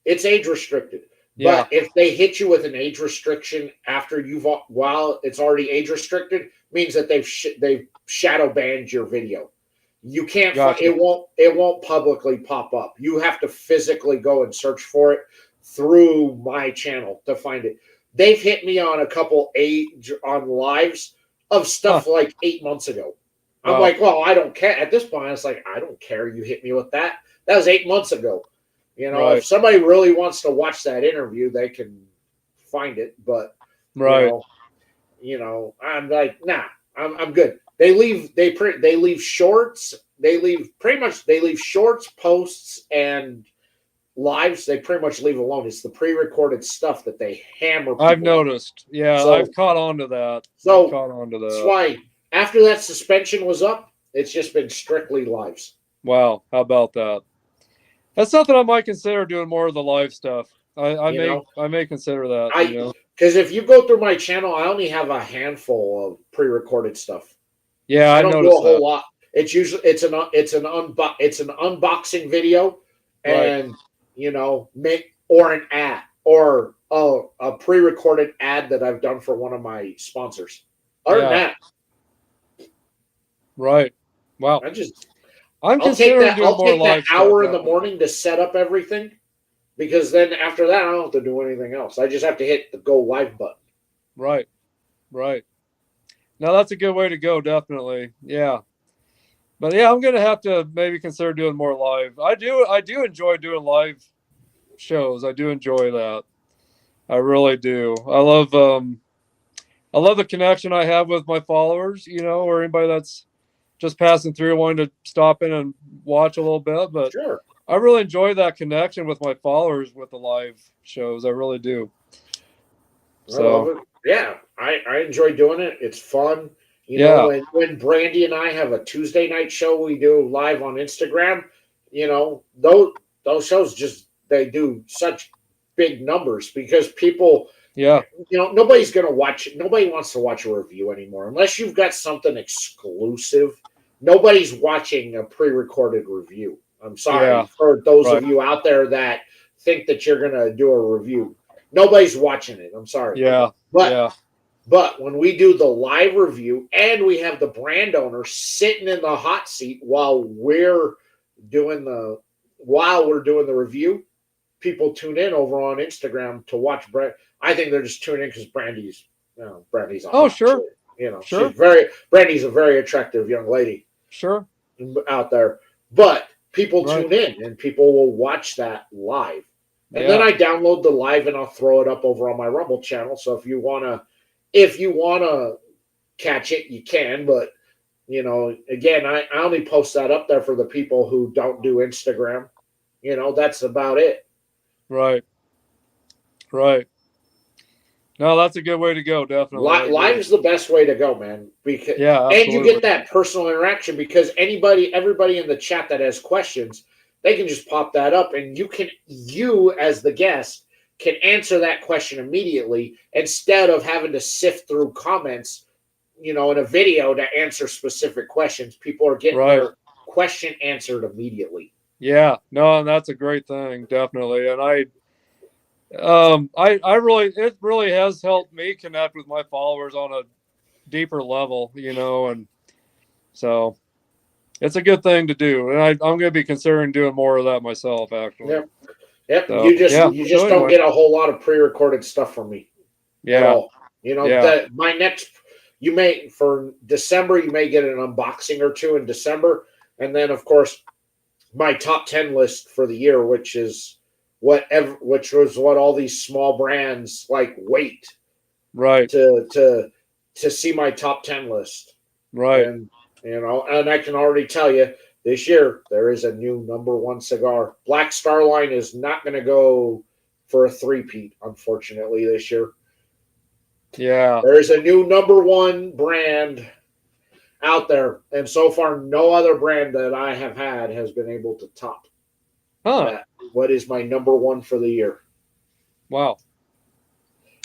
it's age restricted. Yeah. But if they hit you with an age restriction after while it's already age restricted, means that they've shadow banned your video. You can't find Gotcha. it won't publicly pop up. You have to physically go and search for it through my channel to find it. They've hit me on a couple on lives of Huh. stuff like 8 months ago. I'm Wow. like, well, I don't care. At this point, it's like, I don't care. You hit me with that. That was 8 months ago. If Right. somebody really wants to watch that interview, they can find it. But you Right. know, I'm like, nah, I'm good. They leave shorts. They leave shorts, posts, and lives. They pretty much leave alone. It's the pre-recorded stuff that they hammer I've people on. noticed. Yeah, So I've caught on to that. I've so caught on to that's that. why after that suspension was up, it's just been strictly lives. Wow. How about that? That's something I might consider doing more of the live stuff. You know, I may consider that, because if you go through my channel, I only have a handful of pre-recorded stuff. Yeah, I I've don't do a noticed whole that. lot. It's an unboxing video, Right. and or an ad. or a pre-recorded ad that I've done for one of my sponsors. Other than that, right. Wow. I just I'm I'll take considering that doing I'll more take that live stuff. hour in the Definitely. morning to set up everything, because then after that I don't have to do anything else. I just have to hit the go live button. Right. Right. Now that's a good way to go. Definitely. Yeah. But yeah, I'm gonna have to maybe consider doing more live. I do enjoy doing live shows. I do enjoy that. I really do. I love the connection I have with my followers, or anybody that's just passing through wanting to stop in and watch a little bit. But Sure. I really enjoy that connection with my followers with the live shows. I really do. I love So it. Yeah, I enjoy doing it. It's fun. yeah, When Brandy and I have a Tuesday night show we do live on Instagram, those shows just they do such big numbers because people, yeah, nobody's gonna watch it. Nobody wants to watch a review anymore unless you've got something exclusive. Nobody's watching a pre-recorded review. I'm yeah, sorry for those right, of you out there that think that you're gonna do a review. Nobody's watching it. I'm sorry. yeah, But yeah, but when we do the live review and we have the brand owner sitting in the hot seat doing the while we're doing the review, people tune in over on Instagram to watch Brand. I think they're just tuning in because Brandy's a oh hot chick. sure, sure, Brandy's a very attractive young lady sure, out there. But people right, tune in and people will watch that live. And then yeah, I download the live and I'll throw it up over on my Rumble channel. So if you wanna catch it, you can. But again, I only post that up there for the people who don't do Instagram. That's about it. right, right. No, that's a good way to go. Definitely, I agree. Live's the best way to go, man. Because Yeah, and you get absolutely. that personal interaction because everybody in the chat that has questions, they can just pop that up, and you as the guest can answer that question immediately instead of having to sift through comments, in a video to answer specific questions. People are getting Right. their question answered immediately. Yeah. No, and that's a great thing, definitely. And I really, it really has helped me connect with my followers on a deeper level, and so it's a good thing to do. And I'm going to be considering doing more of that myself, actually. Yep. Yep. So You just So don't anyway, get a whole lot of pre-recorded stuff from me at yeah, all. yeah, That my next you may for December you may get an unboxing or two in December, and then of course my top 10 list for the year, which was what all these small brands like wait right, to see my top 10 list. right. And and I can already tell you this year there is a new number one cigar. Black Star Line is not going to go for a three-peat, unfortunately, this year. Yeah. There is a new number one brand out there, and so far, no other brand that I have had has been able to top Huh. that. What is my number one for the year? Wow.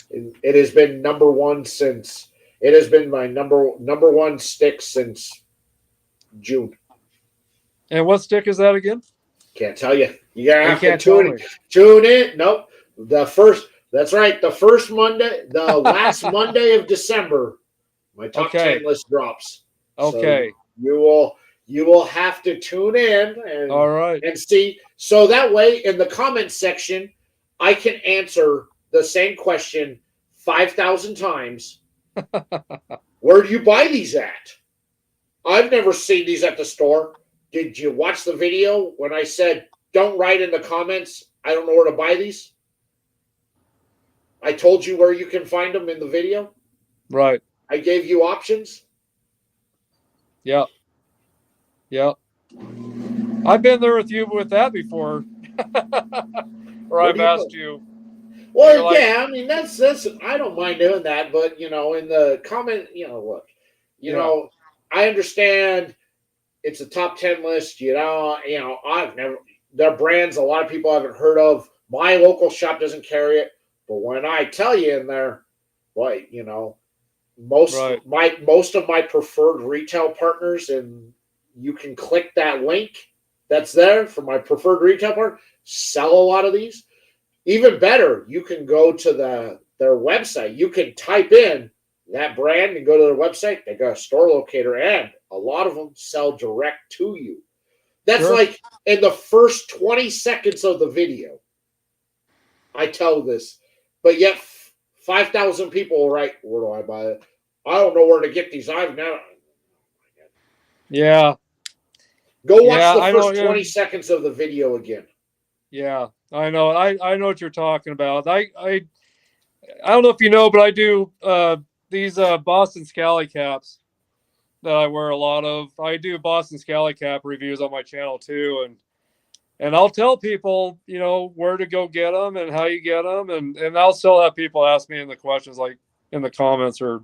It has been number one since. It has been my number one stick since June. And what stick is that again? Can't tell you. You gotta You have to can't tell me. tune in. Nope. That's right. The first Monday, the last Monday of December, my top Okay. 10 list drops. Okay. So you will have to tune in All right. and see. So that way, in the comment section, I can answer the same question 5,000 times. Where do you buy these at? I've never seen these at the store. Did you watch the video when I said, don't write in the comments, I don't know where to buy these? I told you where you can find them in the video. Right. I gave you options. Yeah. Yeah. I've been there with you with that before. Where What I've do you asked know? you, and you're Well, like, yeah, I mean that's I don't mind doing that, but in the comment, look, yeah, I understand it's a top 10 list. I've never there are brands a lot of people haven't heard of. My local shop doesn't carry it, but when I tell you in there, boy, right. most of my preferred retail partners, and you can click that link that's there for my preferred retail partner, sell a lot of these. even better, you can go to their website. You can type in that brand and go to their website. They got a store locator, and a lot of them sell direct to you. That's Sure. like in the first 20 seconds of the video. I tell this, but yet 5,000 people will write, "Where do I buy it? I don't know where to get these. I've never." Yeah. Go watch Yeah. the I know. first 20 seconds of the video again. Yeah. I know. I know what you're talking about. I don't know if you know, but I do these Boston Scally caps that I wear a lot of. I do Boston Scally cap reviews on my channel too, and I'll tell people, where to go get them and how you get them, and I'll still have people ask me in the questions, like in the comments, or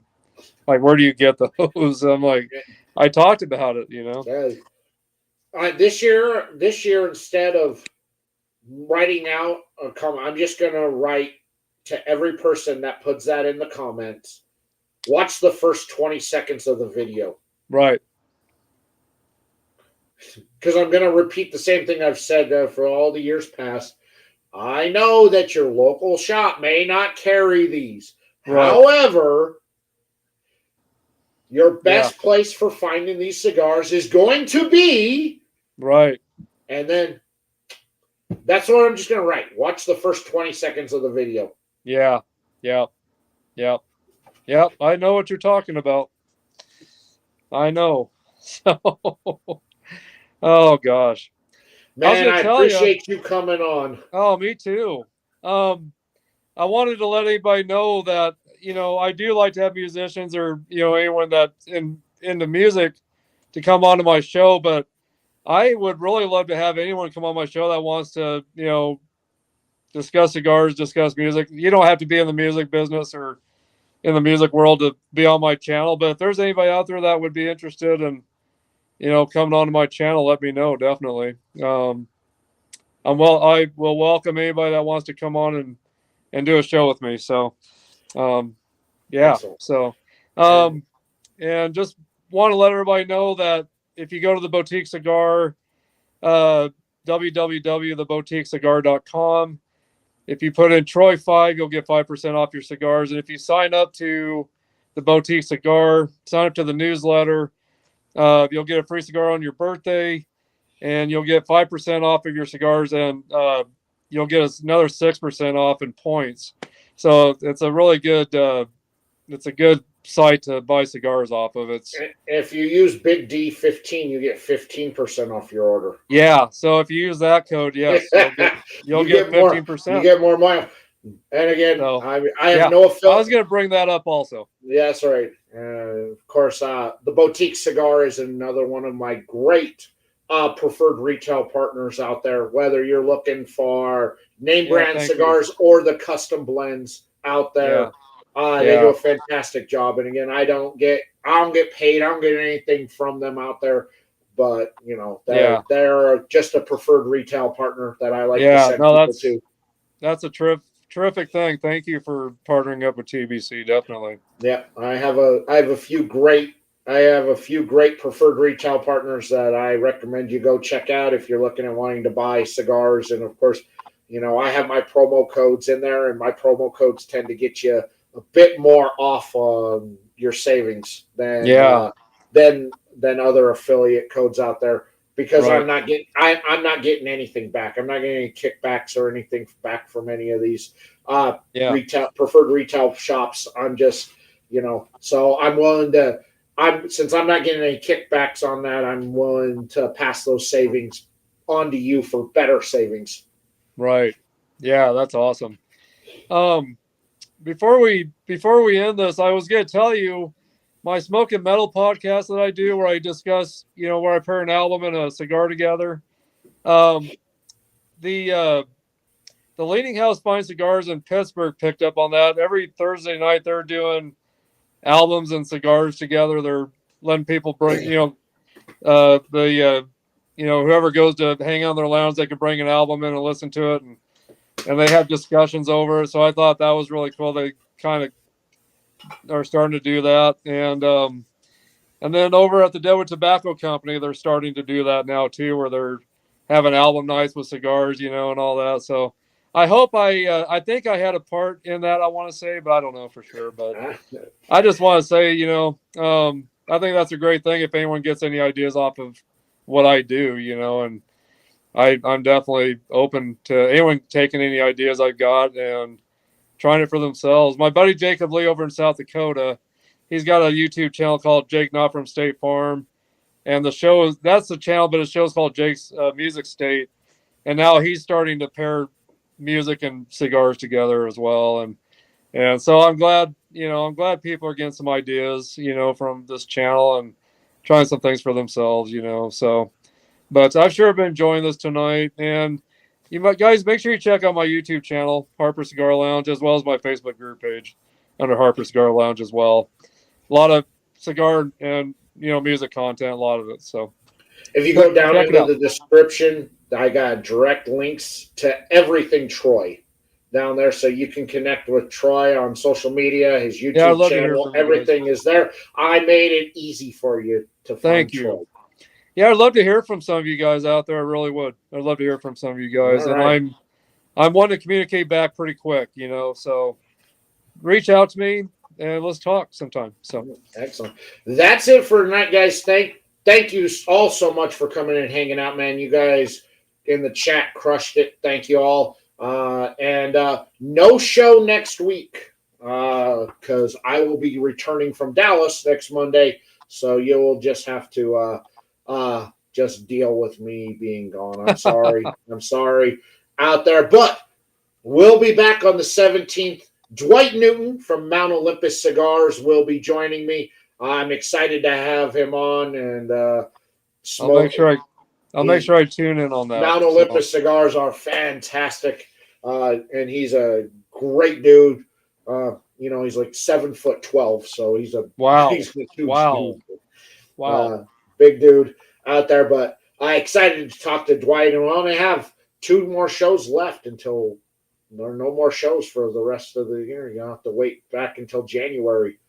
like, where do you get those? I'm like, I talked about it. Yeah. This year, instead of writing out a comment, I'm just gonna write to every person that puts that in the comments. Watch the first 20 seconds of the video. Right. Because I'm gonna repeat the same thing I've said for all the years past. I know that your local shop may not carry these. Right. However, your best place for finding these cigars is going to be right. And then that's what I'm just going to write. Watch the first 20 seconds of the video. Yeah. Yeah. Yeah. Yeah. I know what you're talking about. I know. So, oh gosh. Man, I appreciate you coming on. Oh, me too. I wanted to let anybody know that, I do like to have musicians or, anyone that's into music to come onto my show, but I would really love to have anyone come on my show that wants to, discuss cigars, discuss music. You don't have to be in the music business or in the music world to be on my channel, but if there's anybody out there that would be interested in, coming onto my channel, let me know. Definitely. I will welcome anybody that wants to come on and do a show with me. So, yeah. Excellent. So, and just want to let everybody know that if you go to the Boutique Cigar, www.theboutiquecigar.com, if you put in Troy 5, you'll get 5% off your cigars. And if you sign up to the Boutique Cigar, sign up to the newsletter, you'll get a free cigar on your birthday, and you'll get 5% off of your cigars, and you'll get another 6% off in points. So it's a really good, it's a good site to buy cigars off of. It's if you use Big D15, you get 15% off your order. Yeah, so if you use that code, yes, you'll get 15%. You get more money. And again, so, I have no affiliate. I was going to bring that up also. Yeah, that's right. Of course, the Boutique Cigar is another one of my great preferred retail partners out there. Whether you're looking for name brand cigars or the custom blends out there. They do a fantastic job, and again, I don't get paid. I don't get anything from them out there, but they're just a preferred retail partner that I like to send people to. That's a terrific thing. Thank you for partnering up with TBC. Definitely. Yeah, I have a few great preferred retail partners that I recommend you go check out if you're looking at wanting to buy cigars, and of course, I have my promo codes in there, and my promo codes tend to get you a bit more off on your savings than other affiliate codes out there, because I'm not getting anything back. I'm not getting any kickbacks or anything back from any of these preferred retail shops. I'm just so I'm willing to since I'm not getting any kickbacks on that, I'm willing to pass those savings on to you for better savings. Right. Yeah, that's awesome. Before we end this, I was going to tell you my Smoke and Metal podcast that I do, where I discuss, where I pair an album and a cigar together. The Leaning House Fine Cigars in Pittsburgh picked up on that. Every Thursday night, they're doing albums and cigars together. They're letting people bring, whoever goes to hang out in their lounge, they can bring an album in and listen to it, and they have discussions over it. So I thought that was really cool. They kind of are starting to do that. And then over at the Deadwood Tobacco Company, they're starting to do that now too, where they're having album nights with cigars, and all that. So I hope I think I had a part in that, I want to say, but I don't know for sure. But Ah, I just want to say, I think that's a great thing if anyone gets any ideas off of what I do, and I'm definitely open to anyone taking any ideas I've got and trying it for themselves. My buddy Jacob Lee over in South Dakota, he's got a YouTube channel called Jake Not From State Farm, and that's the channel, but his show's called Jake's Music State, and now he's starting to pair music and cigars together as well, and so I'm glad people are getting some ideas, from this channel and trying some things for themselves, so. But I've sure been enjoying this tonight, and guys, make sure you check out my YouTube channel, Harper Cigar Lounge, as well as my Facebook group page under Harper Cigar Lounge as well. A lot of cigar and music content, a lot of it. So if you go down check it into out. the description, I got direct links to everything Troy down there, so you can connect with Troy on social media, his Yeah, I'd YouTube love to hear channel. from you guys. Everything is there. I made it easy for you to find Thank Troy. you. Yeah, I'd love to hear from some of you guys out there. I really would. I'd love to hear from some of you guys, All and right. I'm one to communicate back pretty quick, so reach out to me and let's talk sometime. So Excellent. That's it for tonight, guys. Thank you all so much for coming and hanging out, man. You guys in the chat crushed it. Thank you all. And no show next week because I will be returning from Dallas next Monday. So you will just have to just deal with me being gone. I'm sorry. I'm sorry out there, but we'll be back on the 17th. Dwight Newton from Mount Olympus Cigars will be joining me. I'm excited to have him on and smoke. I'll make sure I tune in on that. Mount Olympus Cigars are fantastic, and he's a great dude. He's like 7'12", so he's a huge dude. Big dude out there. But I'm excited to talk to Dwight, and we only have 2 more shows left until there are no more shows for the rest of the year. You'll have to wait back until January.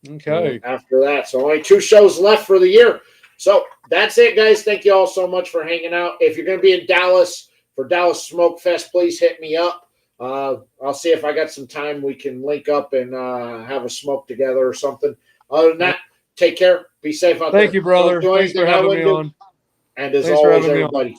Okay. After that, so only 2 shows left for the year. So that's it, guys. Thank you all so much for hanging out. If you're going to be in Dallas for Dallas Smoke Fest, please hit me up. I'll see if I got some time. We can link up and have a smoke together or something. Other than that, take care. Be safe out there. Thank you, brother. Thanks for having me on. And as always, everybody,